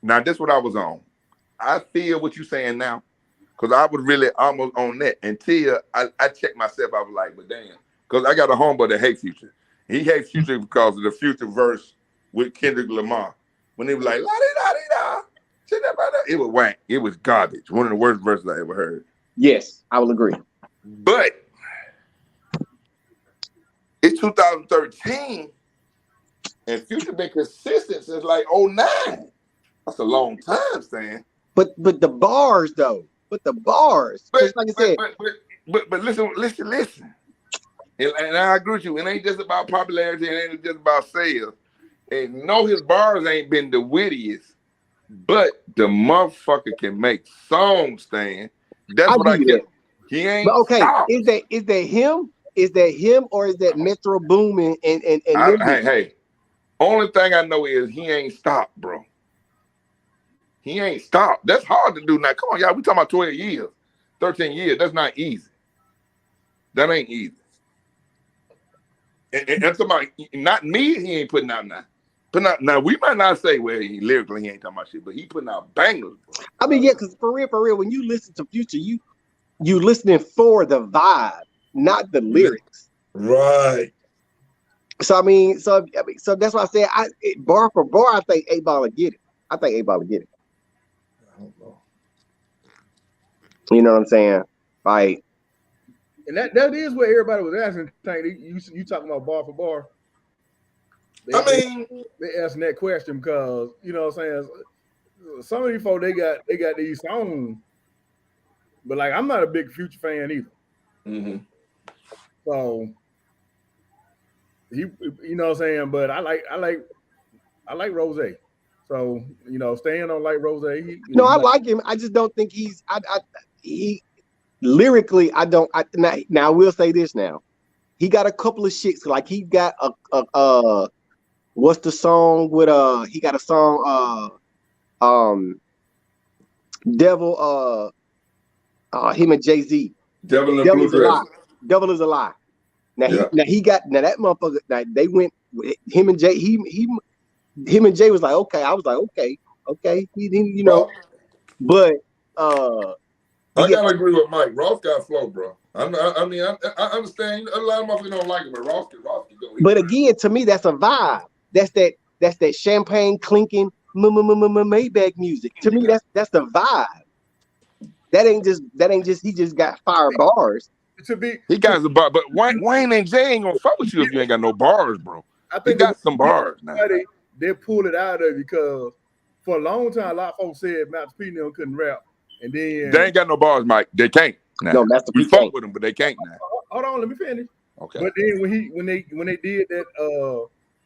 Now this what I was on. I feel what you're saying now, because I was really almost on that until I checked myself. I was like, but damn, because I got a homeboy that hates Future. He hates Future because of the Future verse with Kendrick Lamar. When he was like, la di da di da, it was wank. It was garbage. One of the worst verses I ever heard. Yes, I will agree. But it's 2013, and Future been consistent since like 09. That's a long time, Stan. But the bars though. But the bars. But Like I said, but listen. And I agree with you. It ain't just about popularity. It ain't just about sales. And no, his bars ain't been the wittiest, but the motherfucker can make songs, Stan. That's what I get. He ain't. But okay, stopped. is that him? Is that him or is that Metro Boomin and hey. Only thing I know is he ain't stopped, bro. He ain't stopped. That's hard to do now. Come on, y'all. We talking about 12 years, 13 years. That's not easy. That ain't easy. And I'm talking about not me. He ain't putting out now. Now we might not say, well, he lyrically he ain't talking about shit, but he putting out bangers. Bro. I mean, yeah, because for real, when you listen to Future, you listening for the vibe, not the lyrics. Right. So I mean, so that's why I said bar for bar, I think 8Ball will get it. I think 8Ball will get it. I don't know. You know what I'm saying? Like, and that is what everybody was asking. Tank, you talking about bar for bar? They asking that question because you know what I'm saying. Some of these folks they got these songs, but like I'm not a big Future fan either. Mm-hmm. So you know what I'm saying. But I like Rose. So you know, Stan don't like Rose. I like him. I just don't think he lyrically. I don't. Now I will say this. Now he got a couple of shits. Like he got a what's the song with he got a song Devil him and Jay-Z. Devil in Blue Dress. Devil is a lie. Now he got that motherfucker. Now they went with him and Jay. Him and Jay was like, okay. I was like, okay. He you know, but I gotta agree with Mike. Ross got flow, bro. I understand a lot of motherfuckers don't like him, but Ross can go. But again, to me, that's a vibe. That's that champagne clinking Maybach music. To me, that's the vibe. That ain't just he just got fire bars. He got some bars, but Wayne and Jay ain't gonna fuck with you if you ain't got no bars, bro. I think he got some bars now. They pulled it out of it because for a long time, a lot of folks said Master P and them couldn't rap, and then they ain't got no bars, Mike. They can't. Now. No, Master P we fuck with them, but they can't now. Hold on, let me finish. Okay. But then when they did that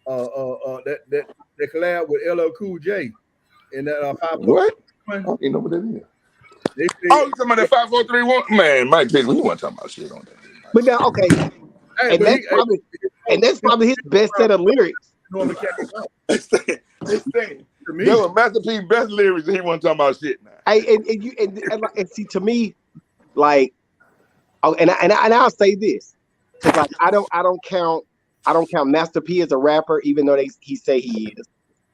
that collab with LL Cool J and that 5 what? I don't even know what that is. You talking about that 5 4 3 1? Man, Mike, you want to talk about shit on that? But now, okay, that's probably his best set of lyrics. That was Master P's best lyrics, and he wasn't talking about shit now. And see, to me, like, and I'll say this, because like I don't count Master P as a rapper, even though he say he is.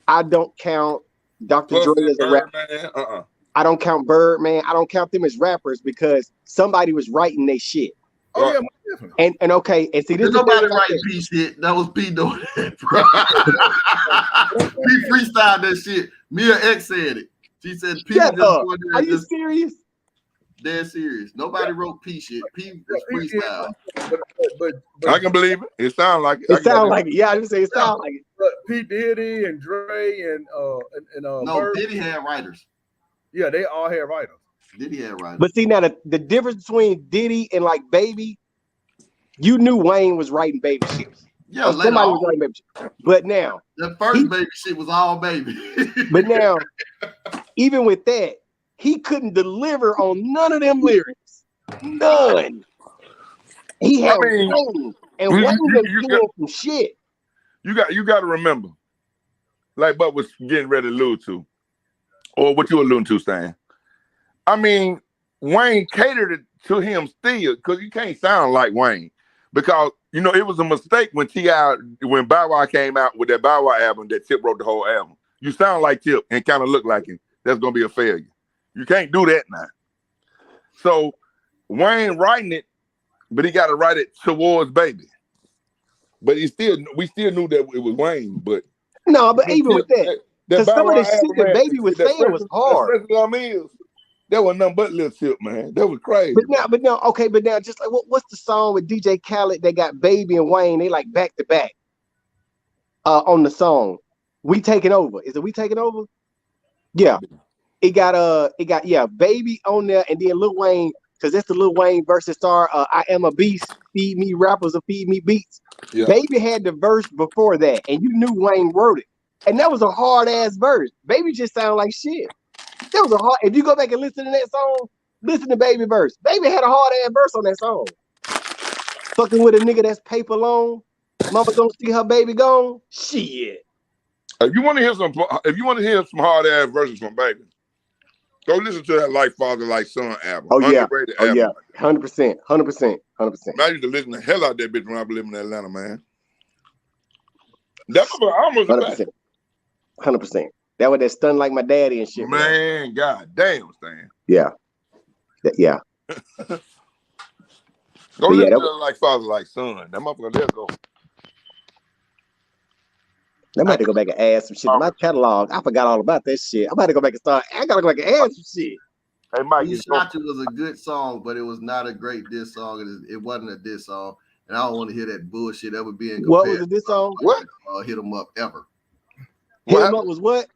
I don't count Dr. Dre as a rapper. I don't count Birdman. I don't count them as rappers because somebody was writing their shit. Oh yeah, definitely. And okay, and see, this nobody writing P shit. That was P doing it, bro. P freestyled that shit. Mia X said it. She said P was just Are you serious? Dead serious. Nobody wrote P shit. P was freestyle. But I can believe it. It sounds like it. It sounds like it. Yeah, I just say it sounds like it. But P Diddy and Dre and no, Bird, Diddy had writers. Yeah, they all had writers. Diddy had writers. But see now the difference between Diddy and like Baby, you knew Wayne was writing Baby shit. Yeah, somebody was writing Baby shit. But now the first Baby shit was all Baby. But now, even with that, he couldn't deliver on none of them lyrics. None. He had Wayne, and Wayne was doing some shit. You got to remember, like Bud was getting ready to allude to, or what you alluding to, Stan. I mean, Wayne catered it to him still, because you can't sound like Wayne. Because, it was a mistake when when Bow Wow came out with that Bow Wow album that Tip wrote the whole album. You sound like Tip and kind of look like him. That's gonna be a failure. You can't do that now. So Wayne writing it, but he got to write it towards Baby. But we still knew that it was Wayne. But no, but even with that, because some of the shit that Baby was saying was hard. That was nothing but Lil Tip, man. That was crazy. But now, just like what's the song with DJ Khaled? They got Baby and Wayne. They like back to back. On the song, We Taking Over. Is it We Taking Over? Yeah. It got Baby on there, and then Lil Wayne, because that's the Lil Wayne versus star. I Am a Beast. Feed me rappers or feed me beats. Yeah. Baby had the verse before that, and you knew Wayne wrote it, and that was a hard ass verse. Baby just sounded like shit. That was a hard. If you go back and listen to that song, listen to Baby verse. Baby had a hard ass verse on that song. Fucking with a nigga that's paper long. Mama don't see her baby gone. Shit. If you want to hear some hard ass verses from Baby, go listen to that Like Father, Like Son album. Oh yeah, 100%. I used to listen the hell out of that bitch when I was living in Atlanta, man. That was almost 100%. That was that Stun Like My Daddy and shit. Man, god damn, Stan. Yeah. Yeah. Go listen to Like Father, Like Son. That motherfucker, let's go. I'm about to go back and add some shit to my catalog. I forgot all about that shit. I'm about to go back and start. I gotta go back and add some shit. Hey, Mike, Who Shot You was a good song, but it was not a great diss song. It wasn't a diss song, and I don't want to hear that bullshit ever being compared. What was a diss song? What? Hit 'em Up ever. Hit 'em Up was what?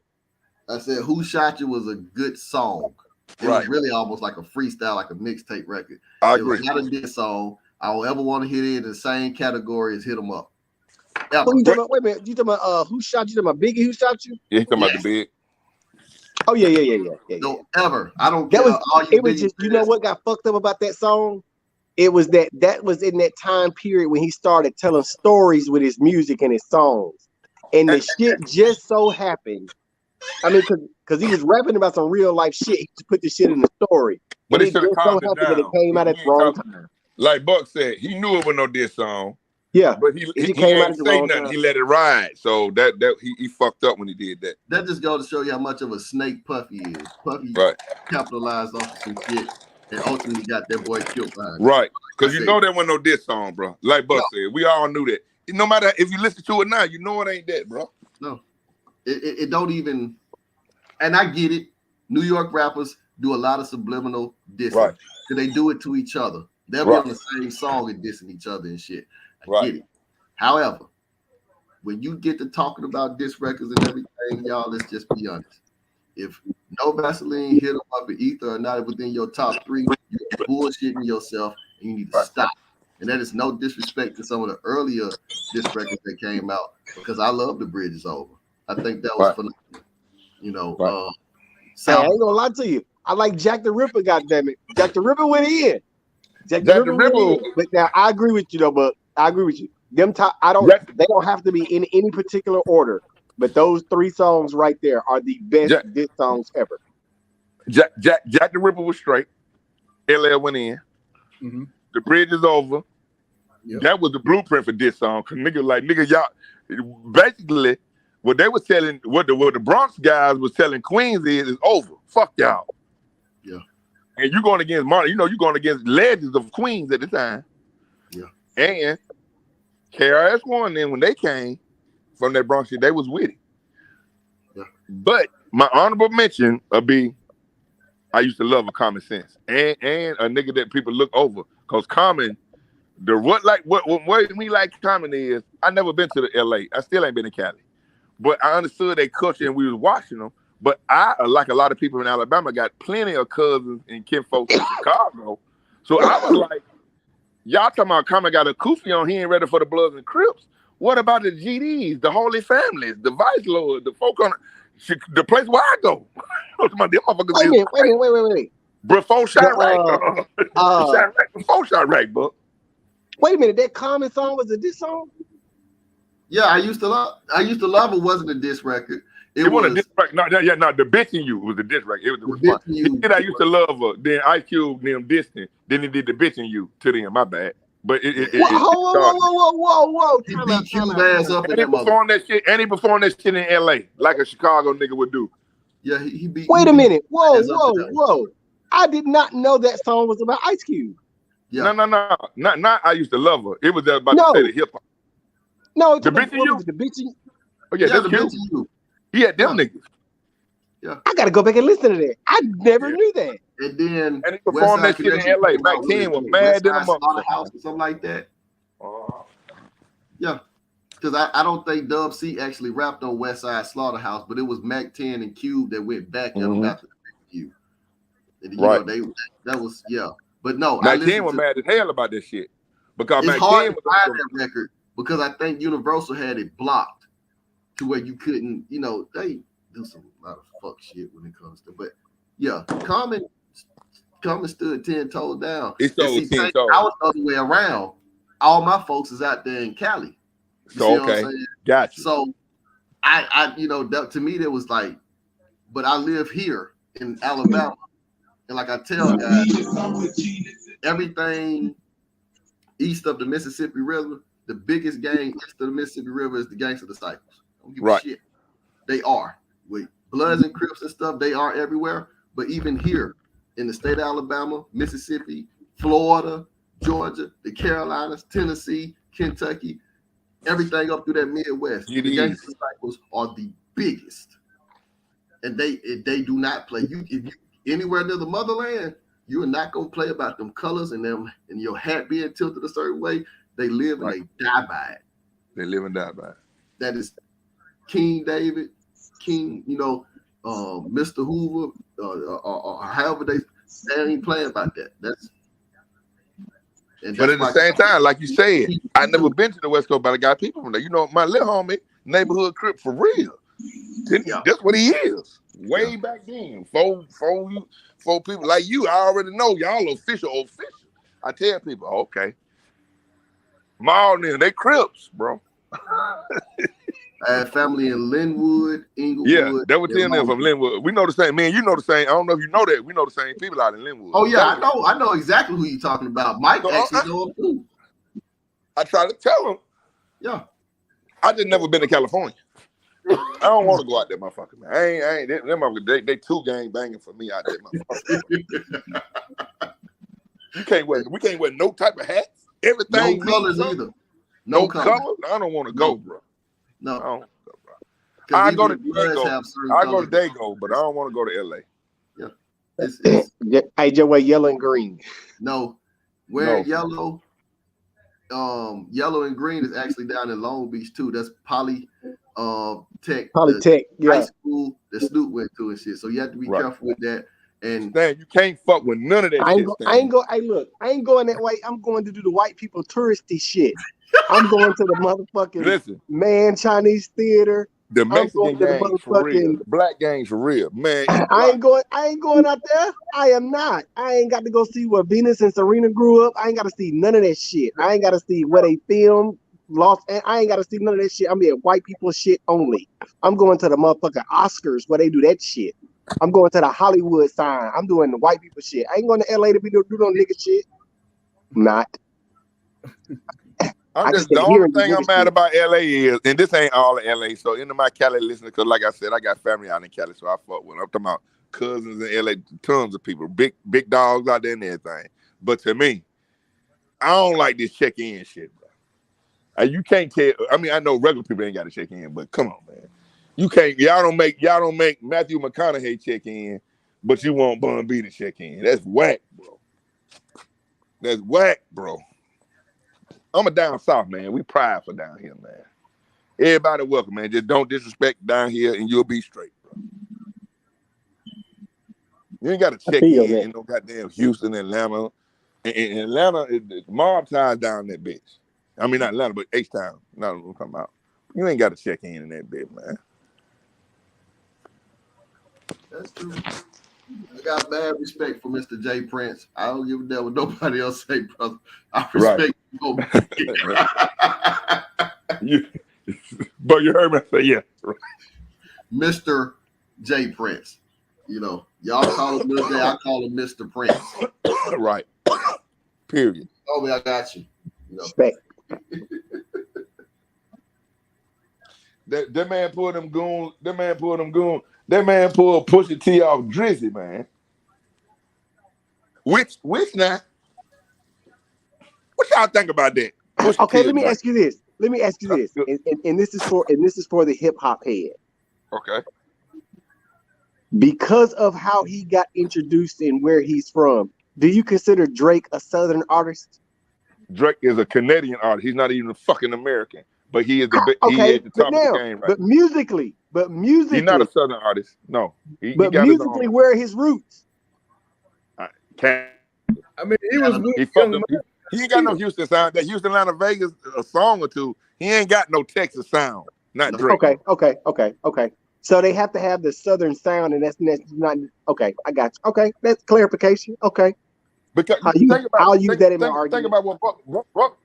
I said Who Shot You was a good song. It was really almost like a freestyle, like a mixtape record. I agree. It was not a diss song. I don't ever want to hit it in the same category as Hit 'em Up. What you talking about? Wait a minute. You talking about Who Shot You? Talking about Biggie Who Shot You? Yeah, you talking about the big. Oh yeah. Don't ever. I don't care. It was just, you know what got fucked up about that song? It was that was in that time period when he started telling stories with his music and his songs. And the shit just so happened. I mean, because he was rapping about some real life shit. He just put the shit in the story. But it should have calmed it down. That it came out at the wrong time. Like Buck said, he knew it was no diss song. Yeah, but he came out say nothing. Time. He let it ride. So that he fucked up when he did that. That just goes to show you how much of a snake Puffy is. Puffy capitalized off some shit and ultimately got that boy killed behind. Right, because you know there wasn't no diss song, bro. Like Buck said, we all knew that. No matter if you listen to it now, you know it ain't that, bro. No, it don't even. And I get it. New York rappers do a lot of subliminal dissing. Right. Because they do it to each other. They'll be on the same song and dissing each other and shit. I get it. However, when you get to talking about diss records and everything, y'all, let's just be honest. If No Vaseline, Hit 'em Up, and Ether are not within your top three, you're bullshitting yourself and you need to stop. And that is no disrespect to some of the earlier diss records that came out, because I love The Bridge Is Over. I think that was phenomenal. You know, hey, I ain't gonna lie to you. I like Jack the Ripper, goddammit. Jack the Ripper went in. Jack the Ripper. But now I agree with you though, but I agree with you. Them top, they don't have to be in any particular order, but those three songs right there are the best diss songs ever. Jack the Ripper was straight. LL went in. Mm-hmm. The Bridge Is Over. Yep. That was the blueprint for this song. Cause nigga, y'all basically what they was telling, what the Bronx guys was telling Queens is over. Fuck y'all. Yeah. And you going against Martin, you're going against legends of Queens at the time. Yeah. And KRS-One then when they came from that Bronx shit, they was with it. Yeah. But my honorable mention would be I used to love a Common Sense. And a nigga that people look over. Cause Common, what me like Common is, I never been to the LA. I still ain't been in Cali. But I understood their culture and we was watching them. But I, like a lot of people in Alabama, got plenty of cousins and kinfolk in Chicago. So I was like, y'all talking about Common got a kufi on, he ain't ready for the Bloods and Crips. What about the GDs, the Holy Families, the Vice Lords, the folk on the place where I go? Wait. Before Chirac. Before Chirac, but. Wait a minute, that Common song was a diss song? Yeah, I used to love it. Wasn't a diss record. It was a diss record. No, the Bitchin' You was the diss record. It was the response. I used to love her. Then Ice Cube them dissing. Then he did the Bitchin' You to them. My bad. But Whoa. He Time beat out. Cube ass up in and he that mother. performed that shit. And he performed that shit in L.A. like a Chicago nigga would do. Yeah, he beat. Wait he a beat minute. ass up in LA. Whoa. I did not know that song was about Ice Cube. Yeah. No. Not I used to love her. It was just about to No. say the hip hop. No, The bitch in you? the bitch in Oh yeah, Yeah, that's the Cube. bitch in you. He had them niggas. I gotta go back and listen to that. I never knew that. And then And he performed that shit in L.A. Mac 10 was mad than a motherfucker. House or something like that. Yeah. Because I don't think Dub C actually rapped on West Side Slaughterhouse, but it was Mac 10 and Cube that went back up after the Cube. And, you know, that was, But no, Mac 10 was mad as hell about this shit. Because it's Mac hard 10 to was find that record because I think Universal had it blocked to where you couldn't, they do some lot of fuck shit when it comes to, but yeah, Common stood 10 toes down. It sold 10 toes. I was the other way around. All my folks is out there in Cali. So okay, gotcha. So I that, to me that was like, but I live here in Alabama, and like I tell guys, everything east of the Mississippi River, the biggest gang east of the Mississippi River is the Gangsta Disciples. Don't give a shit. They are with Bloods and Crips and stuff. They are everywhere, but even here in the state of Alabama, Mississippi, Florida, Georgia, the Carolinas, Tennessee, Kentucky. Everything up through that Midwest, the Gangsta Disciples are the biggest, and they do not play. If you anywhere near the motherland, you are not gonna play about them colors and them and your hat being tilted a certain way. They live and they die by it. They live and die by it. That is King David, King, Mr. Hoover, or however they ain't playing about that. But at the same time, like you said, I never been to the West Coast, but I got people from there. My little homie, neighborhood Crip for real. That's what he is. Way back then, four people like you. I already know y'all official. I tell people, okay, Maul them, they Crips, bro. I had family in Linwood, Inglewood. Yeah, that was them from Linwood. We know the same. Man, you know the same. I don't know if you know that. We know the same people out in Linwood. Oh yeah, I know exactly who you're talking about. Mike actually knows too. I try to tell him. Yeah, I just never been to California. I don't want to go out there, motherfucker. Man. I ain't. Them motherfuckers, they too gang banging for me out there, motherfucker. We can't wear no type of hats. Everything. No colors either. No colors. I don't want to go, bro. No. I don't go, bro. I go to Dago, but I don't want to go to LA. Yeah. I just wear yellow and green. No. Yellow. Yellow and green is actually down in Long Beach too. That's Polytech. Polytech, high school that Snoop went to and shit. So you have to be careful with that. And Stan, you can't fuck with none of that shit. I ain't going that way. I'm going to do the white people touristy shit. I'm going to the motherfucking Chinese theater. The Mexican gangs for real. The black gangs for real. Man. I ain't going out there. I am not. I ain't got to go see where Venus and Serena grew up. I ain't got to see none of that shit. I ain't got to see where they filmed. I ain't got to see none of that shit. I'm being white people shit only. I'm going to the motherfucking Oscars where they do that shit. I'm going to the Hollywood sign. I'm doing the white people shit. I ain't going to LA to do no nigga shit. I'm not. The only thing I'm mad about LA is, and this ain't all of LA, so into my Cali listeners, because like I said, I got family out in Cali, so I fuck with them. I'm talking about cousins in LA, tons of people, big dogs out there and everything. But to me, I don't like this check-in shit, bro. You can't tell. I mean, I know regular people ain't got to check in, but come on, man. You can't. Y'all don't make Matthew McConaughey check in, but you want Bun B to check in. That's whack, bro. That's whack, bro. I'm a down south, man. We prideful down here, man. Everybody welcome, man. Just don't disrespect down here and you'll be straight, bro. You ain't got to check in no goddamn Houston, Atlanta. In Atlanta, mob ties down that bitch. I mean, not Atlanta, but H-Town. Not what I'm talking about. You ain't got to check in that bitch, man. That's true. I got bad respect for Mr. J. Prince. I don't give a damn what nobody else say, brother. I respect you. But you heard me say, yeah. Mr. J. Prince. Y'all call him Lil J. I call him Mr. Prince. Right. Period. Oh, I got you. Respect. That man pulled them goons. That man pulled them goons. That man pulled Pusha T off Drizzy, man. Which now? What y'all think about that? Pusha Okay, T let me Drizzy. ask you this. Let me ask you this. And this is for the hip hop head. Okay. Because of how he got introduced and where he's from, do you consider Drake a Southern artist? Drake is a Canadian artist. He's not even a fucking American, but he is he at the but top now, of the game right but now. musically, He's not a Southern artist. No, he got his own. where are his roots? I mean, he was with He fucked up. He ain't got no Houston sound. That Houston, Atlanta, Vegas, a song or two. He ain't got no Texas sound. Not Drake. Okay. So they have to have the Southern sound, and that's not okay. I got you. Okay, that's clarification. Okay. Because I'll use that in my argument. Think about what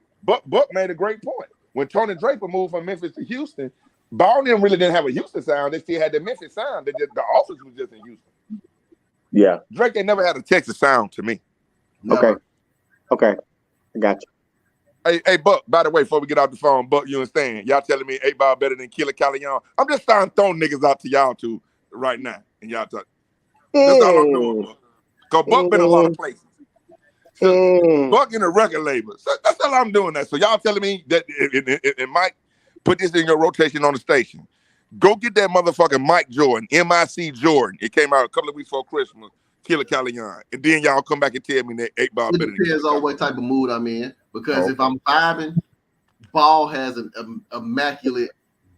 Buck made a great point. When Tony Draper moved from Memphis to Houston, Ball really didn't have a Houston sound. They still had the Memphis sound. The office was just in Houston. Yeah. Drake ain't never had a Texas sound to me. Never. Okay. I got you. Hey, Buck, by the way, before we get off the phone, Buck, you understand? Y'all telling me 8 Ball better than Killer Calion? I'm just starting throwing niggas out to y'all two right now. And y'all talk. That's all I'm doing, Buck. Because Buck been a lot of places. So, Buck in a record label. So that's all I'm doing that. So y'all telling me that, and Mike, put this in your rotation on the station. Go get that motherfucking Mike Jordan, MIC Jordan. It came out a couple of weeks before Christmas. Killer Calion. And then y'all come back and tell me that 8 Ball better than Killer Depends on what type of mood I'm in. Because if I'm vibing, Ball has an immaculate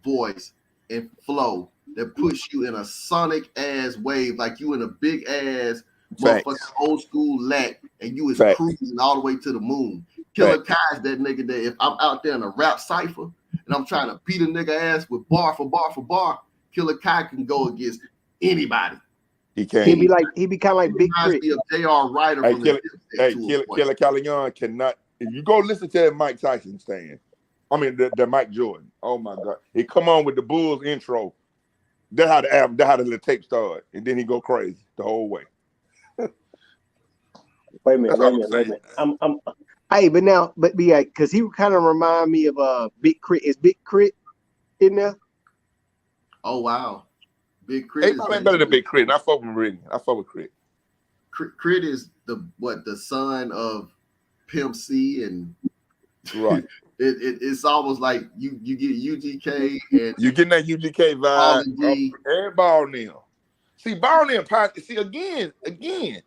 voice and flow that puts you in a sonic ass wave, like you in a big ass motherfucking old school lack, and you is cruising all the way to the moon. Killer Kai is that nigga that if I'm out there in a rap cipher and I'm trying to beat a nigga ass with bar for bar for bar, Killer Kai can go against anybody. He can. He be kind of like Big Crit. J.R. Ryder from Killer Calion cannot. If you go listen to that Mike Tyson stand, I mean the Mike Jordan. Oh my God, he come on with the Bulls intro. That's how the album. That's how the tape started, and then he go crazy the whole way. Wait a minute. Hey, but because he kind of remind me of Big Crit. Is Big Crit in there? Oh wow, Big Crit. Ain't better than Big Crit. I fuck with Crit. I fuck with Crit. Crit is the son of Pimp C, and right. It's almost like you get UGK and you getting that UGK vibe and Ball now. See, Ball now, see again.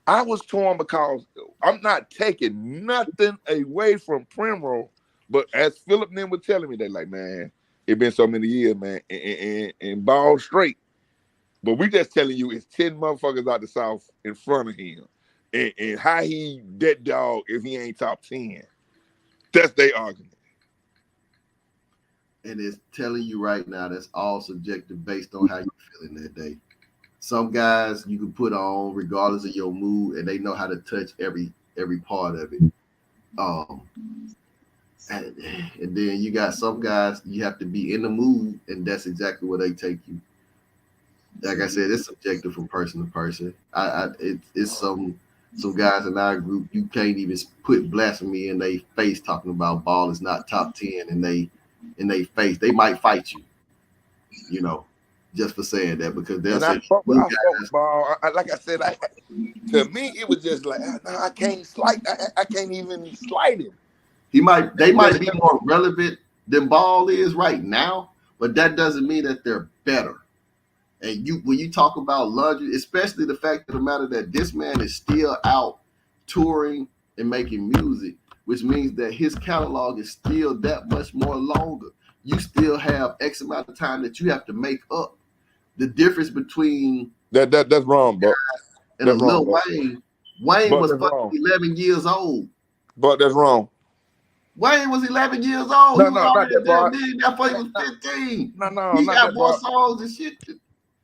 I was torn because I'm not taking nothing away from Primrose, but as Philip and them were telling me, they like, man, it's been so many years, man, and Ball straight. But we just telling you it's 10 motherfuckers out the South in front of him. And how he dead dog if he ain't top 10. That's their argument. And it's telling you right now that's all subjective based on how you're feeling that day. Some guys you can put on regardless of your mood, and they know how to touch every part of it. And then you got some guys you have to be in the mood, and that's exactly where they take you. Like I said, it's subjective from person to person. It's some guys in our group you can't even put blasphemy in their face talking about Ball is not top 10 in they face. They might fight you, just for saying that, because they'll say Ball. Like I said, to me it was just like I can't slight. I can't even slight him. They might be more relevant than Ball is right now, but that doesn't mean that they're better. And when you talk about luxury, especially the fact of the matter that this man is still out touring and making music, which means that his catalog is still that much more longer. You still have X amount of time that you have to make up. The difference between that's wrong, but and that's Lil Wayne. Wayne was fucking 11 years old. But that's wrong. Wayne was 11 years old. No, he was already not that part. Before he was 15. No, he not got that more part. songs and shit.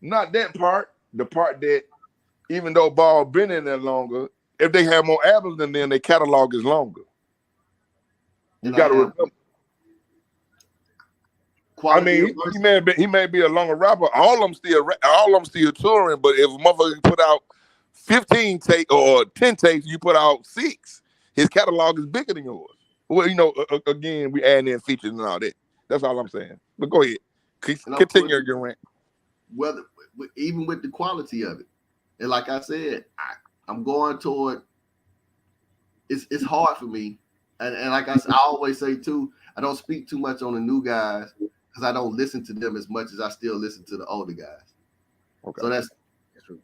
Not that part. The part that even though Ball been in there longer, if they have more albums than them, their catalog is longer. You got to remember. I mean, he may be a longer rapper. All of them still touring. But if a motherfucker put out 15 tapes or 10 tapes, you put out 6. his catalog is bigger than yours. Well, again, we add in features and all that. That's all I'm saying. But go ahead, continue your rant. Whether even with the quality of it, and like I said, I'm going toward. It's hard for me, and like I always say too, I don't speak too much on the new guys because I don't listen to them as much as I still listen to the older guys. Okay. So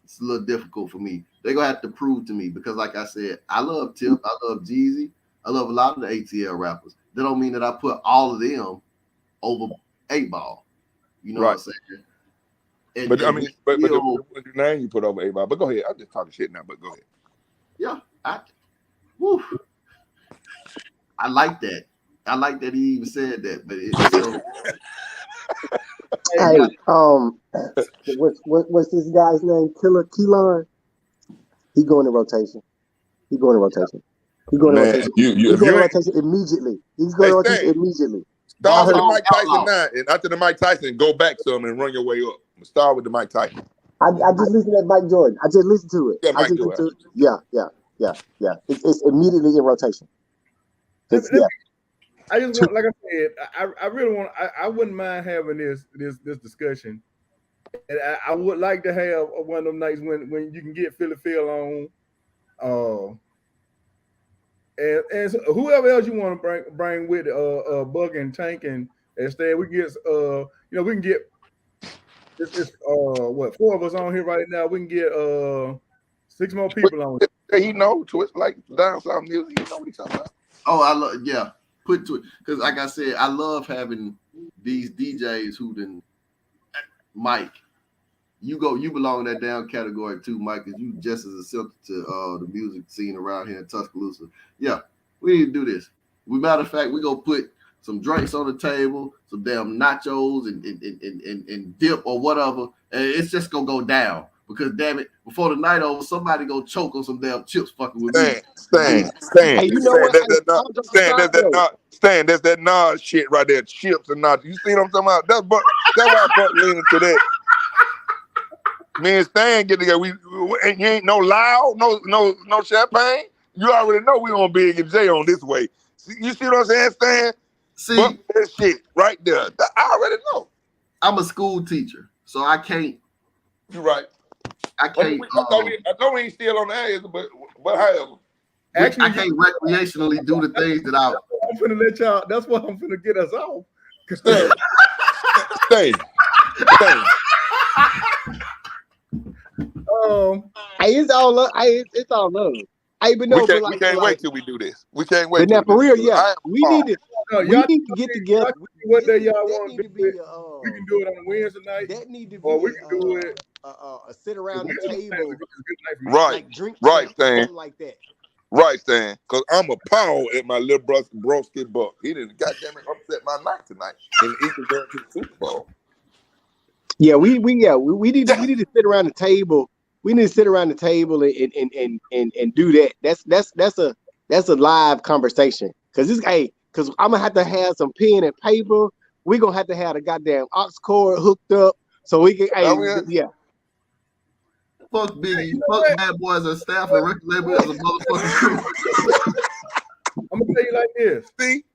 it's a little difficult for me. They're gonna have to prove to me because, like I said, I love Tip, I love Jeezy, I love a lot of the ATL rappers. That don't mean that I put all of them over 8-Ball. You know what I'm saying? But the name you put over 8-Ball. But go ahead. I'm just talking shit now. But go ahead. Yeah, I like that. I like that he even said that. But what's this guy's name? Killer Keelan. He going in rotation. He's going to rotation immediately. He's going to rotation immediately. Start with the Mike Tyson 9, and after the Mike Tyson, go back to him and run your way up. Start with the Mike Tyson. I just listened to Mike Jordan. I just listened to it. Yeah, Yeah. It's immediately in rotation. I just want, like I said, I really want. I wouldn't mind having this discussion, and I would like to have one of them nights when you can get Philly Phil on, and so whoever else you want to bring with Buck and Tank and instead we get we can get this 4 of us on here right now. We can get 6 more people on. He know to it like down south music. You know what he's talking about. Oh, I love put to it because like I said, I love having these DJs who then Mike. You belong in that down category too, Mike, because you just as essential to the music scene around here in Tuscaloosa. Yeah, we need to do this. Matter of fact, we gonna put some drinks on the table, some damn nachos and dip or whatever, and it's just gonna go down. Because damn it, before the night over, somebody gonna choke on some damn chips fucking with me. Stan. Hey, you know what? Stan, that's that Nas shit right there. Chips and nachos. You see what I'm talking about? That's why Buck leaning to that. Me and Stan get together. We ain't no loud, no champagne. You already know we on Big and J on this way. You see what I'm saying, Stan? See that shit right there. I already know. I'm a school teacher, so I can't. You're right. I can't. I know we ain't still on the air, but however. Actually, I can't recreationally do the things that I'm finna let y'all. That's why I'm finna get us off. Stay. Hey, it's all love. It's all love. Hey, but no, we can't wait till we do this. We can't wait. But now, for real, we need to get together. What day y'all want to do it? We can do it on a Wednesday night. That need to be. Or we can do it. Sit around the table. Right. Like drink right, Stan. Something like that. Right, Stan. Because I'm a pound at my little broski Buck. He didn't goddamn it upset my night tonight in the Eagles going to the Super Bowl. Yeah, we need to sit around the table. We need to sit around the table and do that. That's a live conversation. Because I'm gonna have to have some pen and paper. We're gonna have to have the goddamn aux cord hooked up so we can Fuck Biggie, fuck Bad Boys and staff and record label as a motherfucking crew. I'm gonna tell you like this.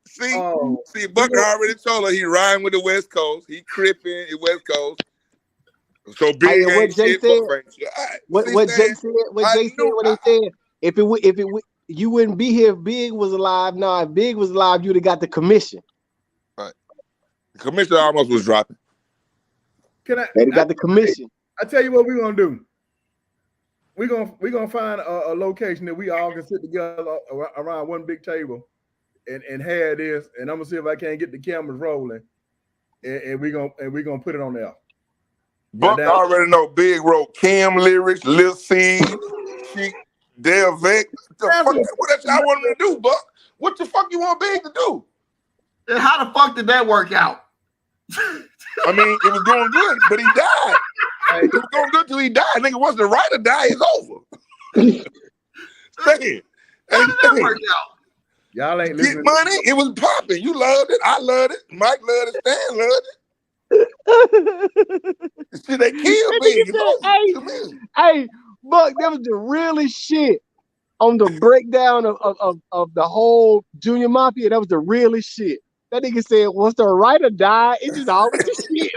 See, Bucker already told her he riding with the West Coast. He cripping the West Coast. So Big what Jay said. What Jay said. What Jay said. What they said. If it you wouldn't be here if Big was alive. No, if Big was alive, you'd have got the commission. Right. The commission almost was dropping. They got the commission. I tell you what we're gonna do. We're gonna find a location that we all can sit together around one big table and have this. And I'm gonna see if I can't get the cameras rolling. And we're gonna put it on there. Buck already know Big wrote Cam lyrics, Lil C, Dale Vick. What else y'all want him to do, Buck? What the fuck you want Big to do? And how the fuck did that work out? I mean, it was going good, but he died. It was going good till he died. Nigga, once the writer died, it's over. How did that work out? Y'all ain't listening. Get money. It was popping. You loved it. I loved it. Mike loved it. Stan loved it. Shit, they killed me. Hey, Buck, that was the realest shit. on the breakdown of the whole Junior Mafia. That was the realest shit. That nigga said, once the writer died, it just always the shit.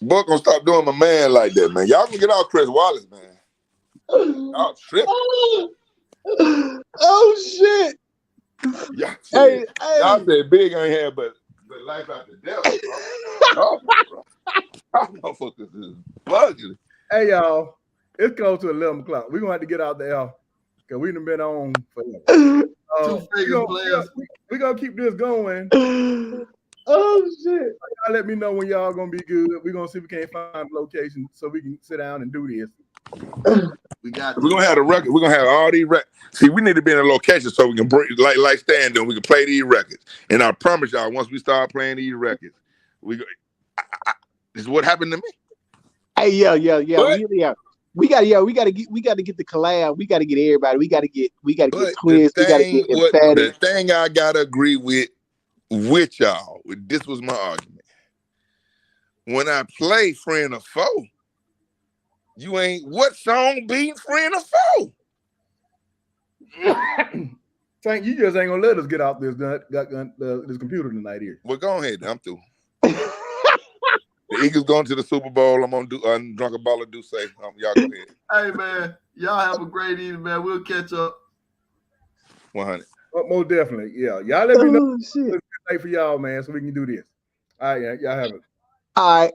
Buck gonna stop doing my man like that, man. Y'all can get off Chris Wallace, man. Y'all tripping. Oh shit. Y'all Hey, said big ain't here, but life after death. Oh, motherfuckers is bugging. Hey, y'all, it's close to 11 o'clock. We're going to have to get out there because we done been on forever. We're going to keep this going. Oh, shit. Y'all let me know when y'all going to be good. We're going to see if we can't find a location so we can sit down and do this. We're gonna have a record. We're gonna have all these records. See, we need to be in a location so we can break like Stan doing. We can play these records. And I promise y'all, once we start playing these records, this is what happened to me. Hey, yeah. We gotta get the collab. We gotta get everybody. We gotta get Twins. We gotta get Emphatic. The thing I gotta agree with y'all. This was my argument. When I play Friend or Foe, you ain't what song beat Friend or Foe? Tank, you just ain't gonna let us get out this this computer tonight here. Well, go ahead. I'm through. The Eagles going to the Super Bowl. I'm gonna drunk a ball of Douce. Y'all go ahead. Hey man, y'all have a great evening, man. We'll catch up. 100. Most definitely, yeah. Y'all let me know. It's for y'all, man, so we can do this. All right, y'all have it. All right.